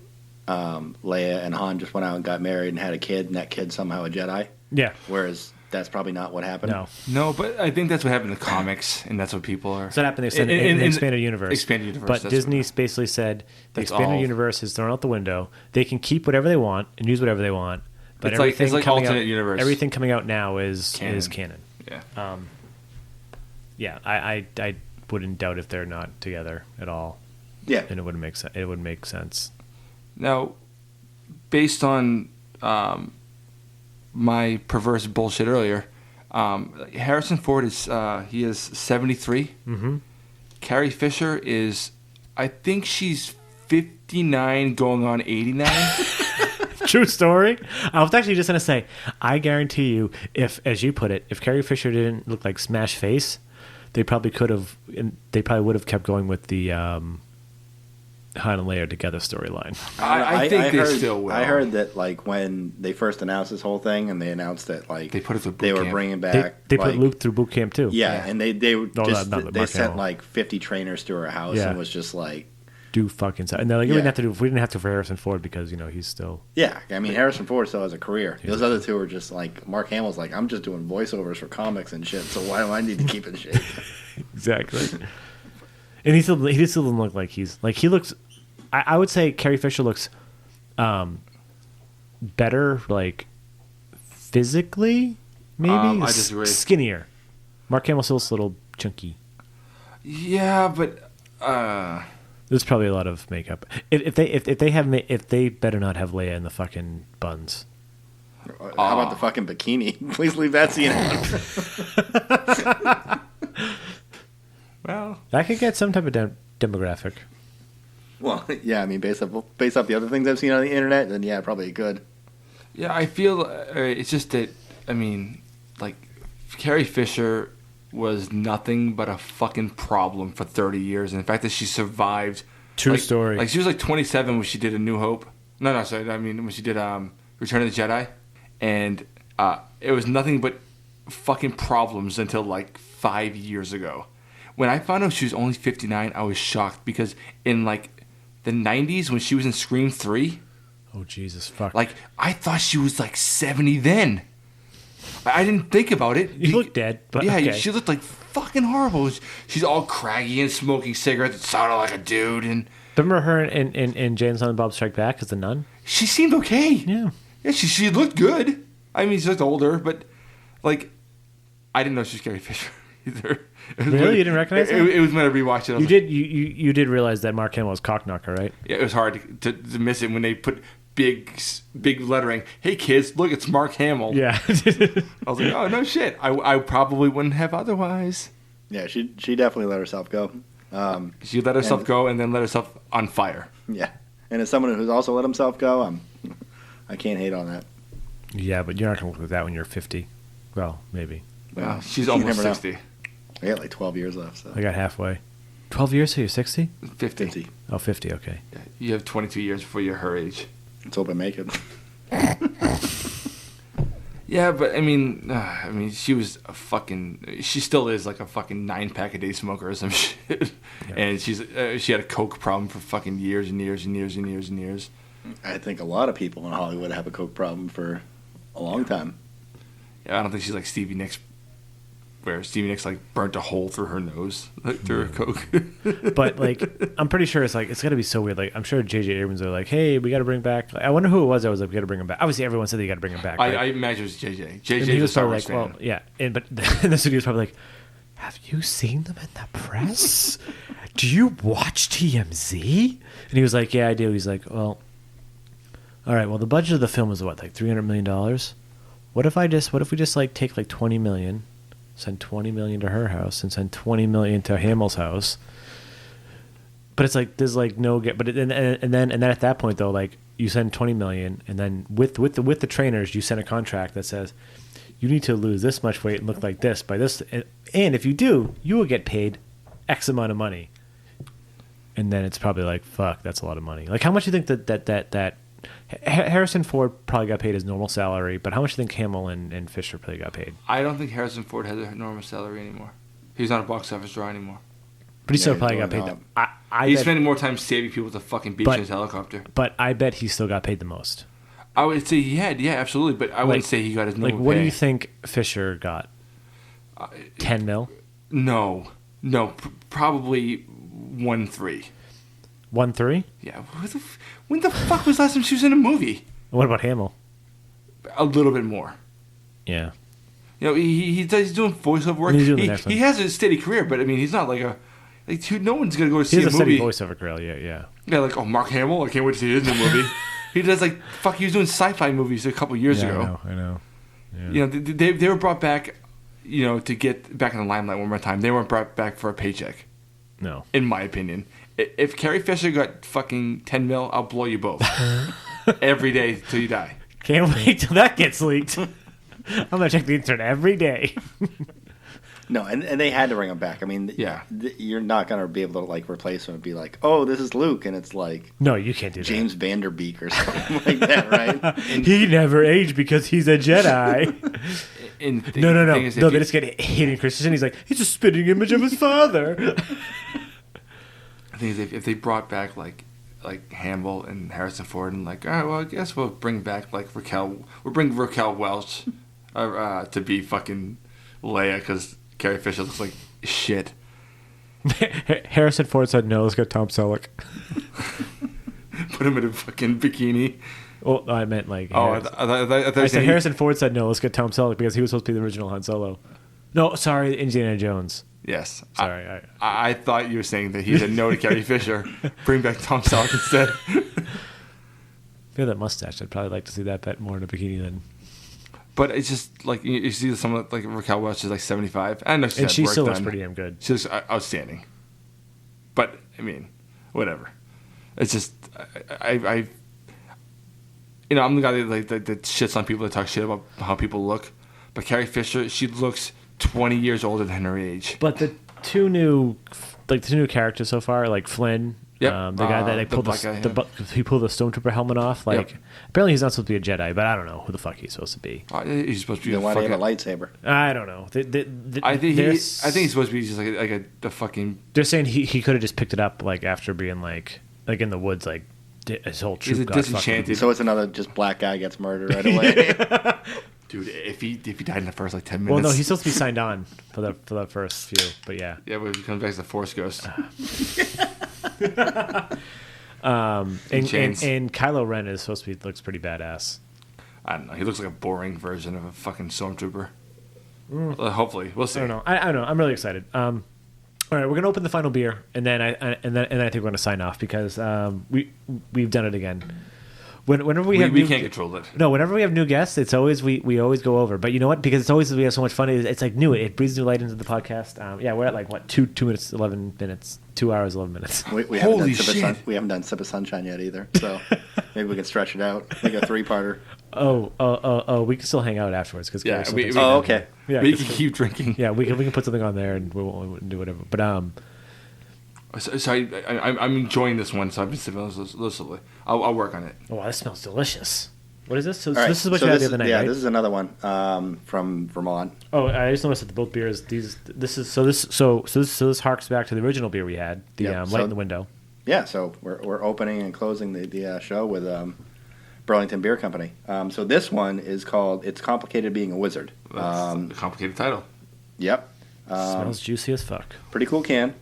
Leia and Han just went out and got married and had a kid, and that kid's somehow a Jedi. Yeah. Whereas that's probably not what happened. No, but I think that's what happened in the comics, and that's what people are. So that happened in the expanded universe. Expanded universe. But Disney basically said the expanded universe is thrown out the window. They can keep whatever they want and use whatever they want. But it's like alternate universe. Everything coming out now is canon. Yeah. I wouldn't doubt if they're not together at all. Yeah. And it would make sense. It would make sense. Now, based on my perverse bullshit earlier, Harrison Ford is 73. Mm-hmm. Carrie Fisher is, I think she's 59 going on 89. True story. I was actually just going to say, I guarantee you, if, as you put it, if Carrie Fisher didn't look like Smash Face, they probably would have kept going with the Han and Leia together storyline. I think they still will. I heard that like when they first announced this whole thing, and they announced that like they put it through boot they were camp. bringing back. They put Luke through boot camp too. Yeah, and they sent Hamill. like 50 trainers to her house and was just like, do fucking stuff. And they're like, we didn't have to for Harrison Ford because he's still. Yeah, I mean Harrison Ford still has a career. Those other two are just like Mark Hamill's like, I'm just doing voiceovers for comics and shit. So why do I need to keep in shape? Exactly. And he still doesn't look like he looks. I would say Carrie Fisher looks better, like physically, maybe. I disagree. Skinnier. Mark Hamill still looks a little chunky. Yeah, but there's probably a lot of makeup. If they better not have Leia in the fucking buns. How about the fucking bikini? Please leave that scene out. Well, that could get some type of demographic. Well, yeah, I mean, based off the other things I've seen on the internet, then yeah, probably good. Yeah, I feel it's just that, I mean, like, Carrie Fisher was nothing but a fucking problem for 30 years, and the fact that she survived. True story. Like, she was like 27 when she did A New Hope. No, sorry, I mean, when she did Return of the Jedi, and it was nothing but fucking problems until like 5 years ago. When I found out she was only 59, I was shocked because in like the 90s when she was in Scream 3, oh Jesus fuck! Like I thought she was like 70 then. I didn't think about it. You look dead, but yeah, okay. She looked like fucking horrible. She's all craggy and smoking cigarettes. It sounded like a dude. And remember her in Jay and Silent Bob Strike Back as the nun? She seemed okay. Yeah, she looked good. I mean, she looked older, but like I didn't know she was Carrie Fisher either. Really? You didn't recognize her? It was when I rewatched it. You did realize that Mark Hamill was Cockknocker, right? Yeah, it was hard to miss it when they put big lettering. Hey kids, look, it's Mark Hamill. Yeah. I was like, oh no shit. I probably wouldn't have otherwise. Yeah, she definitely let herself go. She let herself go and then let herself on fire. Yeah, and as someone who's also let himself go, I can't hate on that. Yeah, but you're not gonna look like that when you're 50. Well, maybe. Well, she's almost 60. I got like 12 years left. So. I got halfway. 12 years, so you're 60? 50. Oh, 50, okay. Yeah, you have 22 years before you're her age. Let's hope I make it. Yeah, but I mean, she was she still is like a fucking 9-pack a day smoker or some shit. Yeah. And she had a coke problem for fucking years and years and years and years and years. I think a lot of people in Hollywood have a coke problem for a long time. Yeah, I don't think she's like Stevie Nicks, where Stevie Nicks like burnt a hole through her nose through her coke. But like, I'm pretty sure it's got to be so weird. Like, I'm sure J.J. Abrams are like, hey, we got to bring back. I wonder who it was that was like, we got to bring him back. Obviously, everyone said they got to bring him back. Right? I imagine it was J.J. J.J. was probably like, well, yeah. But the studio was probably like, have you seen them in the press? Do you watch TMZ? And he was like, yeah, I do. He's like, well, all right. Well, the budget of the film is what, like $300 million? What if we just like take like $20 million, send $20 million to her house, and send $20 million to Hamill's house. But it's like there's like no get. But and then at that point though, like you send $20 million, and then with the trainers, you send a contract that says you need to lose this much weight and look like this by this, and if you do, you will get paid X amount of money. And then it's probably like, fuck, that's a lot of money. Like, how much do you think that Harrison Ford probably got paid his normal salary, but how much do you think Hamill and Fisher probably got paid? I don't think Harrison Ford has a normal salary anymore. He's not a box office draw anymore. But he still probably got paid. He's spending more time saving people with a fucking beach in his helicopter. But I bet he still got paid the most. I would say he had, yeah, absolutely. But I wouldn't say he got his normal pay. What do you think Fisher got? 10 mil? No, probably 1.3. 1.3? Yeah. When the fuck was the last time she was in a movie? What about Hamill? A little bit more. Yeah. You know, he's doing voiceover work. He has a steady career, but I mean, he's not like no one's gonna go to see a movie. He has a steady voiceover career, yeah. Yeah, like Mark Hamill. I can't wait to see his new movie. He does he was doing sci-fi movies a couple years ago. I know. Yeah. You know, they were brought back, you know, to get back in the limelight one more time. They weren't brought back for a paycheck. No. In my opinion. If Carrie Fisher got fucking 10 mil, I'll blow you both. Every day till you die. Can't wait till that gets leaked. I'm going to check the internet every day. No, and they had to bring him back. I mean, yeah. You're not going to be able to, like, replace him and be like, oh, this is Luke, and it's like... No, you can't do James that. Vanderbeek or something like that, right? He never aged because he's a Jedi. No. They just get Hayden Christensen. He's like, he's a spitting image of his father. I think if they brought back like Hamill and Harrison Ford and like, all right, well, I guess we'll bring back like Raquel. We'll bring Raquel Welch to be fucking Leia because Carrie Fisher looks like shit. Harrison Ford said no. Let's get Tom Selleck. Put him in a fucking bikini. Well, I meant like. Oh, I said Harrison Ford said no. Let's get Tom Selleck because he was supposed to be the original Han Solo. No, sorry, Indiana Jones. Yes. Sorry. I thought you were saying that he said no to Carrie Fisher. Bring back Tom Selleck instead. If you had that mustache, I'd probably like to see that bet more in a bikini than. But it's just like you see someone like Raquel Welch is like 75. I know she still looks pretty damn good. She looks outstanding. But I mean, whatever. It's just I you know, I'm the guy that shits on people that talk shit about how people look. But Carrie Fisher, she looks 20 years older than her age. But the two new characters so far, like Flynn, the guy that pulled he pulled the Stormtrooper helmet off. Like apparently he's not supposed to be a Jedi, but I don't know who the fuck he's supposed to be. He's supposed to be. Why do you have a lightsaber? I don't know. I think he's supposed to be just like a fucking. They're saying he could have just picked it up like after being like in the woods like his whole troop. He's disenchanted. So it's another just black guy gets murdered right away. Dude, if he died in the first like 10 minutes. Well, no, he's supposed to be signed on for the first few, but yeah. Yeah, but if he comes back as the Force Ghost. And Kylo Ren is supposed to be looks pretty badass. I don't know. He looks like a boring version of a fucking stormtrooper. Hopefully, we'll see. I don't know. I'm really excited. All right, we're gonna open the final beer, and then I think we're gonna sign off because we've done it again. Whenever we can't control it. No, whenever we have new guests, it's always we always go over. But you know what? Because it's always we have so much fun. It's like new. It breathes new light into the podcast. We're at like what 2 minutes 11 minutes, 2 hours 11 minutes. Holy shit! We haven't done Sip of Sunshine yet either. So maybe we can stretch it out, make a 3-parter. Oh! We can still hang out afterwards because okay. Yeah, we can keep drinking. Yeah, we can put something on there and we'll do whatever. But So I'm enjoying this one, so I've been sipping exclusively. I'll work on it. Oh, wow, this smells delicious. What is this? So right, this is what you had the other night, right? This is another one from Vermont. Oh, I just noticed that the both beers. This harks back to the original beer we had, the Light in the Window. Yeah, so we're opening and closing the show with Burlington Beer Company. So this one is called "It's Complicated Being a Wizard." That's a complicated title. Yep. Smells juicy as fuck. Pretty cool can.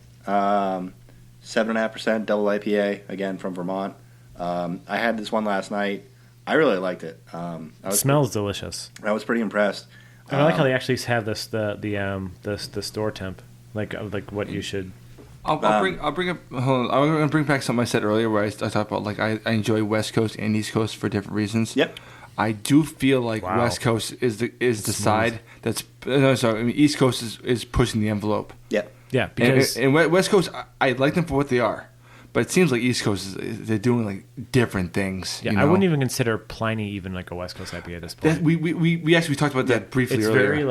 7.5% double IPA, again from Vermont. I had this one last night. I really liked it. It smells delicious. I was pretty impressed. I like how they actually have the store temp, like what you should. I'm gonna bring back something I said earlier where I talked about like I enjoy West Coast and East Coast for different reasons. Yep. I do feel like Wow. West Coast is the side that's no, sorry. I mean, East Coast is pushing the envelope. Yeah. Yeah, because And West Coast, I like them for what they are, but it seems like East Coast they're doing like different things. yeah, you know? I wouldn't even consider Pliny even like a West Coast IPA at this point. We actually talked about that briefly It's earlier.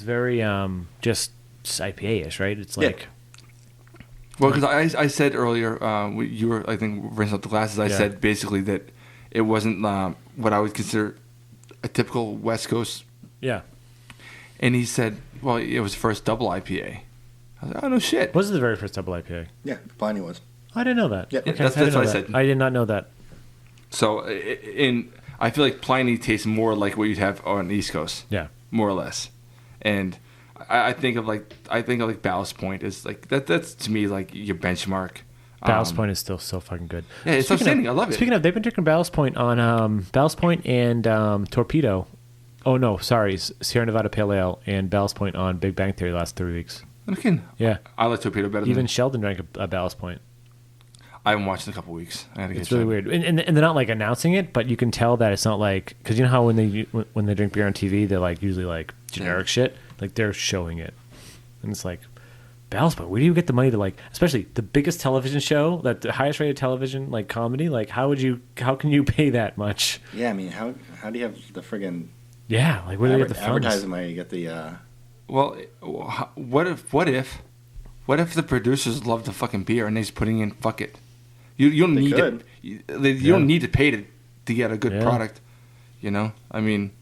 very just IPA-ish, right? It's like Well, because I said earlier, you were, I think, rinsing out the glasses. I said basically that it wasn't what I would consider a typical West Coast. yeah. And he said, well, it was the first double IPA. I was like, oh, no shit. Was it the very first double IPA? Yeah, Pliny was. I didn't know that. Yeah, Okay, that's I didn't what know I that. said. I did not know that. So, I feel like Pliny tastes more like what you'd have on the East Coast. Yeah. More or less. And I think of Ballast Point as like that's to me like your benchmark. Ballast Point is still so fucking good. Yeah, it's outstanding. I love it. Speaking of, they've been drinking Ballast Point on Ballast Point and Torpedo. Oh no, sorry, Sierra Nevada Pale Ale and Ballast Point on Big Bang Theory the last 3 weeks. Okay. Yeah, I like Torpedo better. even Sheldon drank a Ballast Point. I haven't watched in a couple weeks. I gotta get It's really weird, and they're not like announcing it, but you can tell that it's not like because you know how when they drink beer on TV, they're like usually like generic shit. Like they're showing it, and it's like Ballast Point. Where do you get the money to like, especially the biggest television show, that the highest rated television like comedy? Like how can you pay that much? Yeah, I mean, how do you have the friggin' Yeah, like where do they get the funds? advertising money? You get the. Well, what if the producers love the fucking beer and they're just putting in fuck it? You don't They need could. you don't need to pay to get a good Yeah. product. You know, I mean,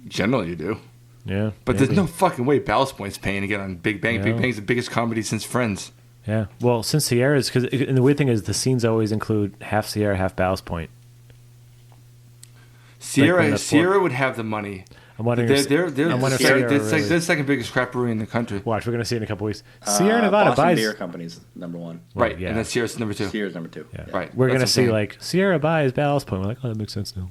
generally you do. Yeah, But maybe. there's no fucking way Ballast Point's paying to get on Big Bang. Yeah. Big Bang's the biggest comedy since Friends. Yeah, well, since Sierra's because and the weird thing is the scenes always include half Sierra, half Ballast Point. Sierra would have the money. I'm wondering. They're I'm wondering if they're Sierra the second biggest craft brewery in the country. Watch, we're gonna see in a couple weeks. Sierra Nevada Boston buys. Beer Company's number one. Right, yeah. and then Sierra's number 2. Sierra's number 2. Yeah. Right. We're That's gonna what see I'm saying. like Sierra buys Ballast Point. We're like, oh, that makes sense now.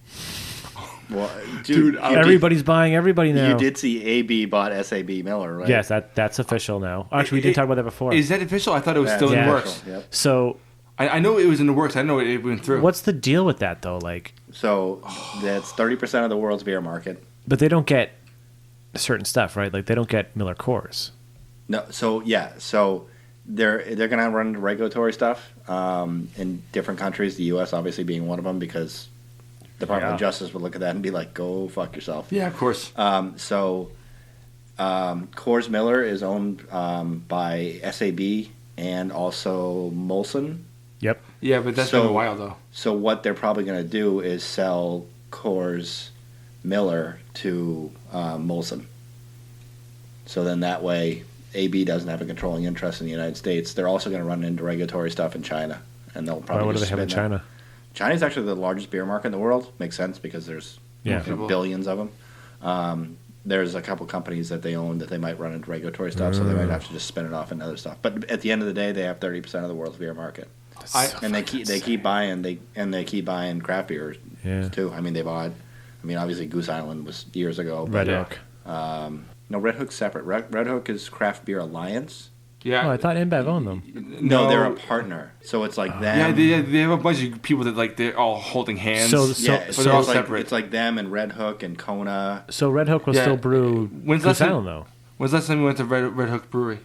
Well, Dude, Everybody's buying everybody now. You did see AB bought SAB Miller, right? Yes, that's official now. Actually, we did talk about that before. Is that official? I thought it was Yeah, still in yeah. the works. Yep. So, I know it was in the works. I know it went through. what's the deal with that though? Like, So that's 30% of the world's beer market. but they don't get certain stuff, right? Like they don't get Miller Coors. No, so yeah, so they're gonna run into regulatory stuff in different countries. The U.S. obviously being one of them because the Department of Justice would look at that and be like, "Go fuck yourself." Yeah, of course. Coors Miller is owned by SAB and also Molson. Yep. Yeah, but that's So- been a while though. So what they're probably going to do is sell Coors Miller to Molson. So then that way, AB doesn't have a controlling interest in the United States. They're also going to run into regulatory stuff in China, and they'll probably. What do they just have in spin that. China? China's actually the largest beer market in the world. Makes sense because there's Yeah. billions of them. There's a couple companies that they own that they might run into regulatory stuff, so they might have to just spin it off into other stuff. But at the end of the day, they have 30% of the world's beer market. And they keep buying craft beers too. I mean, they bought. I mean, obviously Goose Island was years ago. Red but, Hook. No, Red Hook's separate. Red Hook is Craft Beer Alliance. Yeah. Oh, I thought InBev owned them. No, they're a partner. So it's like them. Yeah, they have a bunch of people that like they're all holding hands. So- Yeah, but they're all it's like, separate. It's like them and Red Hook and Kona. So Red Hook will Yeah. still brew When's Goose last time- Island though. When's the last time you went to Red Hook Brewery?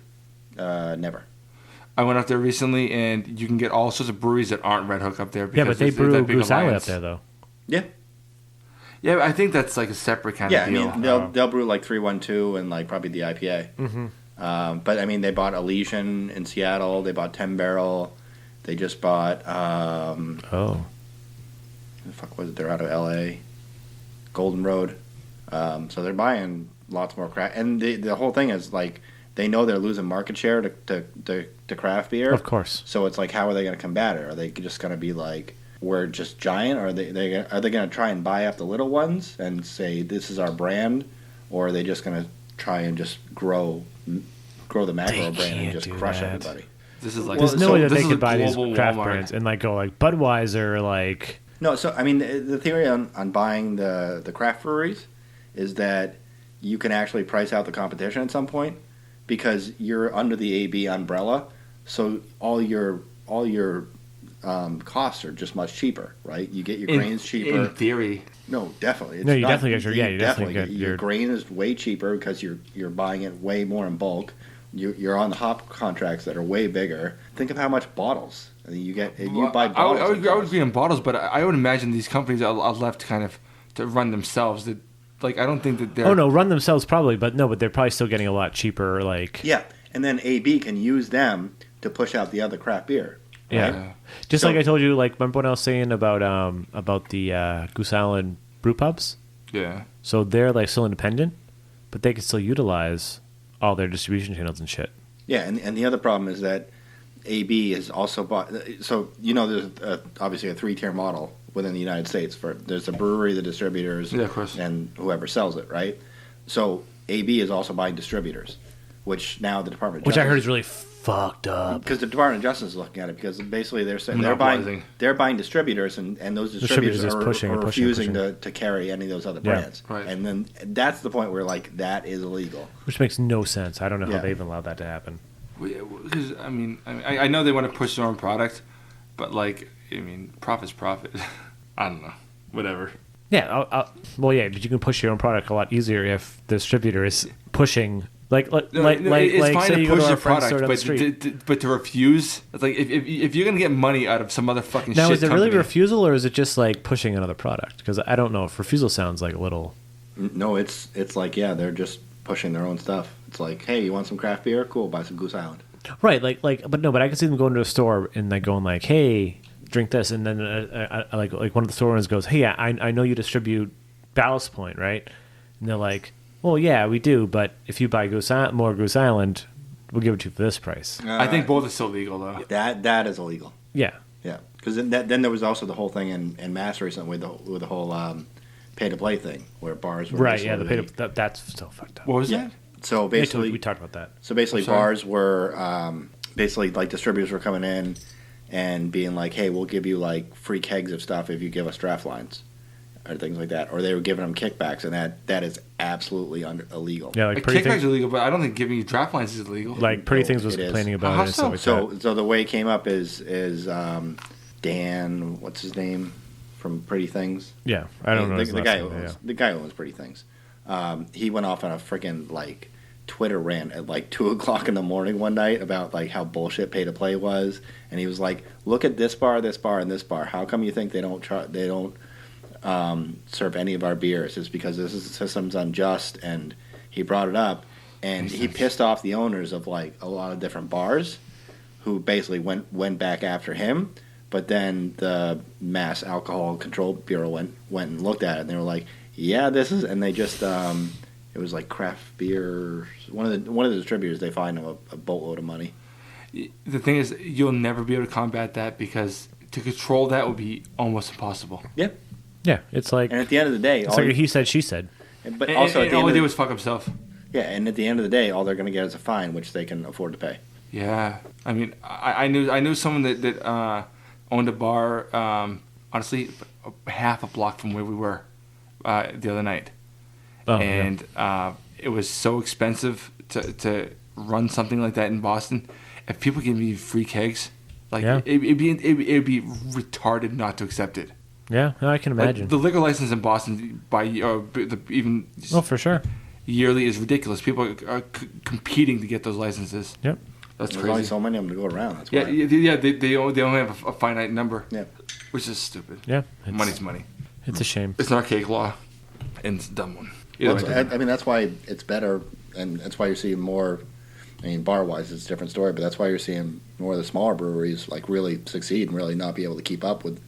Never. I went up there recently, and you can get all sorts of breweries that aren't Red Hook up there. Yeah, but they it's that brew big Goose Island up alliance. there though. Yeah. Yeah, I think that's like a separate kind Yeah, of I deal. mean they'll brew like 312 and like probably the IPA. Mm-hmm. But I mean they bought Elysian in Seattle. They bought 10 Barrel. They just bought Oh. the fuck was it? They're out of LA. Golden Road. So they're buying lots more craft. And the whole thing is like they know they're losing market share to craft beer. Of course. So it's like how are they going to combat it? Are they just going to be like we're just giant? Or are they going to try and buy up the little ones and say this is our brand, or are they just going to try and just grow the macro brand and can't just do crush that. everybody? This is like There's no way that this they is could a buy these global craft Walmart. brands and like go like Budweiser, like No, so I mean the theory on buying the craft breweries is that you can actually price out the competition at some point because you're under the AB umbrella. So all your costs are just much cheaper, right? You get your grains cheaper. In theory. No, definitely. It's no, you not, definitely get your, yeah, you definitely get your grain is way cheaper because you're buying it way more in bulk. You're on the hop contracts that are way bigger. Think of how much bottles you get. You buy bottles. I would agree on bottles, but I would imagine these companies are left kind of to run themselves. That, like, I don't think that they're... Oh, no, run themselves probably, but they're probably still getting a lot cheaper, like... Yeah, and then AB can use them to push out the other craft beer. Right? Yeah. Just like I told you, like, remember what I was saying about the Goose Island brew pubs? Yeah. So they're, like, still independent, but they can still utilize all their distribution channels and shit. Yeah, and the other problem is that AB is also bought... So, there's obviously a 3-tier model within the United States. There's the brewery, the distributors, yeah, of course, and whoever sells it, right? So AB is also buying distributors, which now the Department of Justice... Which I heard is really fucked up. Because the Department of Justice is looking at it, because basically they're saying they're buying distributors, and those distributors are refusing to carry any of those other brands. Right. And then that's the point where, like, that is illegal. Which makes no sense. I don't know how they even allowed that to happen. Because, I know they want to push their own product, but, like, profit's profit. I don't know. Whatever. Yeah. Well, yeah, but you can push your own product a lot easier if the distributor is pushing... It's fine say to you push go to your product, but to refuse, it's like if you're gonna get money out of some other fucking now, shit. Now, is it really refusal, or is it just like pushing another product? Because I don't know if refusal sounds like a little. No, it's like, yeah, they're just pushing their own stuff. It's like, hey, you want some craft beer? Cool, buy some Goose Island. Right, but I can see them going to a store and like going like, hey, drink this, and then like one of the store owners goes, hey, I know you distribute Ballast Point, right? And they're like, well, yeah, we do, but if you buy more Goose Island, we'll give it to you for this price. I think both are still legal, though. That is illegal. Yeah. Yeah, because then there was also the whole thing in Mass recently with the whole pay-to-play thing, where bars were... Right, yeah, that's so fucked up. What was that? So basically... We talked about that. So basically bars were... basically, like, distributors were coming in and being like, hey, we'll give you, like, free kegs of stuff if you give us draft lines. Or things like that, or they were giving them kickbacks, and that is absolutely illegal. Yeah, like kickbacks are illegal, but I don't think giving you draft lines is illegal. Like Pretty Things was complaining about it. So the way it came up is Dan, what's his name from Pretty Things? Yeah, I don't know the guy who owns Pretty Things. He went off on a freaking like Twitter rant at like 2:00 in the morning one night about like how bullshit pay to play was, and he was like, "Look at this bar, and this bar. How come you think they don't serve any of our beers? It's because this system's unjust." And he brought it up, and he pissed off the owners of like a lot of different bars, who basically went back after him. But then the Mass Alcohol Control Bureau went and looked at it, and they were like, "Yeah, this is," and they just it was like craft beer. One of the distributors, they fined him a boatload of money. The thing is, you'll never be able to combat that, because to control that would be almost impossible. Yep. Yeah, it's like... And at the end of the day... It's like he said, she said. But also at the all end he did was fuck himself. Yeah, and at the end of the day, all they're going to get is a fine, which they can afford to pay. Yeah. I mean, I knew someone that owned a bar, honestly, half a block from where we were the other night. Oh, and it was so expensive to run something like that in Boston. If people give me free kegs, like it'd be retarded not to accept it. Yeah, I can imagine. Like, the liquor license in Boston even for sure yearly is ridiculous. People are competing to get those licenses. Yep, that's crazy. There's only so many of them to go around. That's why. Yeah. They only have a finite number. Yeah, which is stupid. Yeah, money's money. It's a shame. It's an archaic law, and it's a dumb one. I mean, that's why it's better, and that's why you're seeing more. I mean, bar-wise, it's a different story, but that's why you're seeing more of the smaller breweries like really succeed and really not be able to keep up with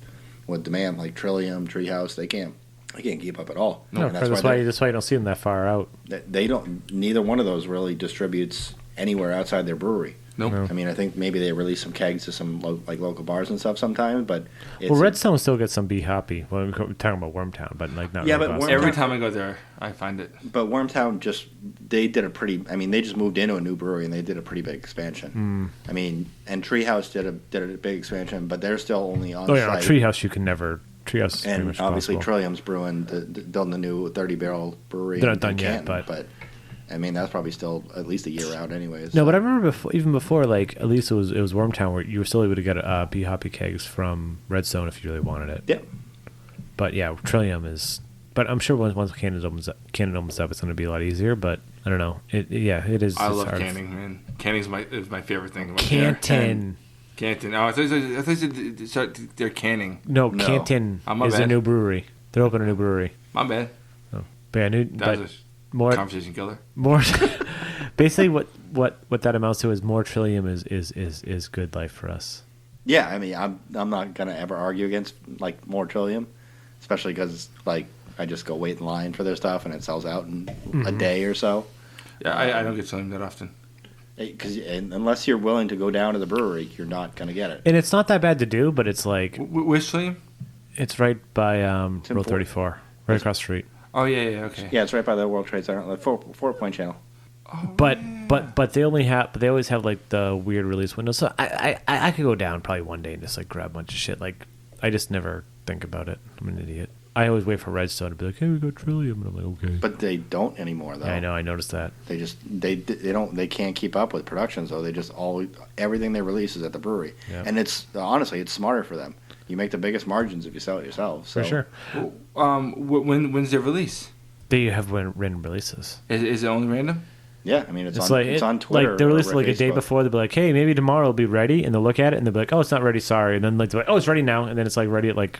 demand, like Trillium, Treehouse. They can't keep up at all. No, that's why you don't see them that far out. They don't. Neither one of those really distributes anywhere outside their brewery. Nope. No. I mean, I think maybe they release some kegs to some local bars and stuff sometimes, but Redstone still gets some B-Hoppy. Well, we're talking about Wormtown, but like not. Yeah, really but every time I go there, I find it. But Wormtown they just moved into a new brewery and they did a pretty big expansion. I mean, and Treehouse did a big expansion, but they're still only on. Oh yeah, Treehouse you can never. Treehouse is and obviously Trillium's building the new 30-barrel brewery. They're not done yet, but I mean, that's probably still at least a year out anyways. No, but I remember even before, like, at least it was Wormtown, where you were still able to get Bee Hoppy kegs from Redstone if you really wanted it. Yeah. But yeah, Trillium is. But I'm sure once Cannon opens up, it's going to be a lot easier. But I don't know. It is. I love canning, man. Canning is my favorite thing. Canton. Canton. Oh, I thought they're canning. No, Canton is a new brewery. They're opening a new brewery. My bad. Oh, but yeah, that was a conversation killer. More. Basically, what that amounts to is more Trillium is good life for us. Yeah, I mean, I'm not gonna ever argue against like more Trillium, especially because like I just go wait in line for their stuff and it sells out in a day or so. Yeah, I don't get Trillium that often. Because unless you're willing to go down to the brewery, you're not gonna get it. And it's not that bad to do, but it's like where's Trillium? It's right by Road 34, right across the street. Oh yeah, okay. Yeah, it's right by the World Trade Center, like 4 Point Channel. Oh, but they always have like the weird release windows. So I could go down probably one day and just like grab a bunch of shit. Like I just never think about it. I'm an idiot. I always wait for Redstone to be like, hey, we got Trillium, and I'm like, okay. But they don't anymore, though. Yeah, I know. I noticed that. They can't keep up with production, so everything they release is at the brewery. Yeah. And it's honestly it's smarter for them. You make the biggest margins if you sell it yourself. So. For sure. When's their release? They have random releases. Is it only random? Yeah, I mean it's on Twitter. Like they release it like a day before. They'll be like, "Hey, maybe tomorrow it'll be ready," and they'll look at it and they'll be like, "Oh, it's not ready. Sorry." And then like, "Oh, it's ready now," and then it's like ready at like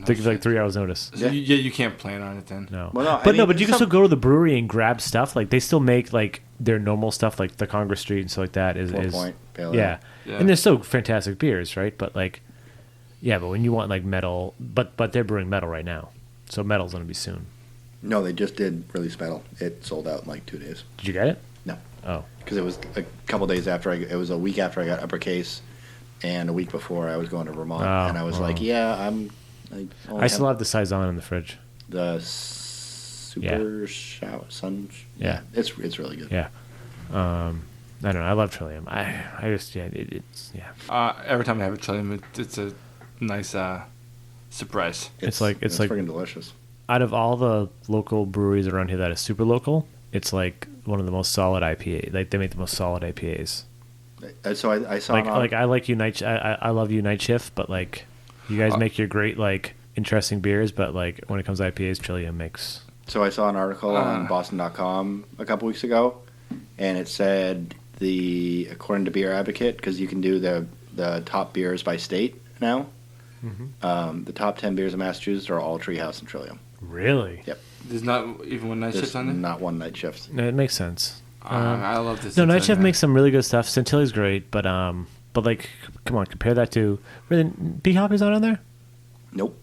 they give like 3 hours notice. So you can't plan on it then. No, well, but you can still go to the brewery and grab stuff. Like they still make like their normal stuff, like the Congress Street and stuff like that. Is yeah, and there's still fantastic beers, right? But like, yeah, but when you want like metal, but they're brewing metal right now, so metal's gonna be soon. No, they just did release metal. It sold out in like 2 days. Did you get it? No. Oh. Because it was a couple days after it was a week after I got Uppercase, and a week before I was going to Vermont, and I was like, yeah, I still have the Saison in the fridge. The Super Sun. Yeah. It's really good. Yeah. I don't know. I love Trillium. I just it's. Every time I have a Trillium, it's a nice surprise. It's like freaking delicious. Out of all the local breweries around here that is super local, it's like one of the most solid IPA. Like they make the most solid IPAs. So I saw I like Unite. I love Unite Shift, but like you guys make your great like interesting beers, but like when it comes to IPAs, Trillium makes. So I saw an article on Boston.com a couple weeks ago, and it said according to Beer Advocate, because you can do the top beers by state now. Mm-hmm. The top 10 beers in Massachusetts are all Treehouse and Trillium. Really? Yep. There's not even one night shift on there? Not one night shift. No, it makes sense. I love this. No, Night Shift makes some really good stuff. Centilli's great, but like, come on, compare that to really Bee Hoppy's not on there. Nope.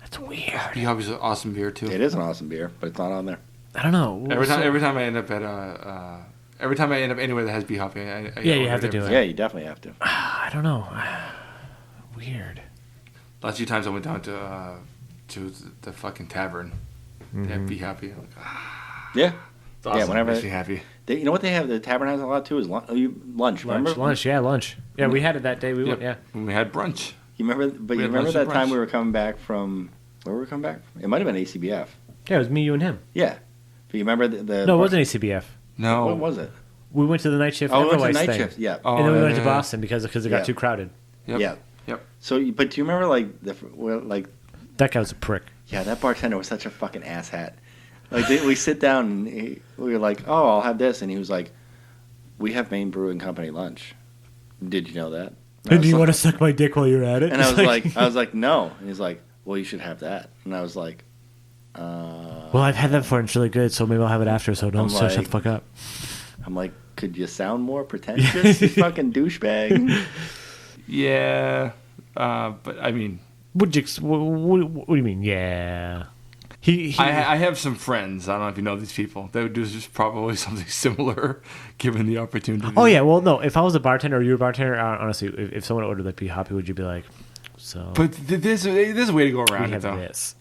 That's weird. Bee Hoppy's an awesome beer too. It is an awesome beer, but it's not on there. I don't know. Every time I end up anywhere that has Bee Hoppy, you have to do it. Yeah, you definitely have to. I don't know. Weird. Last few times I went down to the fucking tavern. They have Bee Hoppy. I'm like, yeah. It's awesome. Yeah, whenever makes me happy. You know what they have? The tavern has a lot too. Is lunch. Remember? Lunch. Yeah, we had it that day. We went. Yeah. We had brunch. You remember? But you remember that time we were coming back from where were we coming back? It might have been ACBF. Yeah, it was me, you, and him. Yeah. But you remember the No, it wasn't ACBF. No. What was it? We went to the night shift. Oh, we went to the night thing. shift. Yeah. And then we went to Boston because it got too crowded. Yep. Yeah. Yep. So, but do you remember like that guy was a prick. Yeah, that bartender was such a fucking asshat. Like we sit down and we were like, "Oh, I'll have this," and he was like, "We have Maine Brewing Company lunch. Did you know that?" And do you want to suck my dick while you're at it? And I was like, "No." And he's like, "Well, you should have that." And I was like, "Well, I've had that before and it's really good, so maybe I'll have it after. So don't shut the fuck up." I'm like, "Could you sound more pretentious, you fucking douchebag?" Yeah, but I mean, what do you mean? Yeah. I have some friends. I don't know if you know these people. They would do just probably something similar, given the opportunity. Oh yeah, well no. If I was a bartender or you were a bartender, honestly, if someone ordered like Bee Hoppy, would you be like, so? But there's a way to go around it though. This.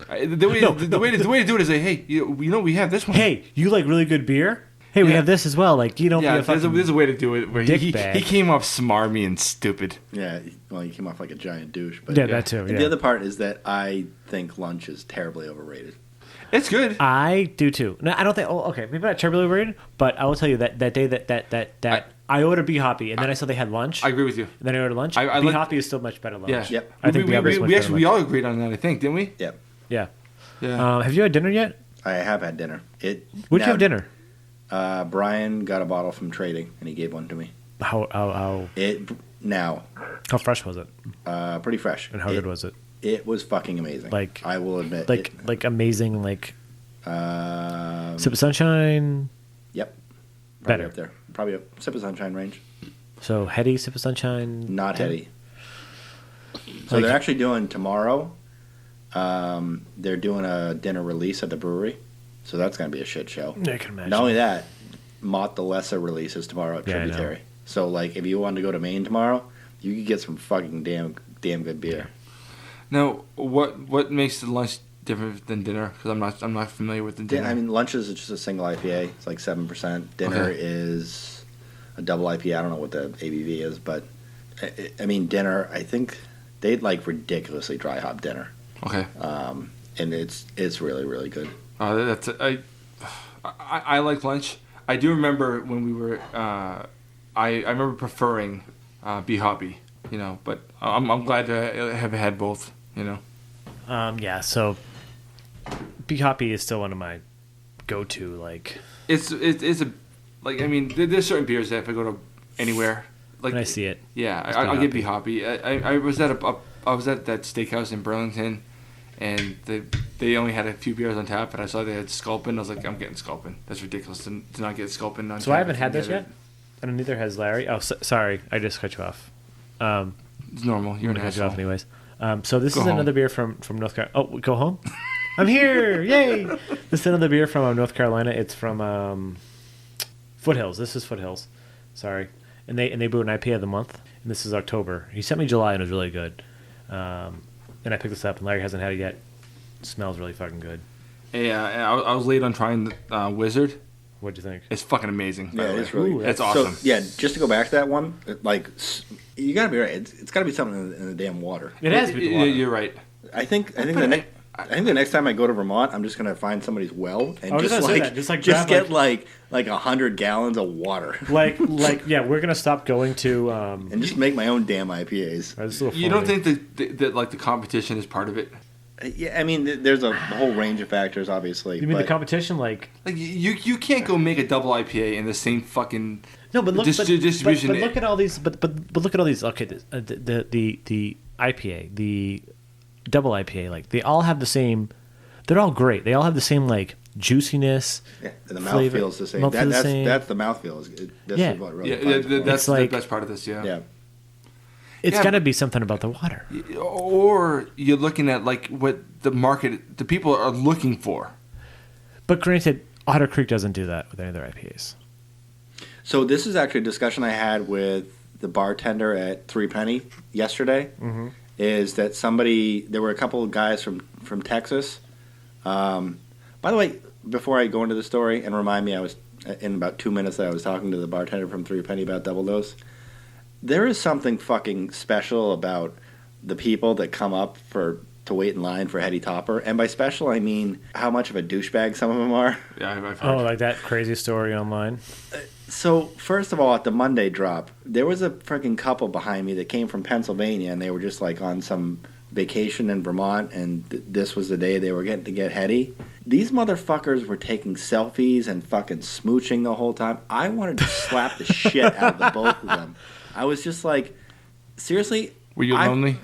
The way to do it is say, hey, you know we have this one. Hey, you like really good beer? Hey, we have this as well. Like you don't. Yeah, be a fucking there's a way to do it where he bag. He came off smarmy and stupid. Yeah, well, he came off like a giant douche. But that too. And the other part is that I think lunch is terribly overrated. It's good. I do too. No, I don't think. Oh, okay, maybe not terribly weird, but I will tell you that day that I ordered B Hoppy, and then I saw they had lunch. I agree with you. And then I ordered lunch. B Hoppy is still much better lunch. Yeah. Yep. I think we all agreed on that. I think, didn't we? Yep. Yeah. Yeah. Have you had dinner yet? I have had dinner. What'd you have dinner? Brian got a bottle from trading, and he gave one to me. How fresh was it? Pretty fresh. And how good was it? It was fucking amazing. Like, I will admit. Like amazing. Like Sip of Sunshine. Yep. Better up there. Probably a Sip of Sunshine range. So heady Sip of Sunshine. Not heady. So they're actually doing tomorrow. They're doing a dinner release at the brewery, so that's going to be a shit show. I can imagine. Not only that, Mott the Lesser releases tomorrow at Tributary. So, like, if you wanted to go to Maine tomorrow, you could get some fucking damn good beer. Now, what makes the lunch different than dinner? Because I'm not familiar with the dinner. I mean, lunch is just a single IPA. It's like 7%. Dinner is a double IPA. I don't know what the ABV is, but I mean, dinner. I think they'd like ridiculously dry hop dinner. Okay. And it's really, really good. I like lunch. I do remember when we were. I remember preferring B Hoppy, but I'm glad to have had both, Yeah. So B Hoppy is still one of my go-to. Like it's a like I mean there's certain beers that if I go to anywhere like when I see it. Yeah, I'll get B Hoppy. I was at that steakhouse in Burlington, and they only had a few beers on tap, and I saw they had Sculpin. I was like, I'm getting Sculpin. That's ridiculous to not get Sculpin on tap. So I haven't had this yet, and neither has Larry. Oh, sorry, I just cut you off. It's normal. You're an asshole. Cut you off anyways. So this is another beer from North Carolina. Oh, go home. I'm here! Yay! This is another beer from North Carolina. It's from Foothills. This is Foothills. Sorry, and they brew an IPA of the month, and this is October. He sent me July, and it was really good. And I picked this up, and Larry hasn't had it yet. It smells really fucking good. Yeah, I was late on trying the Wizard. What'd you think? It's fucking amazing. Yeah, it's really good. It's awesome. So, yeah, just to go back to that one, like, you gotta be right. It's gotta be something in the damn water. It has to be the water. You're right. I think the next time I go to Vermont, I'm just gonna find somebody's well and just get like 100 gallons of water. Like yeah, we're gonna stop going to and just make my own damn IPAs. You don't think that like the competition is part of it? Yeah, I mean, there's a whole range of factors, obviously. You mean the competition, like you can't go make a double IPA in the same fucking distribution. But look at all these. But look at all these. Okay, the IPA, the double IPA, like they all have the same. They're all great. They all have the same like juiciness. Yeah, and the mouth feels the same. That's the mouthfeel. Is what really that's the best part of this. Yeah. It's got to be something about the water. Or you're looking at like what the people are looking for. But granted, Otter Creek doesn't do that with any of their IPAs. So this is actually a discussion I had with the bartender at Three Penny yesterday. Mm-hmm. Is that there were a couple of guys from Texas. By the way, before I go into the story, and remind me, I was in about 2 minutes that I was talking to the bartender from Three Penny about Double Dose. There is something fucking special about the people that come up to wait in line for Heady Topper. And by special, I mean how much of a douchebag some of them are. Yeah, I've heard. Oh, like that crazy story online? So, first of all, at the Monday drop, there was a freaking couple behind me that came from Pennsylvania, and they were just like on some vacation in Vermont, and this was the day they were getting to get heady. These motherfuckers were taking selfies and fucking smooching the whole time. I wanted to slap the shit out of the both of them. I was just like, seriously? Were you lonely?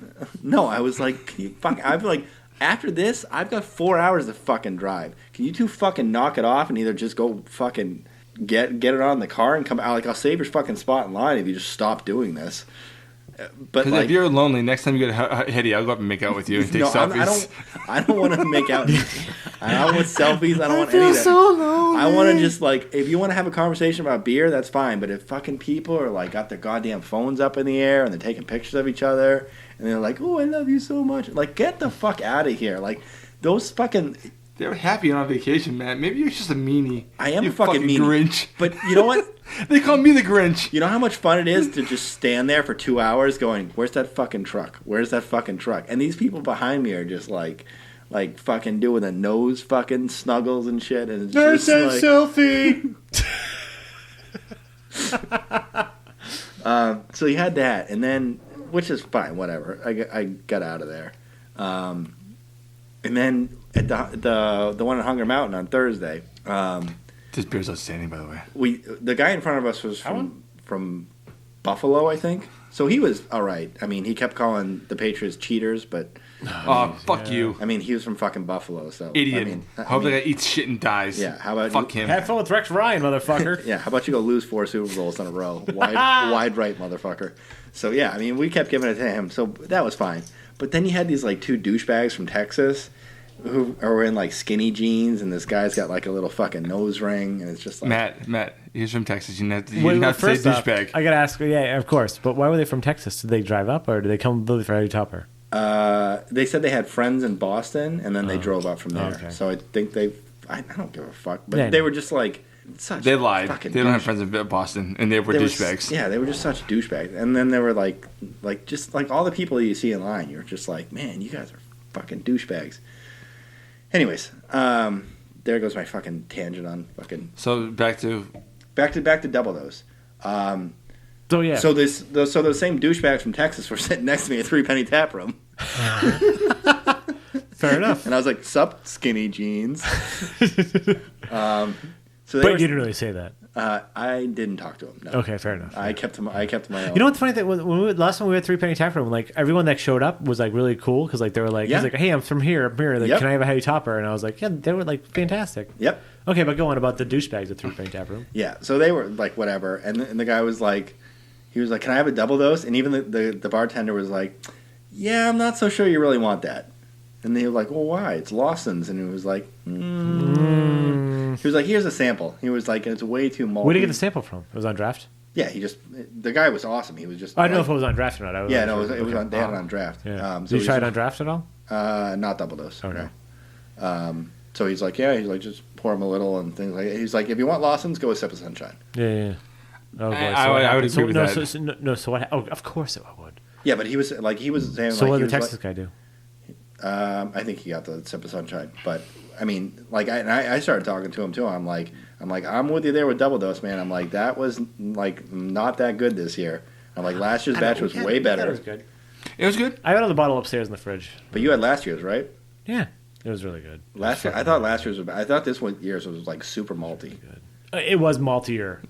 No, I was like, I'd be like, after this, I've got 4 hours to fucking drive. Can you two fucking knock it off and either just go fucking get it on the car and come out? Like, I'll save your fucking spot in line if you just stop doing this. But like, if you're lonely, next time you get heady, I'll go up and make out with you and take selfies. I don't want to make out. I don't want selfies. I don't want any of that. So lonely. I want to just like, if you want to have a conversation about beer, that's fine. But if fucking people are like got their goddamn phones up in the air and they're taking pictures of each other and they're like, "Oh, I love you so much," like get the fuck out of here. Like those fucking. They're happy on vacation, man. Maybe you're just a meanie. I am a fucking meanie. Grinch. But you know what? They call me the Grinch. You know how much fun it is to just stand there for 2 hours going, "Where's that fucking truck? Where's that fucking truck?" And these people behind me are just like like fucking doing the nose fucking snuggles and shit. And it's There's just that selfie. So he had that, and then, which is fine, whatever. I got out of there. And then at the one at Hunger Mountain on Thursday. This beer's outstanding, by the way. The guy in front of us was from Buffalo, I think. So he was all right. I mean, he kept calling the Patriots cheaters, but fuck you. I mean, he was from fucking Buffalo, so idiot. Hope that guy eats shit and dies. Yeah, how about fuck him? Have fun with Rex Ryan, motherfucker. Yeah, how about you go lose 4 Super Bowls in a row? Wide right, motherfucker. So yeah, I mean, we kept giving it to him, so that was fine. But then you had these like 2 douchebags from Texas who are in like skinny jeans, and this guy's got like a little fucking nose ring, and it's just like Matt, he's from Texas. You not say douchebag. I gotta ask. Yeah, of course. But why were they from Texas? Did they drive up, or did they come literally for Heady Topper? They said they had friends in Boston, and then they drove up from there. Okay. So I think I don't give a fuck, but they were just like they lied. They don't have friends in Boston, and they were douchebags. Yeah, they were just such douchebags. And then they were like just like all the people you see in line. You're just like, man, you guys are fucking douchebags. Anyways, there goes my fucking tangent on fucking. So back to Double Dose. So yeah. So those same douchebags from Texas were sitting next to me at 3 Penny Tap Room. Fair enough. And I was like, "Sup, skinny jeans." So but you didn't really say that. I didn't talk to him. No. Okay, fair enough. I kept my own. You know what the funny thing was? Last time we were at 3 Penny Tap Room, like everyone that showed up was like really cool because like they were like, he's like, "Hey, I'm from here. Like, can I have a Heady Topper?" And I was like, "Yeah, they were like fantastic." Yep. Okay, but go on about the douchebags at 3 Penny Tap Room. Yeah, so they were like whatever, and the guy was like, "Can I have a double dose?" And even the bartender was like, "Yeah, I'm not so sure you really want that." And they were like, "Well, why? It's Lawson's." And he was like, He was like, "Here's a sample." He was like, "It's way too malty." Where did you get the sample from? It was on draft? Yeah, the guy was awesome. He was just. I don't know if it was on draft or not. It was on. They had it on draft. Yeah. Did you try it on draft at all? Not double dose. Okay. No. So he's like, just pour him a little and things like that. He's like, if you want Lawson's, go a sip of Sunshine. Yeah. Oh boy. I would agree with that. So what? Oh, of course it would. Yeah, but he was saying. So what did the Texas guy do? I think he got the sip of Sunshine, but I mean, like, I started talking to him too. I'm like, I'm with you there with Double Dose, man. I'm like, that was like not that good this year. I'm like, last year's batch was way better. It was good. It was good. I got another bottle upstairs in the fridge. But you had last year's, right? Yeah, it was really good. Last year, I thought last year's. I thought this year's was like super malty. It was maltier,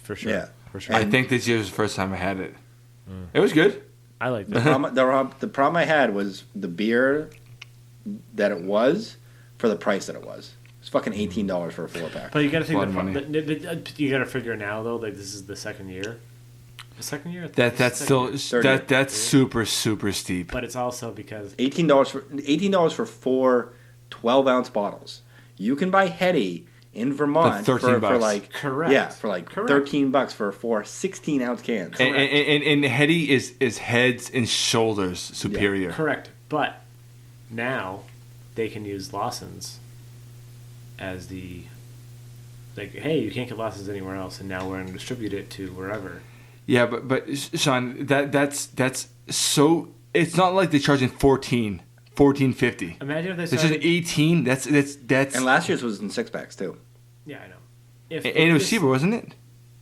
for sure. Yeah, for sure. I think this year was the first time I had it. It was good. I liked it. The problem I had was the beer that it was for the price that it was. It's fucking $18 for a 4-pack. But you got to think money. You got to figure now though, like this is the second year. The second year. That's super steep. But it's also because $18 for 4 12-ounce bottles. You can buy Heady in Vermont for like correct. Yeah, for like $13 for 4 16-ounce cans. And Heady is heads and shoulders superior. Yeah, correct. But now they can use Lawson's as the hey, you can't get Lawson's anywhere else, and now we're going to distribute it to wherever. Yeah, but Sean, that's so. It's not like they're charging $14.50. Imagine if they started... It's just 18. That's. And last year's was in 6-packs too. Yeah, I know. And it was cheaper, wasn't it?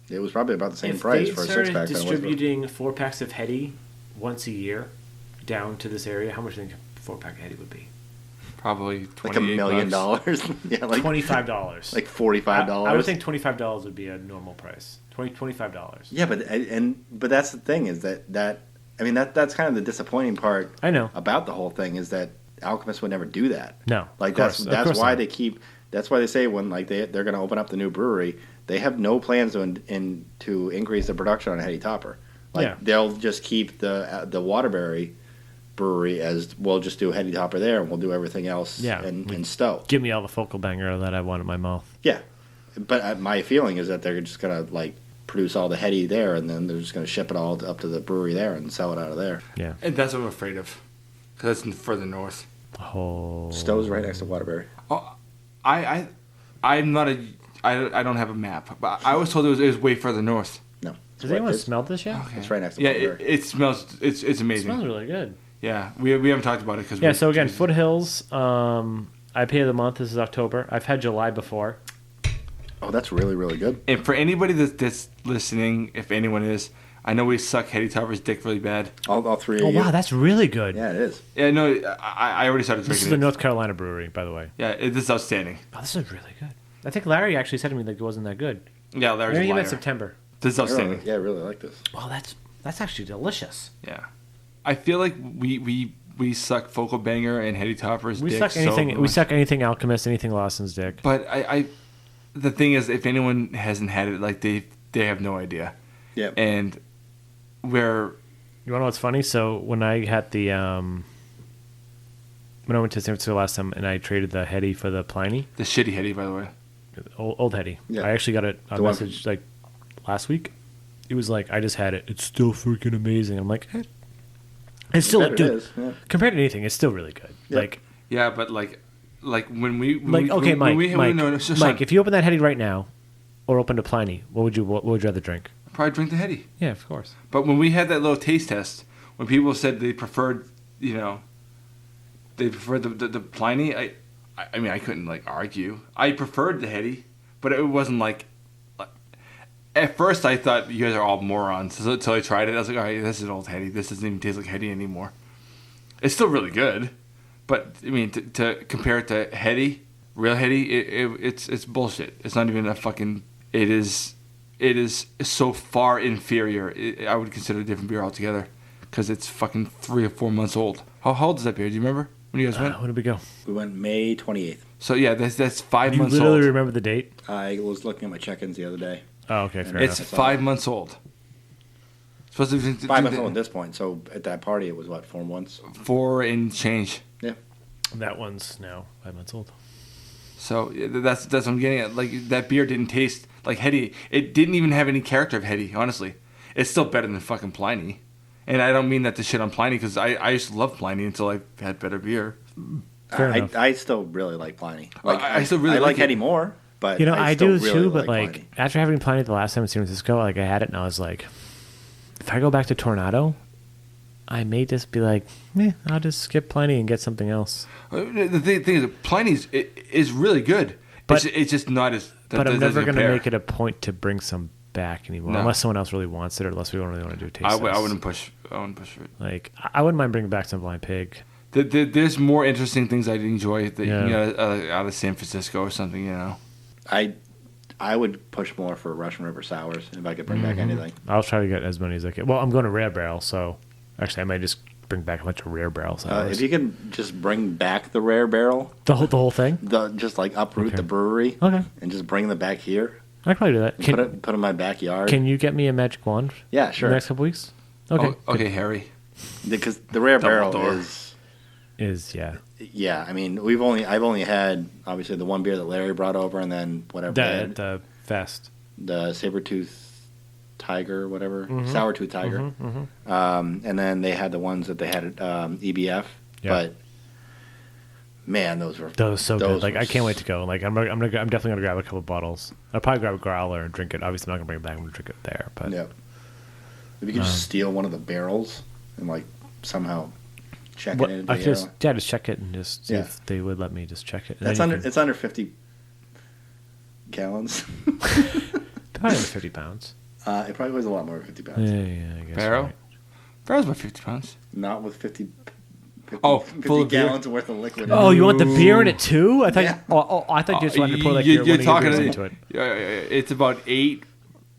It was probably about the same price for a 6-pack. Distributing 4-packs of Heady once a year down to this area, how much do you think a 4-pack of Heady would be? Probably like $1 million. Yeah, like $25. Like $45. I would think $25 would be a normal price. $25. Yeah, but that's the thing is that I mean that's kind of the disappointing part. I know about the whole thing is that Alchemist would never do that. No, like that's why they keep. That's why they say when like they're going to open up the new brewery, they have no plans to increase the production on a Heady Topper. Like they'll just keep the Waterbury brewery as we'll just do a Heady Topper there and we'll do everything else in Stowe. Give me all the focal banger that I want in my mouth. Yeah, but my feeling is that they're just going to like produce all the Heady there and then they're just going to ship it all up to the brewery there and sell it out of there. Yeah, and that's what I'm afraid of because it's further north. Oh, Stowe's right next to Waterbury. Oh, I'm not I don't have a map, but I was told it was way further north. No. Has anyone smelled this yet? Okay. It's right next to Waterbury. It smells. It's amazing. It smells really good. Yeah, we haven't talked about it because yeah. So again, Foothills. I pay the month. This is October. I've had July before. Oh, that's really, really good. And for anybody that's listening, if anyone is, I know we suck Heady Topper's dick really bad. All three. Oh wow, that's really good. Yeah, it is. Yeah, no, I already started drinking. This is the North Carolina brewery, by the way. Yeah, this is outstanding. Oh, this is really good. I think Larry actually said to me that it wasn't that good. Yeah, Larry's a Maybe liar. in September. This is outstanding. I really like this. Oh, that's actually delicious. Yeah, I feel like we suck Focal Banger and Heady Topper's We dick suck anything. so We much. suck anything Alchemist, anything Lawson's dick. But the thing is, if anyone hasn't had it, like they have no idea. Yeah. And where You want to know what's funny? So when I had the when I went to San Francisco last time and I traded the Heady for the Pliny, the shitty Heady, by the way. old Heady. Yeah. I actually got a message like last week. It was like, I just had it. It's still freaking amazing. I'm like, it's still It dude. is, yeah. Compared to anything, it's still really good. Yeah. Like Yeah, but like when we okay, Mike. so Mike, if you open that Heady right now, or open a Pliny, what would you rather drink? I'd probably drink the Heady. Yeah, of course. But when we had that little taste test, when people said they preferred, they preferred the Pliny, I mean I couldn't like argue. I preferred the Heady, but it wasn't like. At first, I thought you guys are all morons. So until I tried it, I was like, all right, this is old Heady. This doesn't even taste like Heady anymore. It's still really good, but I mean, to compare it to Heady, real Heady, it's bullshit. It's not even a fucking. It is so far inferior. I would consider it a different beer altogether because it's fucking 3 or 4 months old. How old is that beer? Do you remember when you guys went? When did we go? We went May 28th. So yeah, that's 5 months You old. literally remember the date? I was looking at my check-ins the other day. Oh, okay, fair It's enough. 5 months old. Supposed to be 5 months old at this point. So at that party, it was what, 4 months? 4 and change. Yeah. That one's now 5 months old. So that's what I'm getting at. Like that beer didn't taste like Heady. It didn't even have any character of Heady. Honestly, it's still better than fucking Pliny. And I don't mean that to shit on Pliny because I used to love Pliny until I had better beer. Fair enough. I still really like Pliny. Like, I still really I like it. Heady more, but I still do really too. But like like after having Pliny the last time in San Francisco, like I had it and I was like, if I go back to Tornado, I may just be like, I'll just skip Pliny and get something else. The thing is, Pliny's is really good. But- it's just not as. But I'm never going going to make it a point to bring some back anymore, No. unless someone else really wants it, or unless we don't really want to do a taste I test. wouldn't push. I wouldn't push for it. Like I wouldn't mind bringing back some Blind Pig. There's more interesting things I'd enjoy that Yeah. out of San Francisco or something. I would push more for Russian River Sours if I could bring back anything. I'll try to get as many as I can. Well, I'm going to Rare Barrel, so actually I might just bring back a bunch of Rare Barrels. If you can just bring back the Rare Barrel, the whole thing. just like uproot Okay. the brewery, Okay, and just bring them back here. I can probably do that. Put in my backyard. Can you get me a magic wand? Yeah, In sure. the next couple weeks. Okay. Okay, Harry. Because the Rare Barrel Dumbledore. is Yeah. I mean, I've only had obviously the one beer that Larry brought over, and then whatever they had, The Fest. the Sabertooth Tiger, whatever, Mm-hmm. Sourtooth Tiger, and then they had the ones that they had at EBF. Yeah. But man, those were So good. Like were I can't wait to go. Like I'm definitely gonna grab a couple bottles. I'll probably grab a growler and drink it. Obviously, I'm not gonna bring it back. I'm gonna drink it there. But Yeah. If you could just steal one of the barrels and like somehow check it in. I just check it and just see Yeah. if they would let me just check it. And That's then under. It's under 50 gallons. probably 50 pounds. It probably weighs a lot more than 50 pounds. Yeah, I guess. Barrel? Right. Barrel's about 50 pounds. Not with 50 Oh, 50 full of beer? gallons worth of liquid. in Oh, it. you want the beer in it too? I thought. Yeah. I thought you just wanted to pour like You're one of your talking beers into it. It's about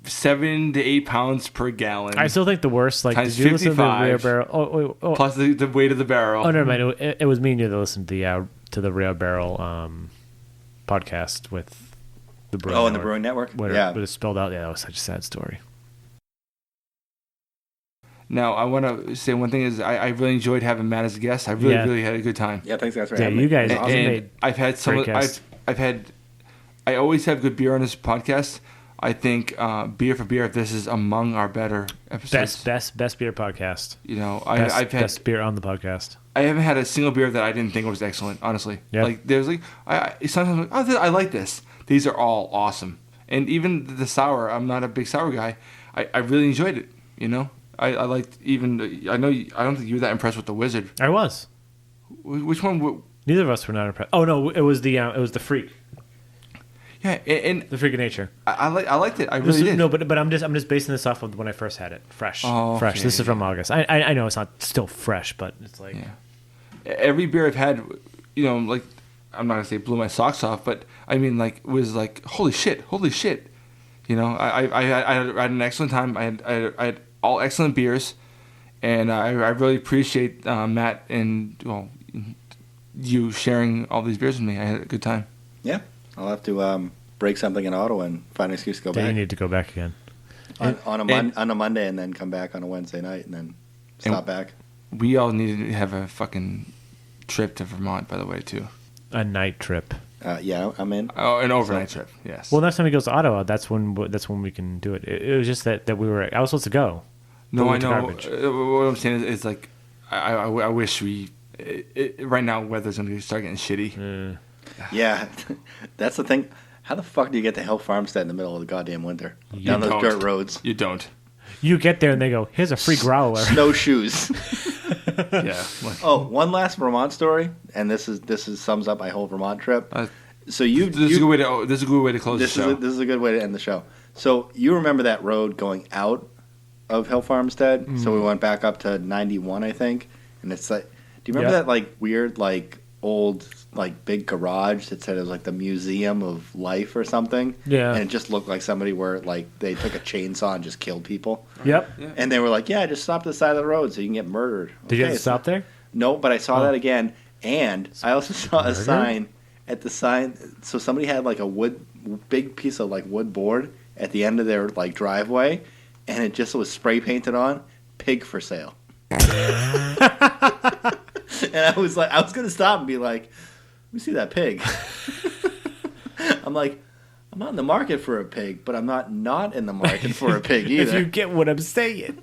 7 to 8 pounds per gallon. I still think the worst. Like, Times did you listen to the 55. Rare Barrel? Oh, plus the weight of the barrel. oh, never mind. It was me and you that listened to the Rare Barrel podcast with the Brewing. Oh, and the Network, Brewing Network? where Yeah. it was spelled out. Yeah, that was such a sad story. Now, I want to say one thing is I really enjoyed having Matt as a guest. I really, Yeah. really had a good time. Yeah, thanks guys for Yeah, having you me. guys- It was awesome. you And made I've had some. great guests. I always have good beer on this podcast. I think Beer for Beer. This is among our better episodes. Best beer podcast. You know, Best, I've had. best beer on the podcast. I haven't had a single beer that I didn't think was excellent. Honestly, Yeah. like there's like I sometimes I'm like, I like this. These are all awesome. And even the sour. I'm not a big sour guy. I really enjoyed it. You know, I liked even. I know. I don't think you were that impressed with the Wizard. I was. Which one? Neither of us were not impressed. Oh no, it was the Freak. Yeah, and the Freak of Nature. I liked it. I really did. No, but I'm just basing this off of when I first had it, fresh. Oh, fresh. okay, This is from August. I know it's not still fresh, but it's like every beer I've had, like I'm not gonna say blew my socks off, but I mean like was like holy shit. I had an excellent time. I had all excellent beers, and I really appreciate Matt and you sharing all these beers with me. I had a good time. Yeah, I'll have to break something in Ottawa and find an excuse to go back. You need to go back again on a Monday, and then come back on a Wednesday night, and then stop back. We all need to have a fucking trip to Vermont, by the way, too. A night trip. Yeah, I'm in. Oh, an overnight trip. Yes. Well, next time he goes to Ottawa, that's when we can do it. It was just that I was supposed to go. No, I know. What I'm saying is like, I wish right now weather's gonna start getting shitty. Yeah, that's the thing. How the fuck do you get to Hill Farmstead in the middle of the goddamn winter? Down those dirt roads. You don't. You get there and they go, here's a free growler. Snowshoes. Yeah. One last Vermont story, and this sums up my whole Vermont trip. This is a good way to close the show. This is a good way to end the show. So you remember that road going out of Hill Farmstead? Mm. So we went back up to 91, I think, and it's like, do you remember that like weird like old like big garage that said it was like the Museum of Life or something? Yeah. And it just looked like somebody they took a chainsaw and just killed people. Yep. Yeah. And they were like, yeah, just stop to the side of the road so you can get murdered. Did you have to stop there? No, but I saw that again. And I also saw a sign at the sign. So somebody had like a big piece of like wood board at the end of their like driveway, and it just was spray painted on "Pig for Sale." And I was going to stop and be like, let me see that pig. I'm like, I'm not in the market for a pig, but I'm not in the market for a pig either. If you get what I'm saying.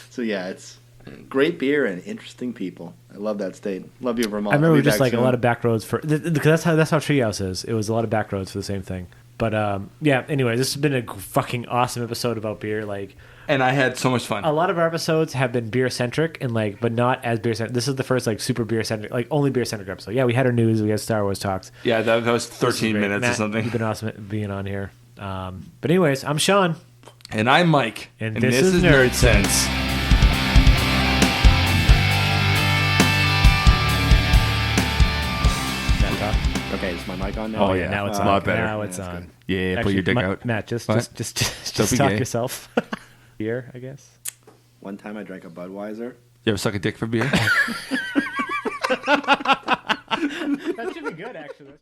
So yeah, it's great beer and interesting people. I love that state. Love you, Vermont. I remember just like soon. A lot of back roads because that's how Treehouse is. It was a lot of back roads for the same thing. But yeah. Anyway, this has been a fucking awesome episode about beer. And I had so much fun. A lot of our episodes have been beer centric and but not as beer centric. This is the first super beer centric, only beer centric episode. Yeah, we had our news, we had Star Wars talks. Yeah, that was 13 minutes Matt, or something. You've been awesome being on here. But anyways, I'm Shaun. And I'm Mike. And this is Nerd Sense. Okay, is my mic on now? Oh yeah, now it's on. A lot better. Now it's on. Good. Yeah, actually, pull your dick out. Matt, just talk yourself. Beer, I guess. One time I drank a Budweiser. You ever suck a dick for beer? That should be good, actually.